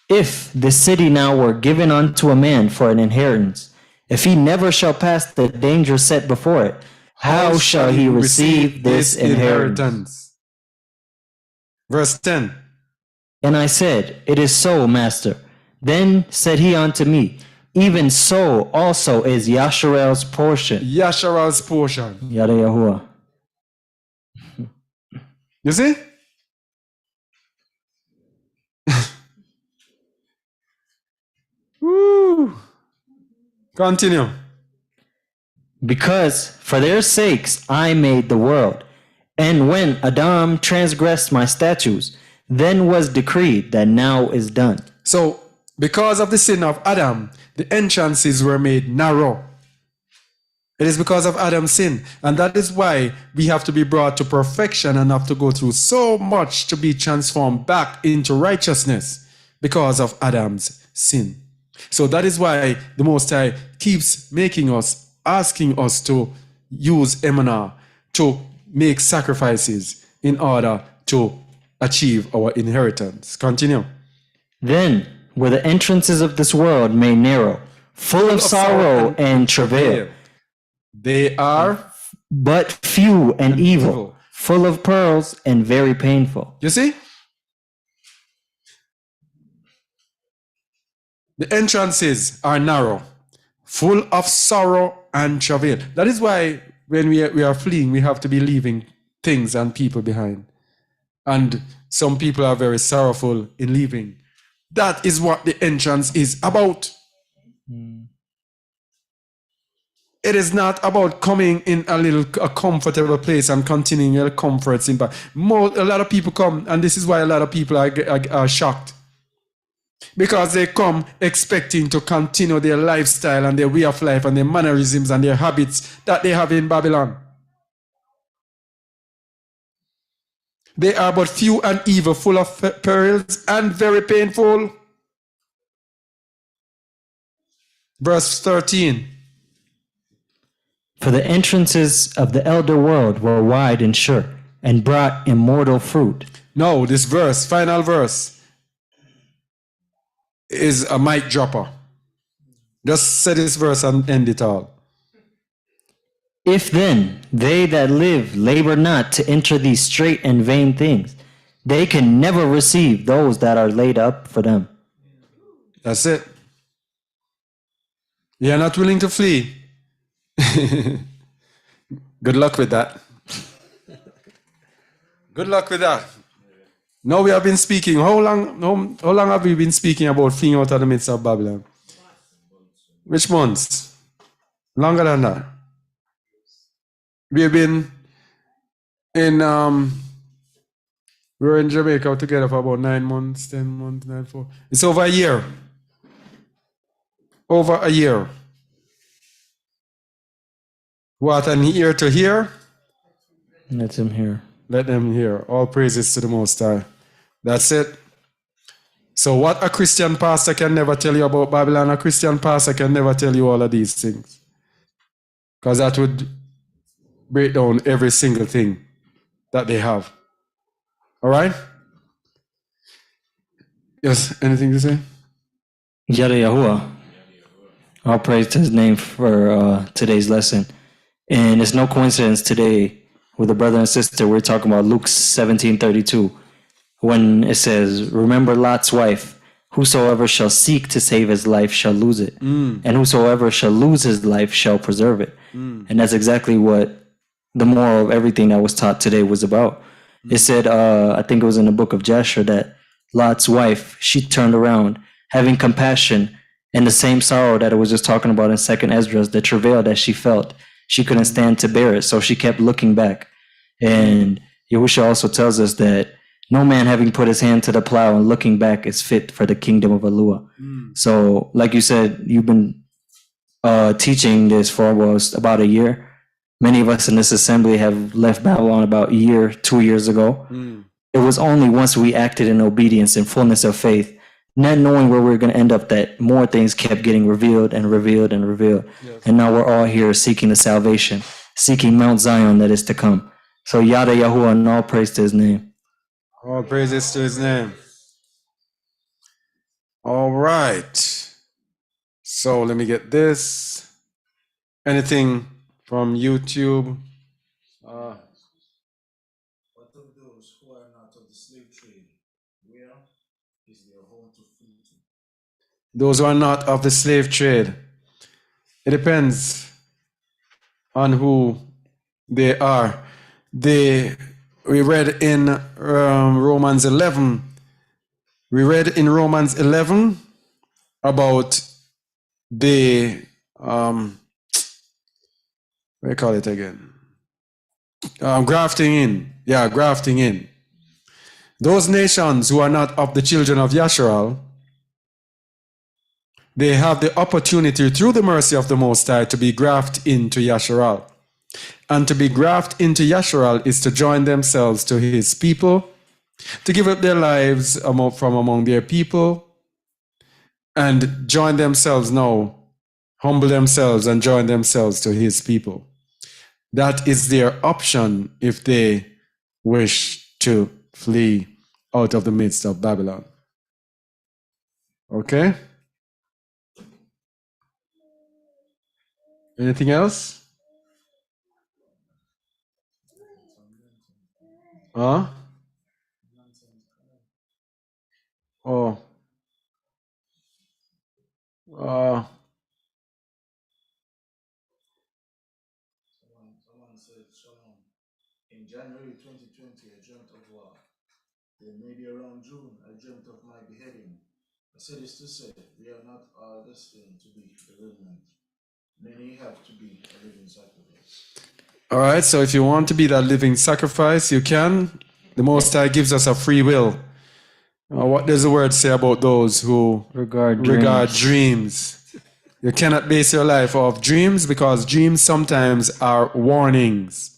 Speaker 5: If the city now were given unto a man for an inheritance, if he never shall pass the danger set before it, how shall he receive this inheritance?
Speaker 1: Verse 10.
Speaker 5: And I said, It is so, master. Then said he unto me, Even so also is Yasharel's portion.
Speaker 1: Yasharal's portion.
Speaker 5: Yada Yahuwah.
Speaker 1: You see? Woo. Continue.
Speaker 5: Because for their sakes I made the world. And when Adam transgressed my statutes, then was decreed that now is done.
Speaker 1: So, because of the sin of Adam, the entrances were made narrow. It is because of Adam's sin. And that is why we have to be brought to perfection and have to go through so much to be transformed back into righteousness because of Adam's sin. So that is why the Most High keeps making us, asking us to use Emunah, to make sacrifices in order to achieve our inheritance. Continue.
Speaker 5: Then were the entrances of this world made narrow, full of sorrow and travail,
Speaker 1: They are,
Speaker 5: but few and evil, full of pearls and very painful.
Speaker 1: you see? The entrances are narrow, full of sorrow and travail. That is why when we are fleeing, we have to be leaving things and people behind. And some people are very sorrowful in leaving. That is what the entrance is about. It is not about coming in a comfortable place and continuing your comforts. A lot of people come, and this is why a lot of people are shocked. Because they come expecting to continue their lifestyle and their way of life and their mannerisms and their habits that they have in Babylon. They are but few and evil, full of perils and very painful. Verse 13.
Speaker 5: For the entrances of the elder world were wide and sure, and brought immortal fruit.
Speaker 1: No, this verse, final verse, is a mic dropper. Just say this verse and end it all.
Speaker 5: If then they that live labor not to enter these straight and vain things, they can never receive those that are laid up for them.
Speaker 1: That's it. You're not willing to flee. Good luck with that. Good luck with that. Now we have been speaking. How long have we been speaking about fleeing out of the midst of Babylon? Which months? Longer than that. We've been in we were in Jamaica together for about 9 months, 10 months, 9, 4. It's over a year. Over a year. What an ear to hear.
Speaker 5: Let him hear.
Speaker 1: Let them hear. All praises to the Most High. That's it. So what a Christian pastor can never tell you about Babylon, a Christian pastor can never tell you all of these things. Because that would break down every single thing that they have. All right? Yes, anything to say?
Speaker 5: Yada Yahuwah. All praise to his name for today's lesson. And it's no coincidence today with a brother and sister, we're talking about Luke 17:32, when it says, remember Lot's wife. Whosoever shall seek to save his life shall lose it, and whosoever shall lose his life shall preserve it. And that's exactly what the moral of everything that was taught today was about. It said, I think it was in the book of Jasher, that Lot's wife, she turned around, having compassion and the same sorrow that it was just talking about in 2nd Esdras, the travail that she felt. She couldn't stand to bear it, so she kept looking back. And Yahushua also tells us that no man having put his hand to the plow and looking back is fit for the kingdom of Alua. So, like you said, you've been teaching this for almost about a year. Many of us in this assembly have left Babylon about a year, 2 years ago. It was only once we acted in obedience and fullness of faith, not knowing where we were going to end up, that more things kept getting revealed and revealed and revealed. Yes. And now we're all here seeking the salvation, seeking Mount Zion that is to come. So Yada Yahuwah, and all praise to his name.
Speaker 1: All praises to his name. All right. So let me get this. Anything from YouTube?
Speaker 3: What of those who are not of the slave trade? Where is their home to flee to?
Speaker 1: Those who are not of the slave trade. It depends on who they are. We read in Romans 11. We read in Romans 11 about the what do you call it again? Grafting in. Yeah, grafting in. Those nations who are not of the children of Yasharal, they have the opportunity through the mercy of the Most High to be grafted into Yasharal. And to be grafted into Yasharal is to join themselves to his people, to give up their lives from among their people, and join themselves now, humble themselves and join themselves to his people. That is their option if they wish to flee out of the midst of Babylon. Okay? Anything else? Huh? Oh.
Speaker 3: Someone said, Shalom. In January 2020, I dreamt of war. Then maybe around June, I dreamt of my beheading. I said this to say, we are not all destined to be the remnant. Many have to be a living sacrifice.
Speaker 1: All right, so if you want to be that living sacrifice, you can. The Most High gives us a free will. What does the word say about those who regard dreams? You cannot base your life off dreams because dreams sometimes are warnings.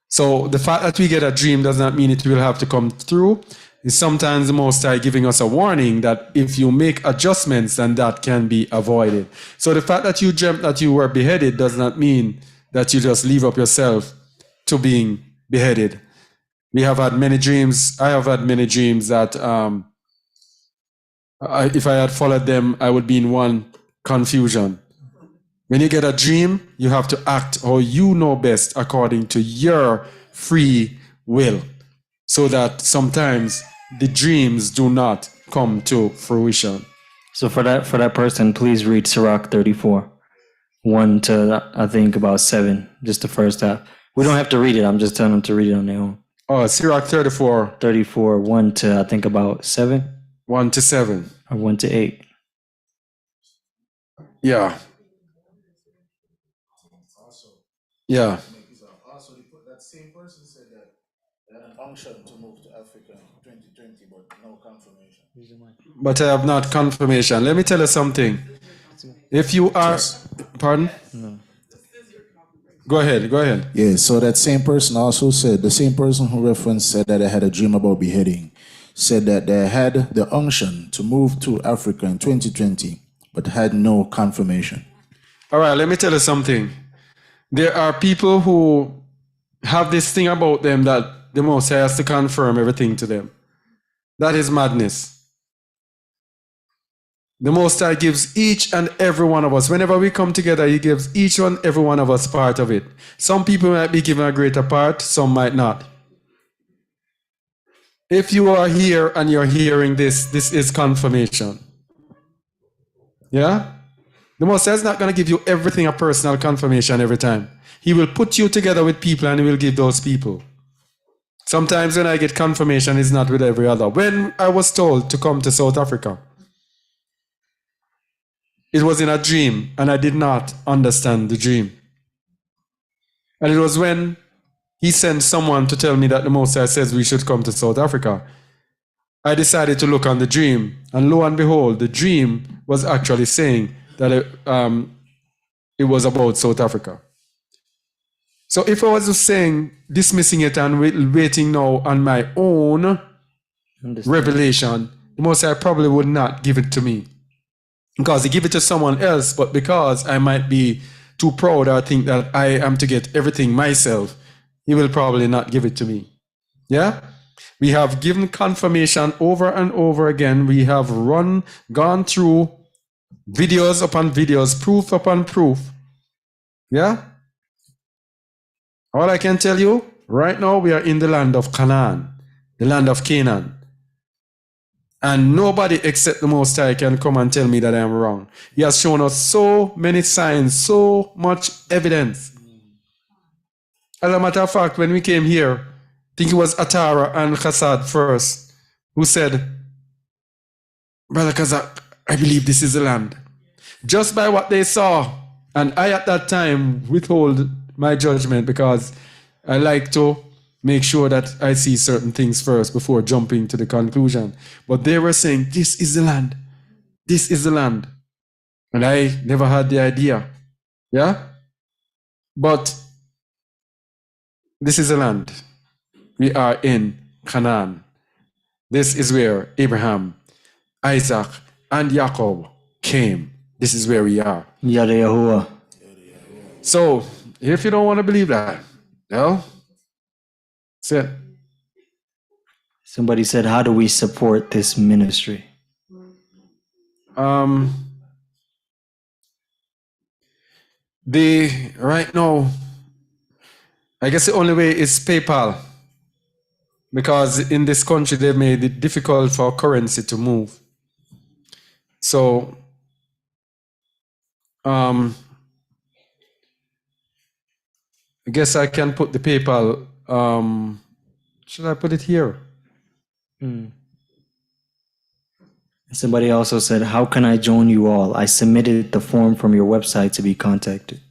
Speaker 1: So the fact that we get a dream does not mean it will have to come through. It's sometimes the Most High giving us a warning that if you make adjustments, then that can be avoided. So the fact that you dreamt that you were beheaded does not mean that you just leave up yourself to being beheaded. We have had many dreams. I have had many dreams that if I had followed them, I would be in one confusion. When you get a dream, you have to act how you know best according to your free will, so that sometimes the dreams do not come to fruition.
Speaker 5: So for that person, please read Sirach 34, 1 to I think about 7, just the first half. We don't have to read it. I'm just telling them to read it on their own.
Speaker 1: Oh, Sirach 34.
Speaker 5: 34, 1 to I think about 7.
Speaker 1: 1 to 7.
Speaker 5: Or 1 to 8.
Speaker 1: Yeah. Yeah.
Speaker 3: Also, that same person said that they had an unction to move to Africa in 2020, but no confirmation.
Speaker 1: But I have not confirmation. Let me tell you something. If you are, pardon?
Speaker 5: No.
Speaker 1: Go ahead.
Speaker 3: Yeah, so that same person also said, the same person who referenced said that they had a dream about beheading, said that they had the unction to move to Africa in 2020, but had no confirmation.
Speaker 1: All right, let me tell you something. There are people who have this thing about them that the Most High has to confirm everything to them. That is madness. The Most High gives each and every one of us, whenever we come together, He gives each and every one of us part of it. Some people might be given a greater part, some might not. If you are here and you're hearing this, this is confirmation. Yeah? The Most High is not going to give you everything a personal confirmation every time. He will put you together with people and he will give those people. Sometimes when I get confirmation, it's not with every other. When I was told to come to South Africa, it was in a dream and I did not understand the dream. And it was when he sent someone to tell me that the Most High says we should come to South Africa. I decided to look on the dream, and lo and behold, the dream was actually saying that it was about South Africa. So if I was just saying, dismissing it and waiting now on my own revelation, the Most High probably would not give it to me. Because he give it to someone else, but because I might be too proud or think that I am to get everything myself, he will probably not give it to me. Yeah? We have given confirmation over and over again. We have gone through videos upon videos, proof upon proof. Yeah? All I can tell you, right now we are in the land of Canaan, the land of Canaan. And nobody except the Most High can come and tell me that I am wrong. He has shown us so many signs, so much evidence. As a matter of fact, when we came here, I think it was Atara and Hassad first who said, Brother Kazak, I believe this is the land. Just by what they saw. And I at that time withhold my judgment because I like to make sure that I see certain things first before jumping to the conclusion. But they were saying, this is the land. This is the land. And I never had the idea. Yeah? But this is the land. We are in Canaan. This is where Abraham, Isaac, and Jacob came. This is where we are.
Speaker 5: Yada Yahuwah.
Speaker 1: So, if you don't want to believe that, well, that's it.
Speaker 5: Somebody said, how do we support this ministry?
Speaker 1: Right now, I guess the only way is PayPal. Because in this country, they've made it difficult for currency to move. So, I guess I can put the PayPal. Should I put it here?
Speaker 5: Somebody also said, how can I join you all? I submitted the form from your website to be contacted.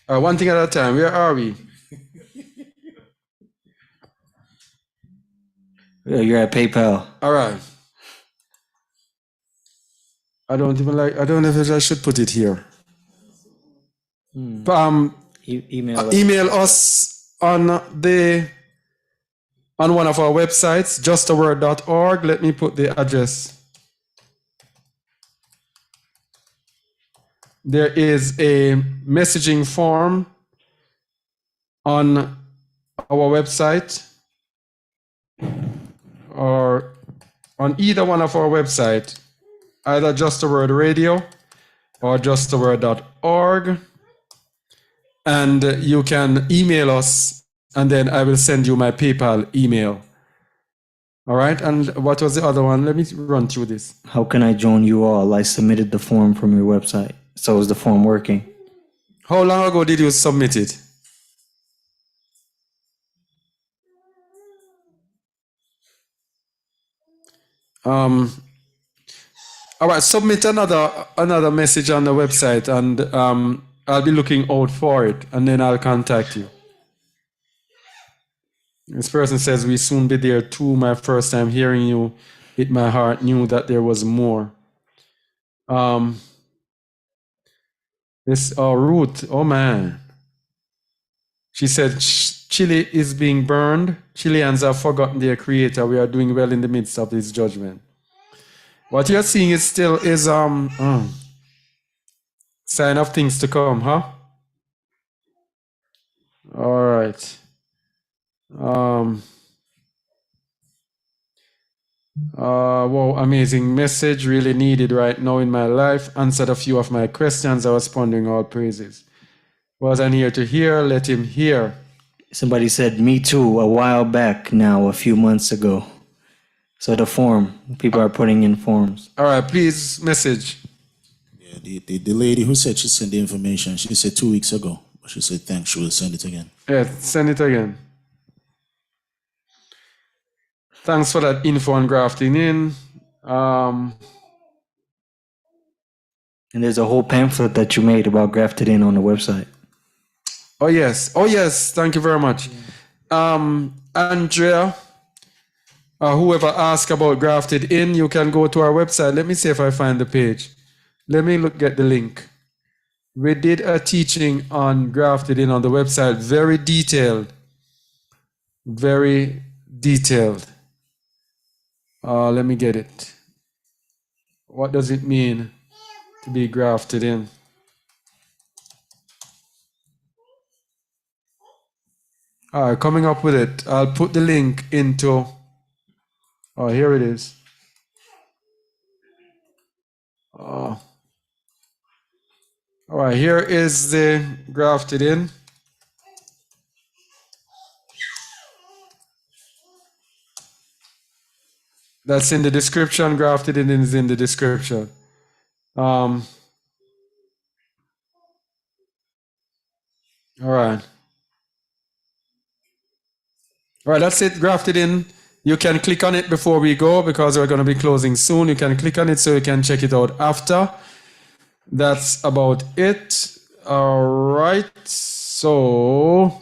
Speaker 1: One thing at a time. Where are we?
Speaker 5: You're at PayPal.
Speaker 1: All right. I don't know if I should put it here. Email us on one of our websites, justaword.org. Let me put the address. There is a messaging form on our website or on either one of our websites, either Just a Word Radio or justaword.org. And you can email us, and then I will send you my PayPal email. All right. And what was the other one? Let me run through this.
Speaker 5: How can I join you all? I submitted the form from your website. So is the form working?
Speaker 1: How long ago did you submit it? All right, submit another message on the website, and I'll be looking out for it, and then I'll contact you. This person says, we soon be there too. My first time hearing you, hit my heart, knew that there was more. Ruth, oh man. She said, Chile is being burned. Chileans have forgotten their creator. We are doing well in the midst of this judgment. What you're seeing is still sign of things to come, huh? All right. Wow, amazing message, really needed right now in my life. Answered a few of my questions. I was pondering all praises. Wasn't here to hear, let him hear.
Speaker 5: Somebody said me too a while back now, a few months ago. So the form, people are putting in forms.
Speaker 1: All right, please message.
Speaker 3: Yeah, the lady who said she sent the information, she said 2 weeks ago. But she said thanks, she will send it again.
Speaker 1: Yeah, send it again. Thanks for that info on grafting in.
Speaker 5: And there's a whole pamphlet that you made about grafted in on the website.
Speaker 1: Oh yes. Thank you very much. Andrea, whoever asked about grafted in, you can go to our website. Let me see if I find the page. Let me get the link. We did a teaching on grafted in on the website, very detailed. Very detailed. Let me get it. What does it mean to be grafted in? All right, coming up with it. I'll put the link into. Oh, here it is. All right, here is the grafted in. That's in the description. Grafted in is in the description. All right. All right, that's it. Grafted in. You can click on it before we go because we're going to be closing soon. You can click on it so you can check it out after. That's about it. All right. So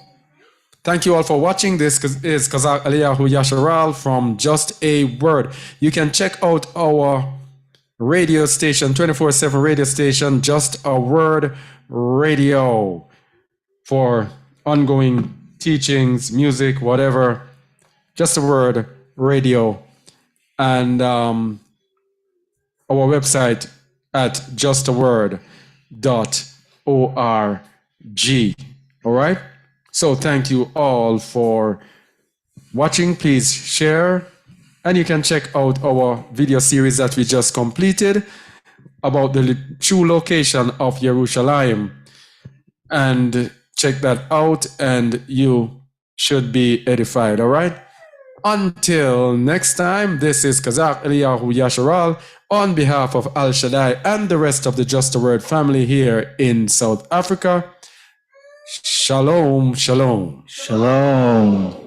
Speaker 1: thank you all for watching. This is Kazakh Eliyahu Yasharal from Just a Word. You can check out our radio station, 24/7 radio station, Just a Word Radio, for ongoing teachings, music, whatever. Just a Word Radio. And our website at justaword.org. All right? So thank you all for watching. Please share. And you can check out our video series that we just completed about the true location of Jerusalem. And check that out and you should be edified. All right? Until next time, this is Kazakh Eliyahu Yasharal on behalf of Al Shaddai and the rest of the Just a Word family here in South Africa. Shalom, shalom.
Speaker 5: Shalom.